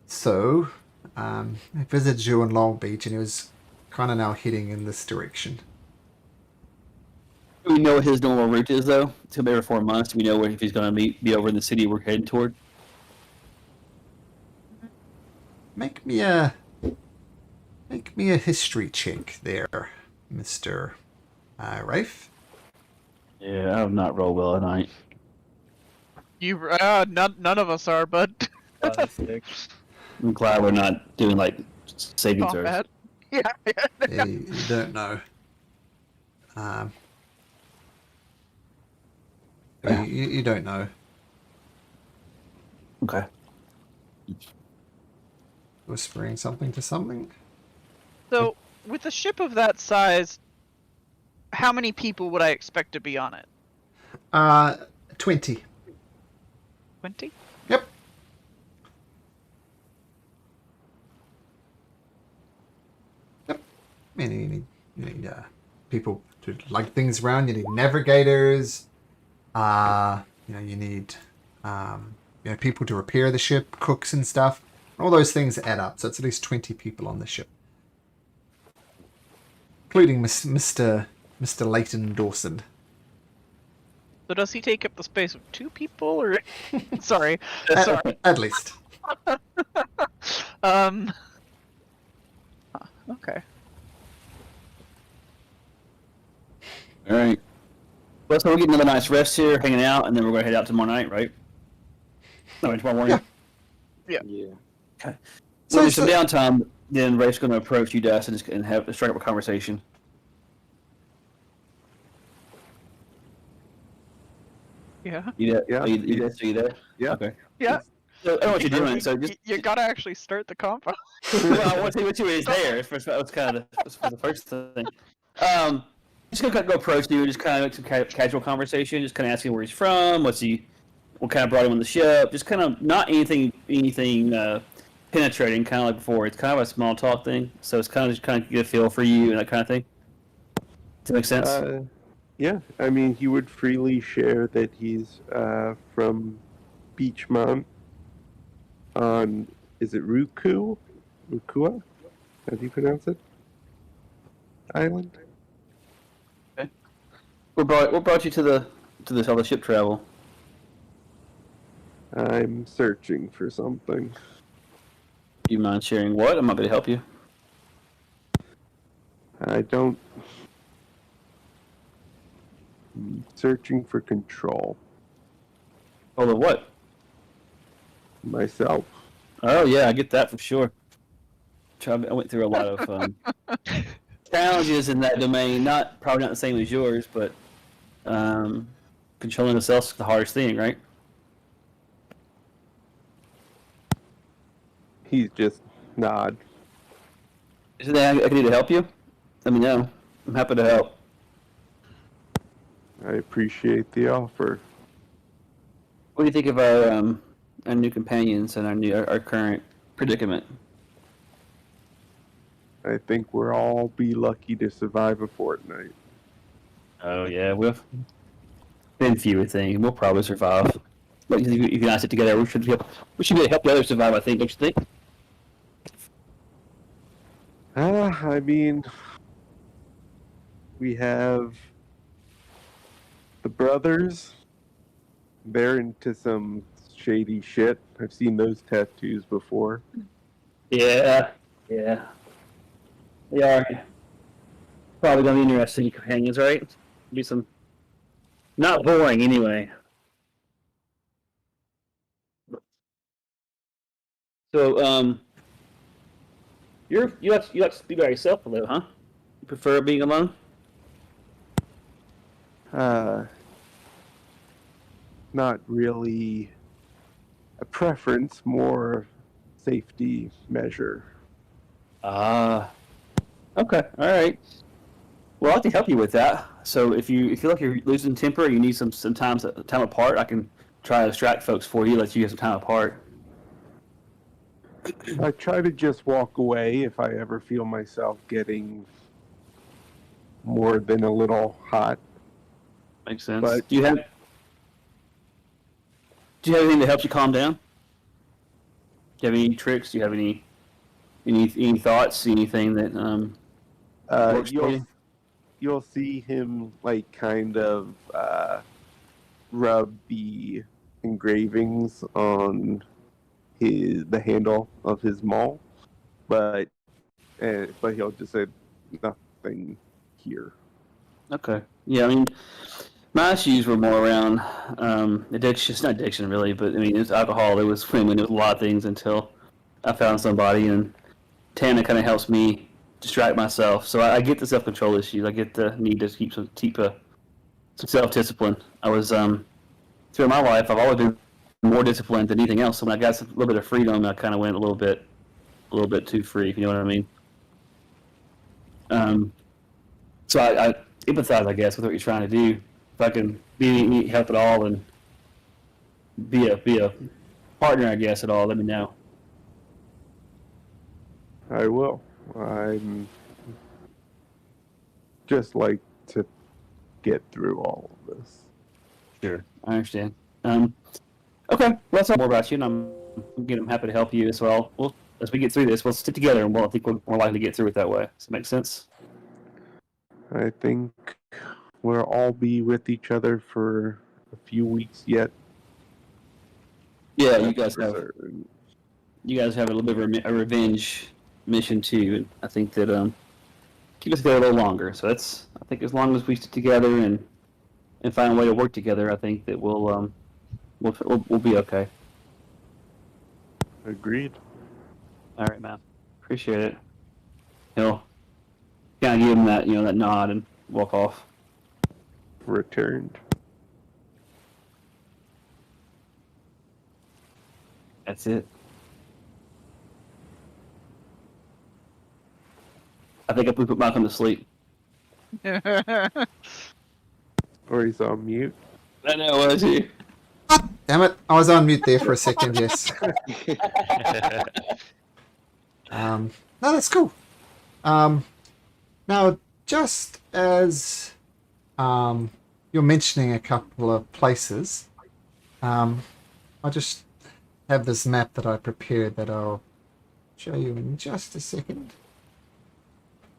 So, he visited you in Long Beach and he was kind of now heading in this direction. Do we know what his normal route is, though? It's every 4 months. Do we know if he's going to be over in the city we're heading toward? Make me a history check there, Mr. Rafe. Yeah, I'm not roll well tonight. None of us are, but 6. I'm glad we're not doing like saving throws. combat. Yeah. You don't know. You don't know. Okay. Whispering something to something. So, with a ship of that size, how many people would I expect to be on it? 20. 20? Yep. Yep. I mean, you need people to lug things around. You need navigators. You need people to repair the ship, cooks and stuff. All those things add up, so it's at least 20 people on the ship, including Mr. Leighton Dawson. So does he take up the space of 2 people, or sorry, sorry. At least. Okay. All right. Well, so we'll get another night's rest here, hanging out, and then we're going to head out tomorrow night, right? No, tomorrow morning. Yeah. Okay. So- When there's some so- downtime, then Rafe's going to approach you, Dust, and strike up a conversation. Yeah. You there? Yeah. Are you there? Yeah. Okay. Yeah. So, I don't know what you're doing, so just... You gotta actually start the combo. well, I want to see what you is there. That was kind of the first thing. Just gonna go approach you, just kind of some casual conversation, just kind of asking where he's from, what kind of brought him on the ship, just kind of not anything penetrating, kind of like before. It's kind of a small talk thing, so it's kind of just kind of get a feel for you and that kind of thing. Does that make sense? Yeah, I mean, he would freely share that he's from Beachmont on, is it Rukua? How do you pronounce it? Island? What brought you to this all the ship travel? I'm searching for something. Do you mind sharing what? I'm not going to help you. I don't... Searching for control. Hold on, what? Myself. Oh yeah, I get that for sure. I went through a lot of challenges in that domain. Probably not the same as yours, but controlling the self's the hardest thing, right? He's just nod. Is there anything I can do to help you? Let me know. I'm happy to help. I appreciate the offer. What do you think of our new companions and our current predicament? I think we'll all be lucky to survive a fortnight. Oh yeah, we've been fewer things. We'll probably survive. But if you guys sit together, we should be able to help the others survive. I think, don't you think? I mean, we have the brothers. They're into some shady shit. I've seen those tattoos before. Yeah. They are probably gonna be interesting companions, right? Be some not boring anyway. So, you like to be by yourself a little, huh? You prefer being alone? Not really a preference, more safety measure. Okay, all right. Well, I'd like to help you with that. So if you feel like you're losing temper, or you need some time apart, I can try to distract folks for you, let you get some time apart. I try to just walk away if I ever feel myself getting more than a little hot. Makes sense. But- Do you have anything that helps you calm down? Do you have any tricks? Do you have any thoughts? Anything that works for you? You'll see him like kind of rub the engravings on the handle of his maul, but he'll just say nothing here. Okay. Yeah, I mean, my issues were more around addiction. It's not addiction really, but I mean, it's alcohol. It was women. It was a lot of things until I found somebody, and Tana kind of helps me distract myself. So I get the self-control issues. I get the need to keep some self-discipline. I was throughout my life, I've always been more disciplined than anything else. So when I got a little bit of freedom, I kind of went a little bit too free. If you know what I mean. So I empathize, I guess, with what you're trying to do. If I can be any help at all and be a partner, I guess, at all, let me know. I will. I'm just like to get through all of this. Sure, I understand. Okay, well, that's all more about you, and I'm happy to help you as well. Well, as we get through this, we'll stick together, and I think we're more likely to get through it that way. Does that make sense? I think we'll all be with each other for a few weeks yet. Yeah, That's for certain. you guys have a little bit of a revenge mission too, and I think that keep us together a little longer. So I think as long as we stick together and find a way to work together, I think that we'll be okay. Agreed. All right, man. Appreciate it. He'll kind of give him that that nod and walk off. Returned. That's it. I think we put Malcolm to sleep. Or he's on mute. I know, was he? Damn it! I was on mute there for a second. Yes. No, that's cool. Now, just as you're mentioning a couple of places, I'll just have this map that I prepared that I'll show you in just a second.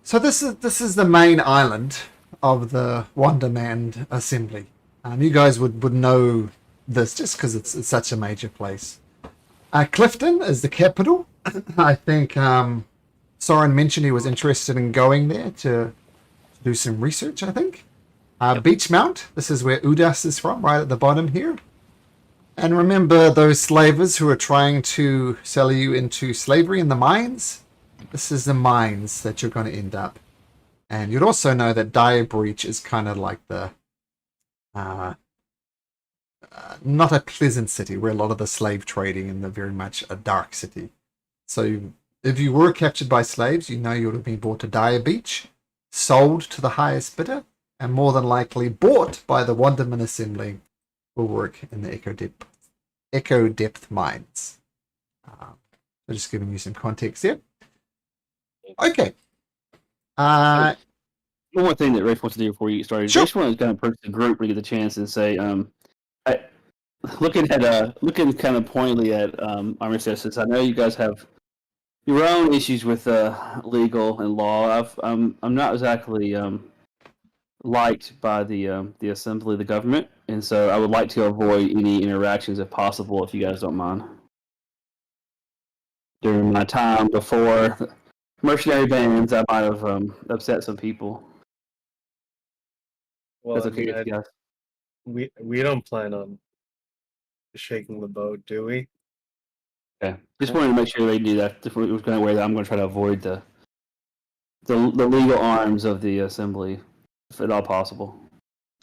So this is the main island of the Wonderman Assembly. You guys would know this just because it's such a major place. Clifton is the capital. I think Soren mentioned he was interested in going there to do some research, I think. Beachmount, this is where Udas is from, right at the bottom here. And remember those slavers who are trying to sell you into slavery in the mines? This is the mines that you're going to end up. And you'd also know that Dire Breach is kind of like the not a pleasant city. We're a lot of the slave trading and very much a dark city. So if you were captured by slaves, you know you would have been brought to Dire Beach, sold to the highest bidder, and more than likely bought by the Wonderman Assembly for work in the Echo Depth mines. So just giving you some context here. Okay. One more thing that Rafe wants to do before you get started. Sure. I just want to kind of approach the group when you get the chance and say, looking kind of pointedly at Armistice, I know you guys have your own issues with legal and law. I'm not exactly liked by the assembly, the government, and so I would like to avoid any interactions if possible, if you guys don't mind. During my time before mercenary bands, I might have upset some people. Well, That's I okay mean, with you guys. we don't plan on shaking the boat, do we? Okay. Just wanted to make sure they knew that. If we were going to wear that, I'm going to try to avoid the legal arms of the assembly, if at all possible.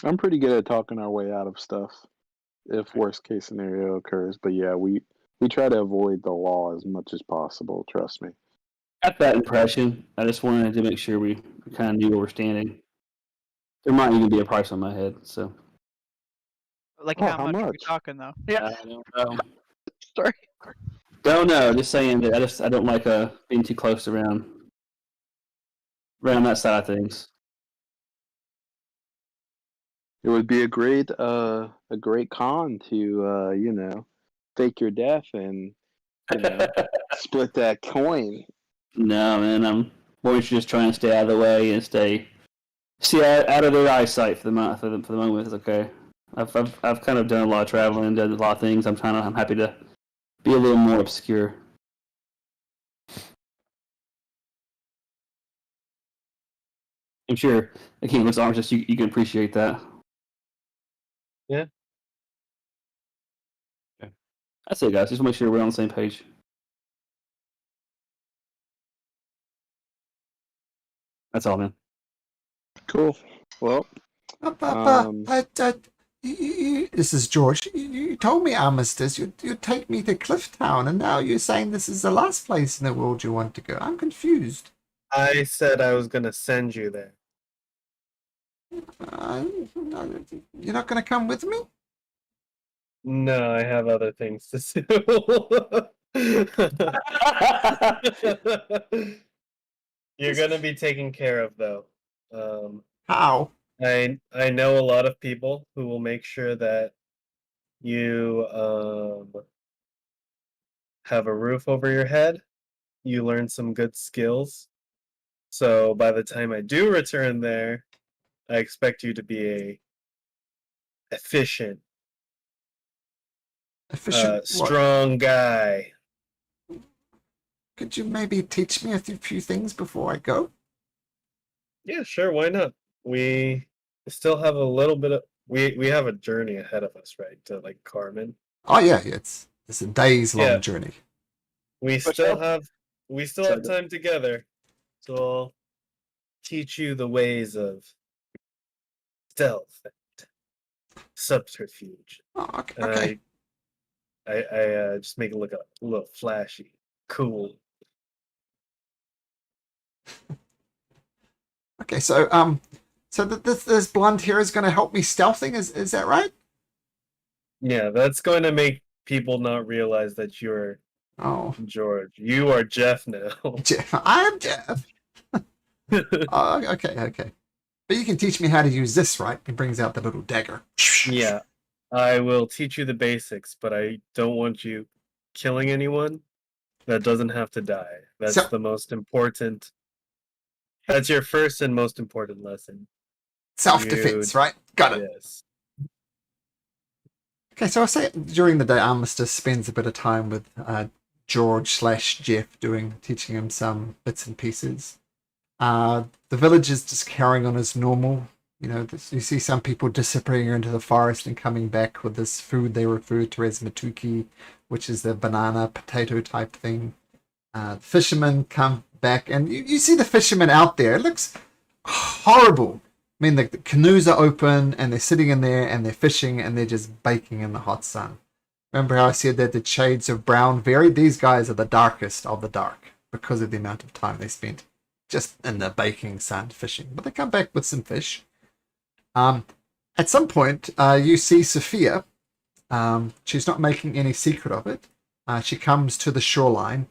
I'm pretty good at talking our way out of stuff if worst case scenario occurs. But yeah, we try to avoid the law as much as possible. Trust me. Got that impression. I just wanted to make sure we kind of knew where we're standing. There might even be a price on my head, so. Like Oh, how how much are we much? talking though? I don't know. Sorry. Don't know. Just saying that I don't like being too close around that side of things. It would be a great con to fake your death and split that coin. No, man. I'm more just trying to stay out of the way and stay out of their eyesight for the moment. It's okay. I've kind of done a lot of traveling and done a lot of things. I'm happy to be a little more obscure. I'm sure, again, Miss Armistice, you can appreciate that. Yeah. Okay. That's it, guys. Just make sure we're on the same page. That's all, man. Cool. Well, this is George. You told me, Armistice, you'd take me to Clifftown, and now you're saying this is the last place in the world you want to go. I'm confused. I said I was gonna send you there. You're not going to come with me? No, I have other things to do. You're gonna be taken care of, though. How? I know a lot of people who will make sure that You have a roof over your head. You learn some good skills. So by the time I do return there, I expect you to be a efficient, Efficient. What? strong guy. Could you maybe teach me a few things before I go? Yeah, sure, why not? We still have a little bit of we have a journey ahead of us, right? To like Carmen. Oh yeah, it's a days long Yeah. journey. We But still I'll- have Sorry. time together. So I'll teach you the ways of stealth and subterfuge. Oh, okay. And okay. I just make it look a little flashy, cool. Okay, so this blonde here is going to help me stealthing. Is that right? Yeah, that's going to make people not realize that you're Oh, George. You are Jeff now. Jeff, I'm Jeff. Oh, okay. But you can teach me how to use this, right? He brings out the little dagger. Yeah, I will teach you the basics, but I don't want you killing anyone that doesn't have to die. That's So- the most important. That's your first and most important lesson. Self-defense, right? Got it. Yes. Okay, so I say during the day, Armistice spends a bit of time with George/Jeff teaching him some bits and pieces. The village is just carrying on as normal. You know, you see some people disappearing into the forest and coming back with this food they refer to as matuki, which is the banana potato type thing. The fishermen come back, and you see the fishermen out there. It looks horrible. I mean, the canoes are open, and they're sitting in there, and they're fishing, and they're just baking in the hot sun. Remember how I said that the shades of brown vary? These guys are the darkest of the dark because of the amount of time they spent just in the baking sun fishing. But they come back with some fish. At some point, you see Sophia. She's not making any secret of it. She comes to the shoreline,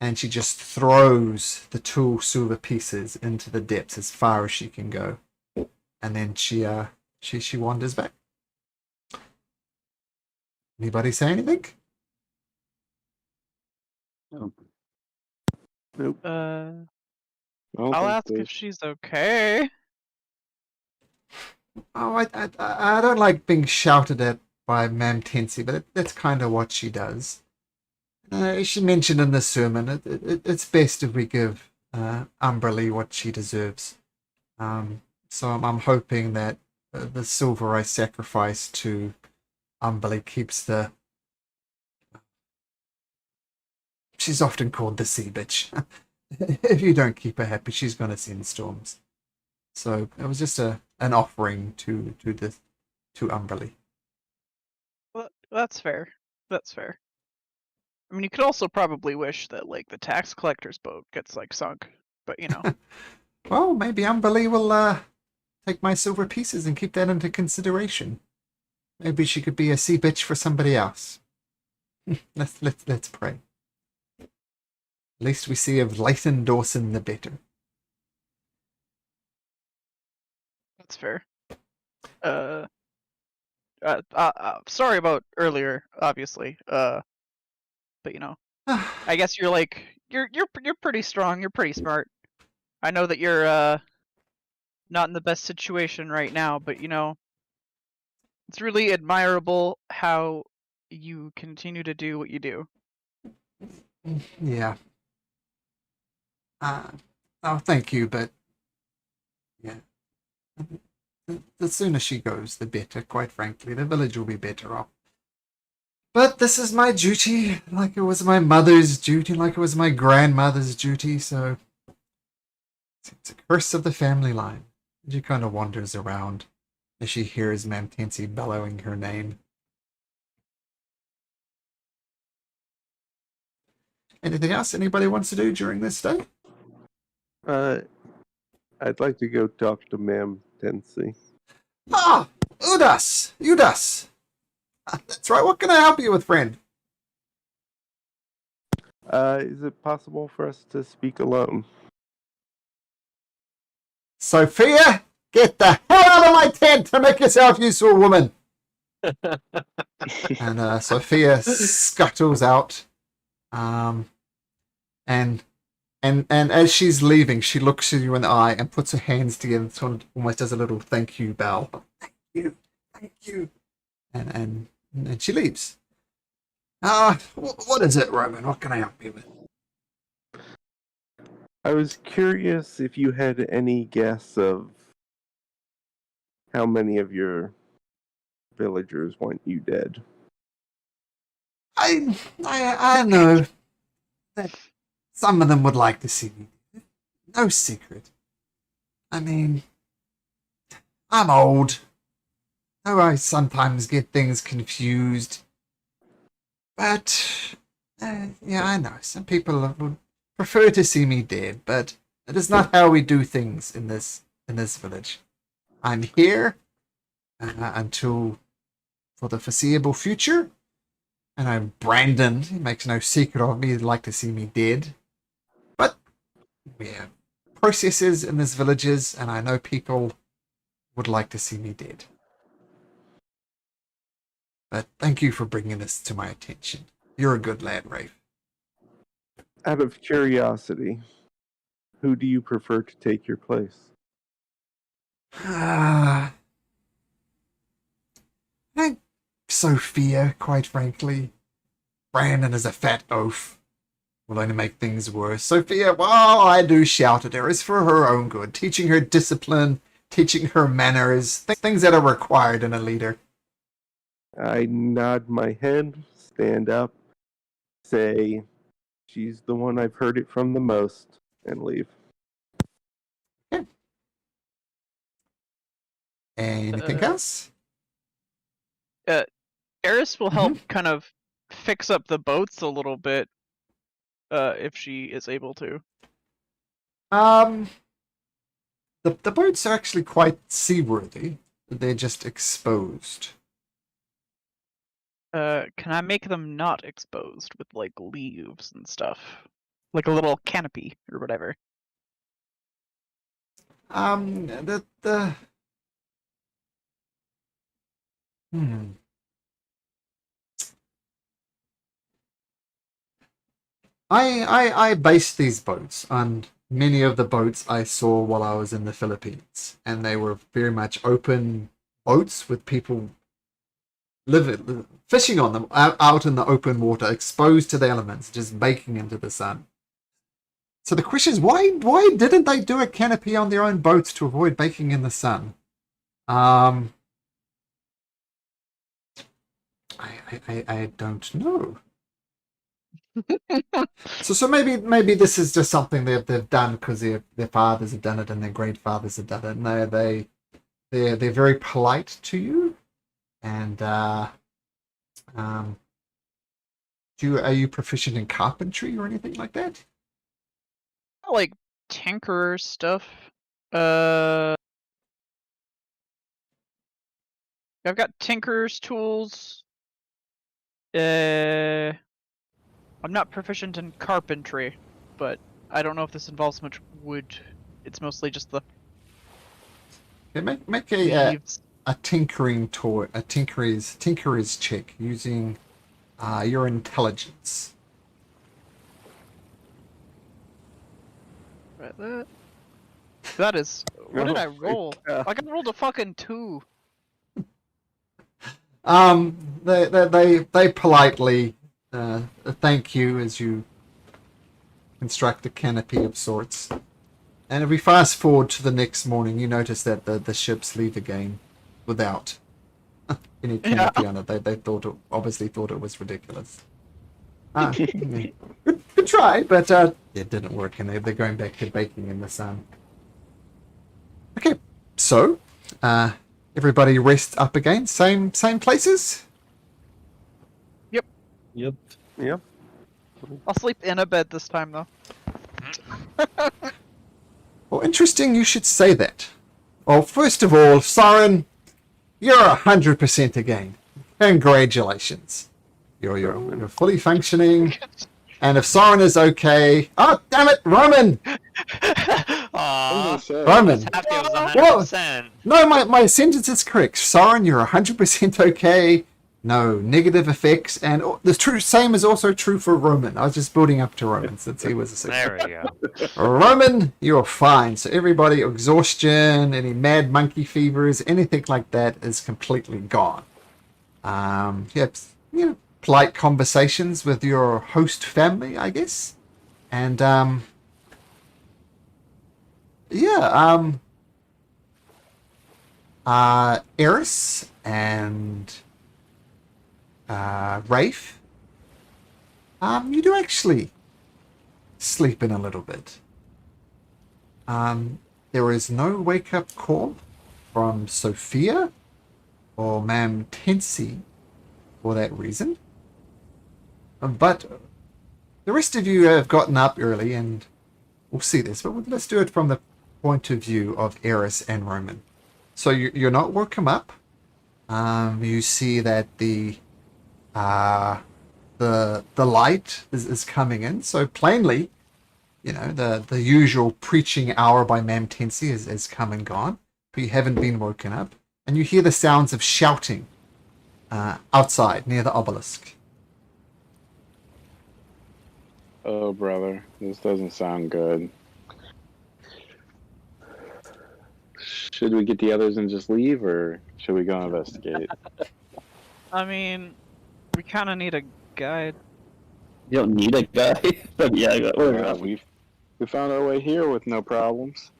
and she just throws the 2 silver pieces into the depths as far as she can go. And then she wanders back. Anybody say anything? No. Nope. I don't I'll think ask they- if she's okay. Oh, I don't like being shouted at by Mam Tensi, but that's kind of what she does. She mentioned in the sermon, it's best if we give Umberly what she deserves. So I'm hoping that the silver I sacrifice to Umberly keeps the... She's often called the sea bitch. If you don't keep her happy, she's going to send storms. So it was just an offering to Umberly. Well, that's fair. That's fair. I mean, you could also probably wish that like the tax collector's boat gets like sunk, but you know. Well, maybe Umberly will take my silver pieces and keep that into consideration. Maybe she could be a sea bitch for somebody else. Let's pray. At least we see of Leighton Dawson the better. That's fair. Sorry about earlier, obviously. But you know, I guess you're like you're pretty strong. You're pretty smart. I know that you're not in the best situation right now, but you know, it's really admirable how you continue to do what you do. Yeah. Oh, thank you, but yeah. The sooner she goes, the better, quite frankly. The village will be better off. But this is my duty, like it was my mother's duty, like it was my grandmother's duty, so it's a curse of the family line. And she kind of wanders around as she hears Mam Tensi bellowing her name. Anything else anybody wants to do during this day? I'd like to go talk to Mam Tensi. Ah, Udas! That's right, what can I help you with, friend? Is it possible for us to speak alone? Sophia, get the hell out of my tent to make yourself useful, woman! And Sophia scuttles out. And as she's leaving, she looks at you in the eye and puts her hands together, sort of almost does a little thank you bow. Thank you. And she leaves. What is it, Roman? What can I help you with? I was curious if you had any guess of how many of your villagers want you dead. I know that some of them would like to see me. No secret. I mean, I'm old. I sometimes get things confused. But, yeah, I know. Some people would prefer to see me dead, but it is not how we do things in this village. I'm here until for the foreseeable future. And I'm Brandon. He makes no secret of me. He'd like to see me dead. But we have processes in this villages, and I know people would like to see me dead. But thank you for bringing this to my attention. You're a good lad, Rafe. Out of curiosity, who do you prefer to take your place? I think Sophia, quite frankly. Brandon is a fat oaf. Will only make things worse. Sophia, well, I do shout at her. It's for her own good. Teaching her discipline, teaching her manners, things that are required in a leader. I nod my head, stand up, say, she's the one I've heard it from the most, and leave. Okay. Anything else? Eris will help kind of fix up the boats a little bit, if she is able to. The boats are actually quite seaworthy. They're just exposed. Can I make them not exposed with like leaves and stuff, like a little canopy or whatever? I based these boats on many of the boats I saw while I was in the Philippines, and they were very much open boats with people fishing on them out in the open water, exposed to the elements, just baking into the sun. So the question is, why didn't they do a canopy on their own boats to avoid baking in the sun? I don't know. So maybe this is just something they've done because their fathers have done it and their great fathers have done it, and they're very polite to you. And are you proficient in carpentry or anything like that? Like tinkerer stuff. I've got tinkerer's tools. I'm not proficient in carpentry, but I don't know if this involves much wood. It's mostly just the make a leaves. a tinkering toy, a tinkerer's check using your intelligence. Right, that is. What did I roll? Like I rolled a fucking 2. They politely thank you as you construct a canopy of sorts. And if we fast forward to the next morning, you notice that the ships leave again without any canopy on it. They obviously thought it was ridiculous. Good try, but it didn't work, and they're going back to baking in the sun. Okay, so everybody rest up again. Same places. Yep. Yep. I'll sleep in a bed this time though. Well, interesting you should say that. Well, first of all, Soren, you're 100% again. Congratulations. You're fully functioning. And if Soren is okay... Oh, damn it, Roman! Aww. Roman. Happy it was Whoa. 100%. No, my sentence is correct. Soren, you're 100% okay. no negative effects, and the true same is also true for Roman. I was just building up to Roman since he was a 6. There we go. Roman, you're fine. So everybody, exhaustion, any mad monkey fevers, anything like that is completely gone. You have, polite conversations with your host family, I guess, and Eris and Rafe, you do actually sleep in a little bit. There is no wake-up call from Sophia or Ma'am Tensi for that reason. But the rest of you have gotten up early, and we'll see this, but let's do it from the point of view of Eris and Roman. So you're not woken up. You see that the light is coming in. So plainly, the usual preaching hour by Ma'am Tensi is come and gone. But you haven't been woken up. And you hear the sounds of shouting outside near the obelisk. Oh, brother, this doesn't sound good. Should we get the others and just leave, or should we go investigate? I mean, we kind of need a guide. You don't need a guy. But yeah, whatever. We found our way here with no problems.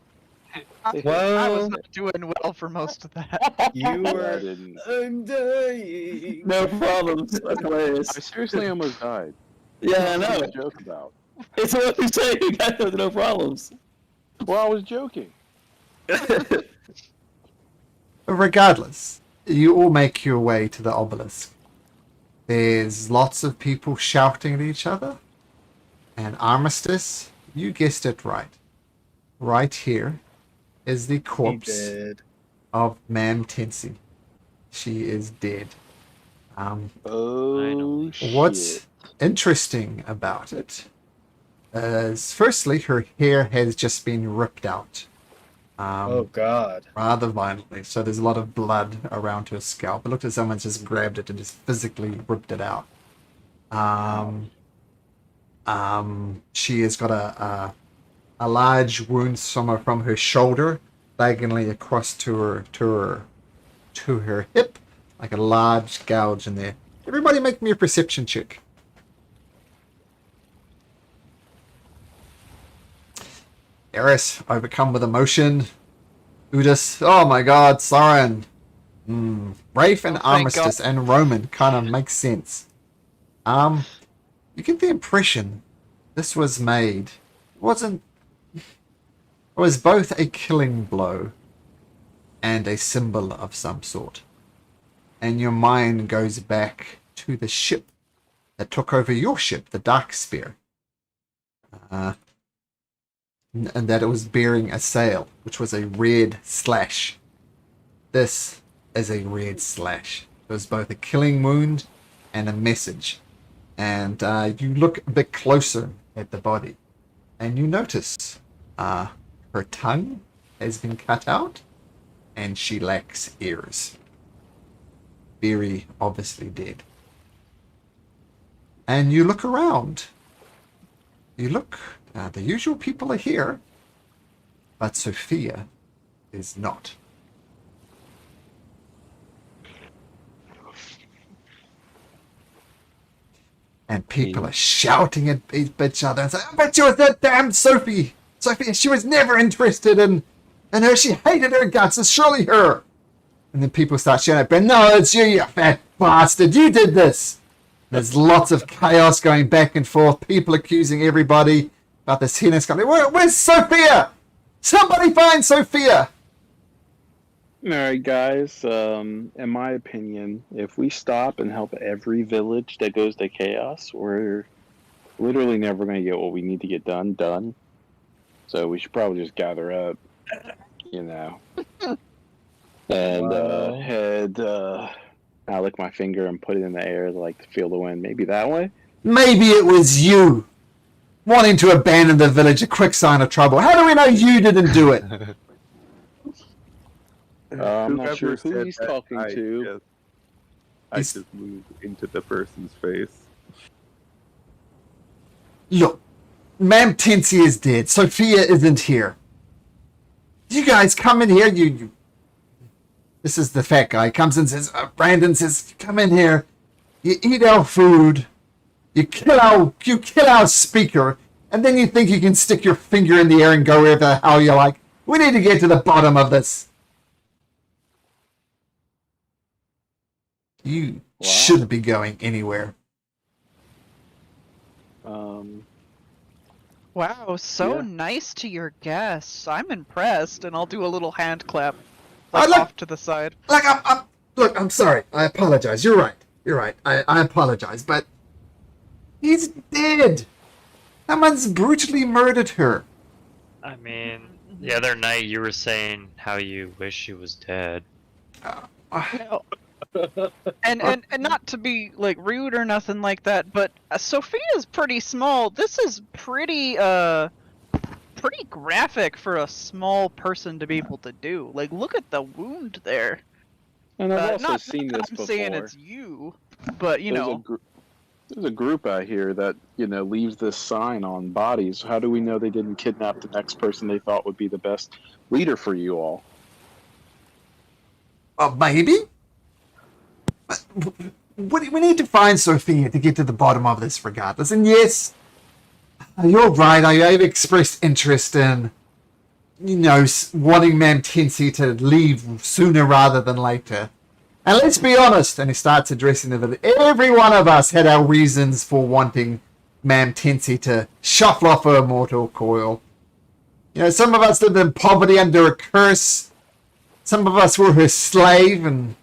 I was Well, not doing well for most of that. you I were. didn't. I'm dying. No problems. That's hilarious. I seriously almost died. Yeah, I What know. was a joke about? It's what you say. You guys have no problems. Well, I was joking. Regardless, you all make your way to the obelisk. There's lots of people shouting at each other. And Armistice, you guessed it right. Right here is the He corpse did. of Ma'am Tensi. She is dead. Oh, shit. What's interesting about it is, firstly, her hair has just been ripped out. Oh God. Rather violently. So there's a lot of blood around her scalp. It looked as someone's just grabbed it and just physically ripped it out. She has got a large wound somewhere from her shoulder, diagonally across to her hip, like a large gouge in there. Everybody, make me a perception check. Eris, overcome with emotion. Udis, oh my god, Soren. Rafe and Oh, thank Armistice and Roman kind of makes sense. You get the impression this was made. It was both a killing blow and a symbol of some sort. And your mind goes back to the ship that took over your ship, the Dark Spear. And that it was bearing a sail, which was a red slash. This is a red slash. It was both a killing wound and a message. And you look a bit closer at the body, and you notice her tongue has been cut out, and she lacks ears. Very obviously dead. And you look around. You look. The usual people are here, but Sophia is not. And people are shouting at each other and saying, I bet you was that damn Sophie! Sophie, she was never interested in her. She hated her guts. It's surely her. And then people start shouting at Ben, no, it's you, you fat bastard. You did this. There's lots of chaos going back and forth. People accusing everybody about this heinous company. Where's Sophia? Somebody find Sophia! Alright, guys, in my opinion, if we stop and help every village that goes to chaos, we're literally never going to get what we need to get done. So we should probably just gather up, and head, I lick my finger and put it in the air to feel the wind. Maybe that way? Maybe it was you wanting to abandon the village, a quick sign of trouble. How do we know you didn't do it? I'm not sure who he's talking to. Whoever said that, I just- But, I just- I, I just move into the person's face. Look, Ma'am Tinsy is dead. Sophia isn't here. You guys come in here. You. This is the fat guy. Comes in and says, Brandon says, come in here. You eat our food. You kill our speaker. And then you think you can stick your finger in the air and go wherever the hell you like. We need to get to the bottom of this. You Wow. shouldn't be going anywhere. Wow, so Yeah. nice to your guests. I'm impressed, and I'll do a little hand clap, I like look- off to the side. Like, I'm sorry. I apologize. You're right. I apologize, but he's dead. Someone's brutally murdered her. I mean, the other night you were saying how you wish she was dead. No. and not to be like rude or nothing like that, but Sophia's pretty small. This is pretty graphic for a small person to be able to do. Like, look at the wound there. And I've also not seen that this I'm before. saying it's you, but you know. There's a group out here that, leaves this sign on bodies. How do we know they didn't kidnap the next person they thought would be the best leader for you all? Maybe. But we need to find Sophia to get to the bottom of this, regardless. And yes, you're right. I've expressed interest in, wanting Ma'am Tinsy to leave sooner rather than later. And let's be honest, and he starts addressing the village. Every one of us had our reasons for wanting Ma'am Tinsy to shuffle off her mortal coil. Some of us lived in poverty under a curse. Some of us were her slave, and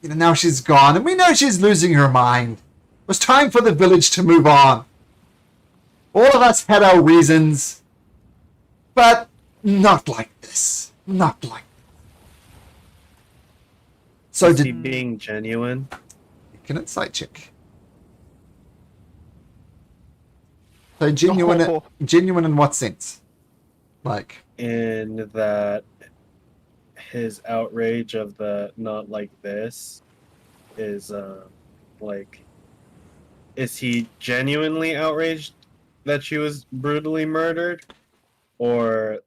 now she's gone, and we know she's losing her mind. It was time for the village to move on. All of us had our reasons, but not like this. Not like this. So Is he did being genuine? Can it sight check? So genuine in what sense? Like, In that his outrage of the not like this is is he genuinely outraged that she was brutally murdered, or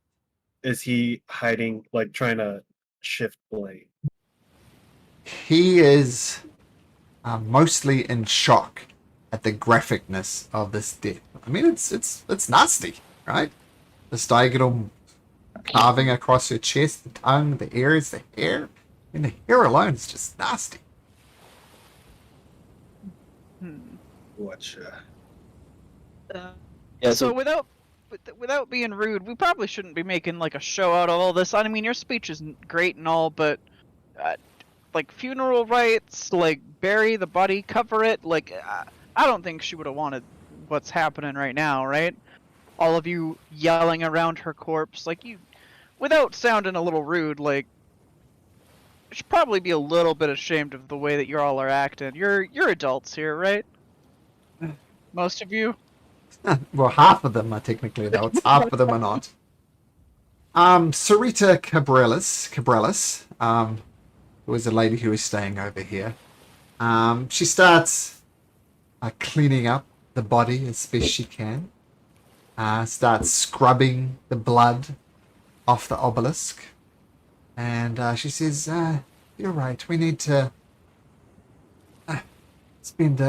is he hiding, like trying to shift blame? he is mostly in shock at the graphicness of this death. I mean, it's nasty, right? This diagonal carving across her chest, the tongue, the ears, the hair. I mean, the hair alone is just nasty. Gotcha. Yeah, So without being rude, we probably shouldn't be making like a show out of all this. I mean, your speech is great and all, but like funeral rites, like bury the body, cover it. Like, I don't think she would have wanted what's happening right now, right? All of you yelling around her corpse, like you, without sounding a little rude, like you should probably be a little bit ashamed of the way that you all are acting. You're adults here, right? Most of you. Well, half of them are technically adults, half of them are not. Sarita Cabrelis, who is a lady who is staying over here. She starts cleaning up the body as best she can. Starts scrubbing the blood off the obelisk. And she says, you're right, we need to spend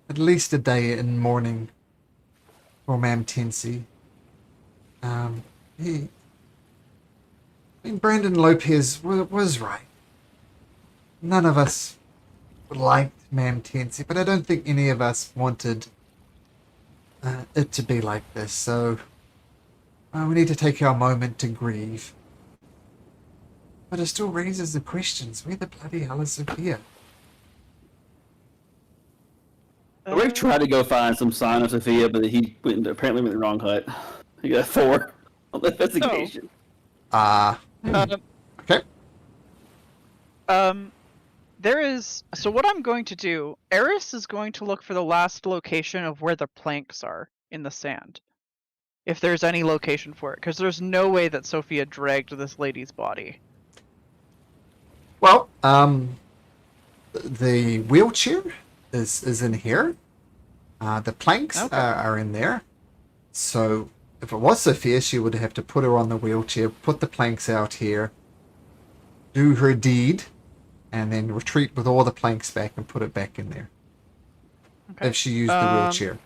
at least a day in mourning for Ma'am Tinsy. Brandon Lopez was right. None of us liked Ma'am Tinsy, but I don't think any of us wanted it to be like this, so we need to take our moment to grieve. But it still raises the questions, where the bloody hell is Sophia? Rick tried to go find some sign of Sophia, but he apparently went the wrong hut. He got 4 on the investigation. Okay. There is. So what I'm going to do, Eris is going to look for the last location of where the planks are in the sand. If there's any location for it, because there's no way that Sophia dragged this lady's body. Well, the wheelchair is in here. The planks Okay. are in there. So if it was Sophia, she would have to put her on the wheelchair, put the planks out here, do her deed, and then retreat with all the planks back and put it back in there. Okay. If she used the wheelchair.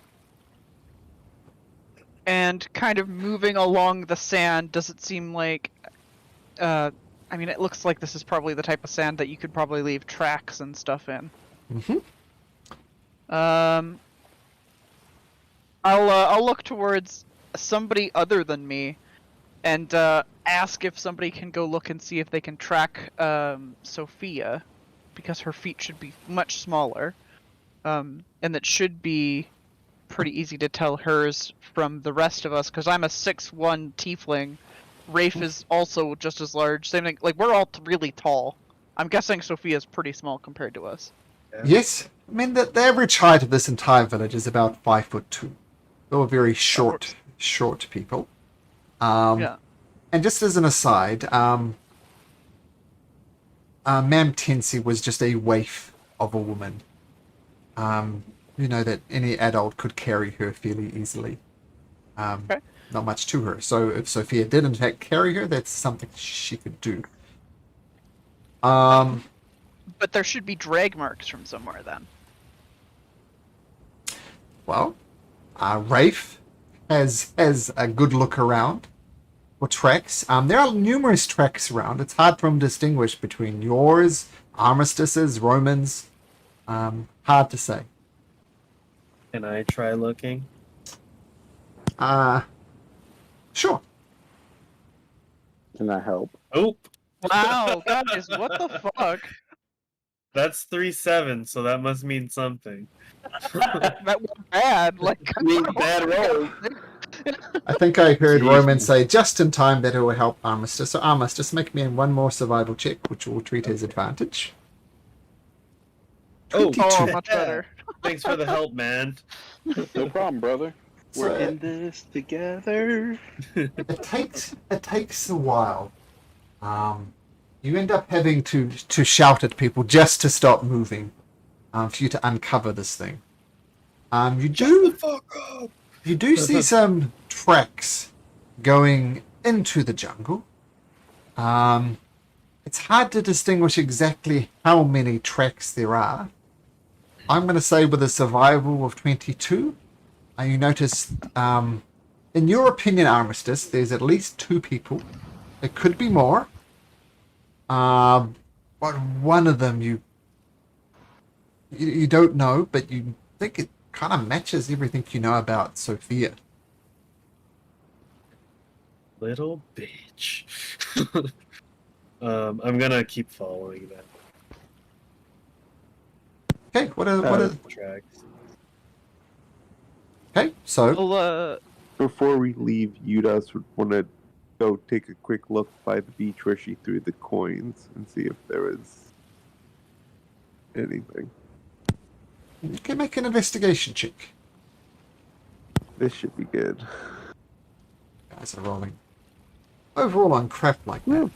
And kind of moving along the sand, does it seem like I mean, it looks like this is probably the type of sand that you could probably leave tracks and stuff in. Mm-hmm. I'll look towards somebody other than me, and ask if somebody can go look and see if they can track Sophia, because her feet should be much smaller, and that should be pretty easy to tell hers from the rest of us. Because I'm a 6'1" tiefling. Rafe is also just as large. Same thing. Like, we're all really tall. I'm guessing Sophia's pretty small compared to us. Yes. I mean, the average height of this entire village is about 5'2". They were very short people. Yeah. And just as an aside, Ma'am Tensi was just a waif of a woman. You know, that any adult could carry her fairly easily. Okay. Not much to her. So if Sophia did in fact carry her, that's something she could do. But there should be drag marks from somewhere then. Well, Rafe has a good look around for tracks. There are numerous tracks around. It's hard for him to distinguish between yours, Armistice's, Romans. Hard to say. Can I try looking? Sure. Can I help? Oh, Wow, guys, what the fuck? that's 3-7, so that must mean something. That went bad. Like, I mean, bad roll. I think I heard Jeez. Roman say just in time that it will help Armistice. So Armistice, make me one more survival check, which we'll treat as advantage. Oh, oh, much better. Thanks for the help, man. No problem, brother. We're So- in this together. It takes a while. You end up having to shout at people just to stop moving, for you to uncover this thing. You do see some tracks going into the jungle. It's hard to distinguish exactly how many tracks there are. I'm going to say with a survival of 22, you notice, in your opinion, Armistice, there's at least 2 people. It could be more. But one of them you don't know, but you think it kind of matches everything you know about Sophia. Little bitch. I'm gonna keep following that Okay, what are tracks. okay? So Well, Before we leave, Udas would want to go take a quick look by the beach where she threw the coins and see if there was anything. you can make an investigation check. This should be good. Guys are rolling overall on crap like that.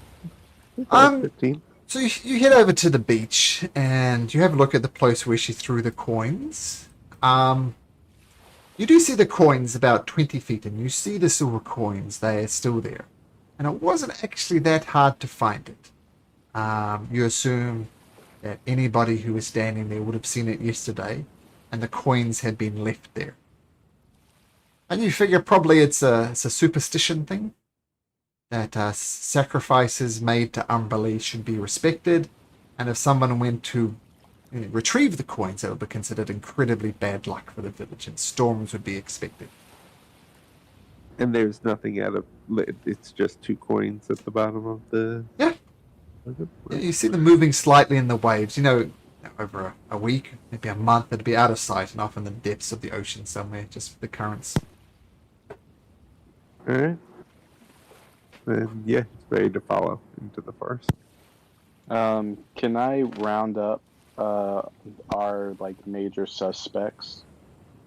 Hmm. 15. So you head over to the beach and you have a look at the place where she threw the coins. You do see the coins about 20 feet, and you see the silver coins. They are still there. And it wasn't actually that hard to find it. You assume that anybody who was standing there would have seen it yesterday, and the coins had been left there. And you figure probably it's a superstition thing, that sacrifices made to Umberlee should be respected, and if someone went to retrieve the coins, that would be considered incredibly bad luck for the village, and storms would be expected. And there's nothing out of it's just 2 coins at the bottom of the. Yeah. You see them moving slightly in the waves. Over a week, maybe a month, it'd be out of sight and off in the depths of the ocean somewhere, just the currents. Alright. Then, yeah, it's ready to follow into the forest. Can I round up our major suspects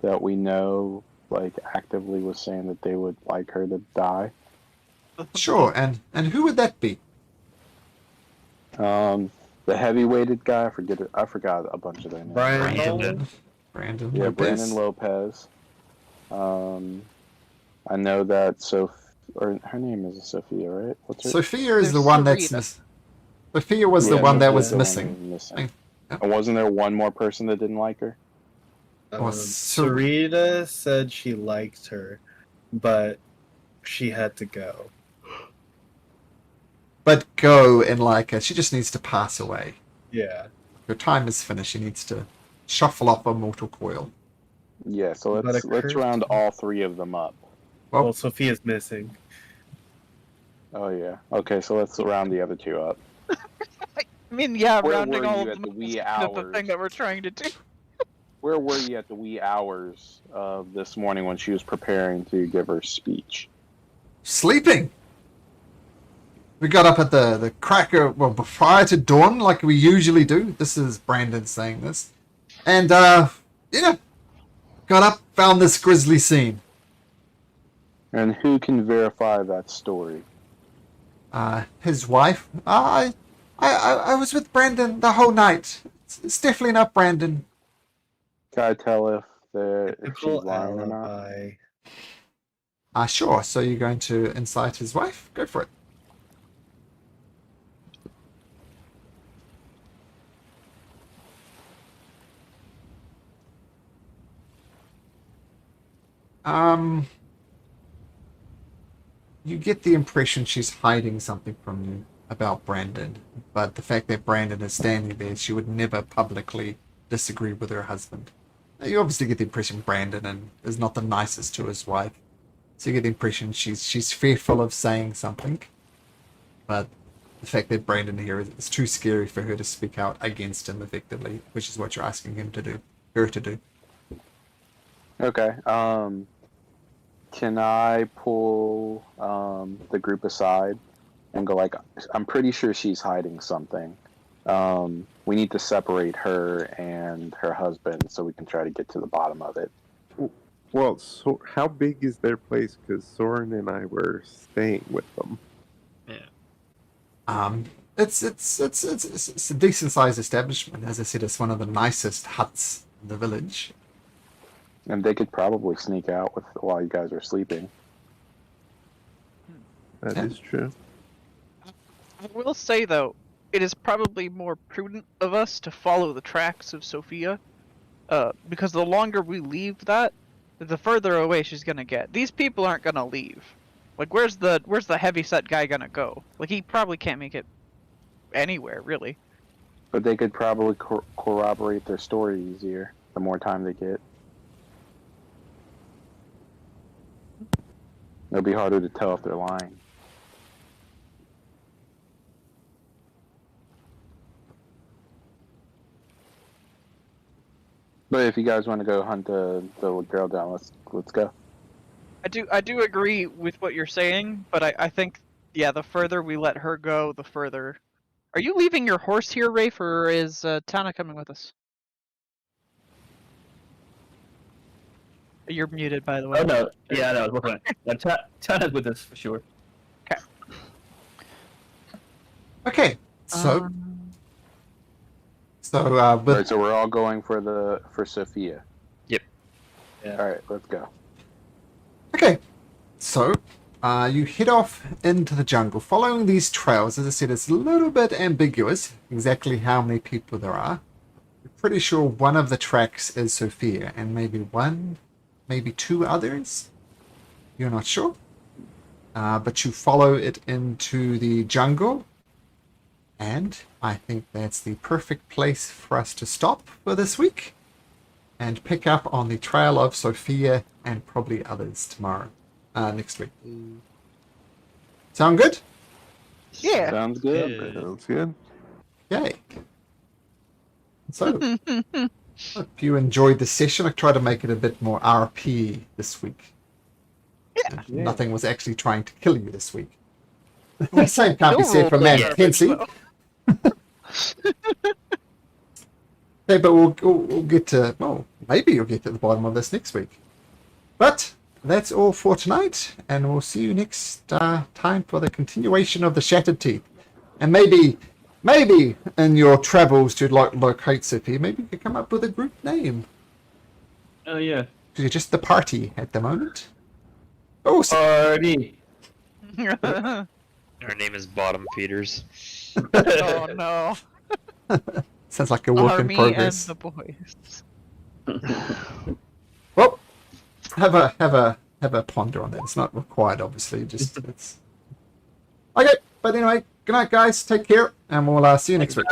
that we know actively was saying that they would like her to die? Sure, and who would that be? The heavy-weighted guy. I forgot a bunch of their names. Brian Brandon. Nolan? Brandon. Yeah, Lopez. Brandon Lopez. I know that or her name is Sophia, right? What's her? Sophia is There's the one that's Sarita. missing. Sophia was the Yeah, one that Sophia's was the one missing. who was Thank- yeah. And wasn't there one more person that didn't like her? Or Sarita said she liked her, but she had to go. But go and like her. She just needs to pass away. Yeah. Her time is finished. She needs to shuffle off a mortal coil. Yeah, so But let's a round all three of them up. Well- Well, Sophia's missing. Oh yeah. Okay, so let's round the other two up. I mean, yeah, Where rounding were all you of at them the is wee kind of the hours? thing that we're trying to do. Where were you at the wee hours of this morning when she was preparing to give her speech? Sleeping. We got up at the crack of, well, prior to dawn, like we usually do. This is Brandon saying this. And, yeah. Got up, found this grisly scene. And who can verify that story? His wife. I was with Brandon the whole night. It's definitely not Brandon. Can I tell if she's Typical lying or not? alibi. Sure. So you're going to incite his wife? Go for it. You get the impression she's hiding something from you about Brandon, but the fact that Brandon is standing there, she would never publicly disagree with her husband. You obviously get the impression Brandon is not the nicest to his wife, so you get the impression she's fearful of saying something, but the fact that Brandon here is too scary for her to speak out against him effectively, which is what you're asking her to do. Okay. Can I pull the group aside and go like, I'm pretty sure she's hiding something. We need to separate her and her husband so we can try to get to the bottom of it. Well, so how big is their place? Because Soren and I were staying with them. It's a decent sized establishment. As I said, it's one of the nicest huts in the village. And they could probably sneak out while you guys are sleeping. That Yeah. is true. I will say though, it is probably more prudent of us to follow the tracks of Sophia, because the longer we leave that, the further away she's gonna get. These people aren't gonna leave. Like, where's the heavyset guy gonna go? Like, he probably can't make it anywhere, really. But they could probably corroborate their story easier the more time they get. It'll be harder to tell if they're lying. But if you guys want to go hunt the girl down, let's go. I do agree with what you're saying, but I think, yeah, the further we let her go, the further. Are you leaving your horse here, Rafe, or is Tana coming with us? You're muted, by the way. Oh no, yeah, no, we're fine. Tana's with us for sure. Okay, so Alright, with so we're all going for Sophia. Yep. Yeah. Alright, let's go. okay, so you head off into the jungle, following these trails. As I said, it's a little bit ambiguous exactly how many people there are. You're pretty sure one of the tracks is Sophia, and maybe two others. You're not sure, but you follow it into the jungle. And I think that's the perfect place for us to stop for this week and pick up on the trail of Sophia and probably others tomorrow, next week. Sound good? Yeah. Sounds good. Sounds good. Yay. So, hope you enjoyed the session. I tried to make it a bit more RP this week. Yeah. Nothing was actually trying to kill you this week. The same can't be Still said for roleplay Mantency. damage, Okay, but we'll get to, well, maybe you'll get to the bottom of this next week. But that's all for tonight, and we'll see you next time for the continuation of the Shattered Teeth. And maybe maybe in your travels to locate Sippy, maybe you could come up with a group name. Oh yeah. Because you're just the party at the moment. Oh, Party. Our name is Bottom Feeders. Oh no. sounds like a work in Army and progress. the boys. Well, have a ponder on that. It's not required, obviously. Just it's okay. But anyway, good night, guys. Take care, and we'll see you next week.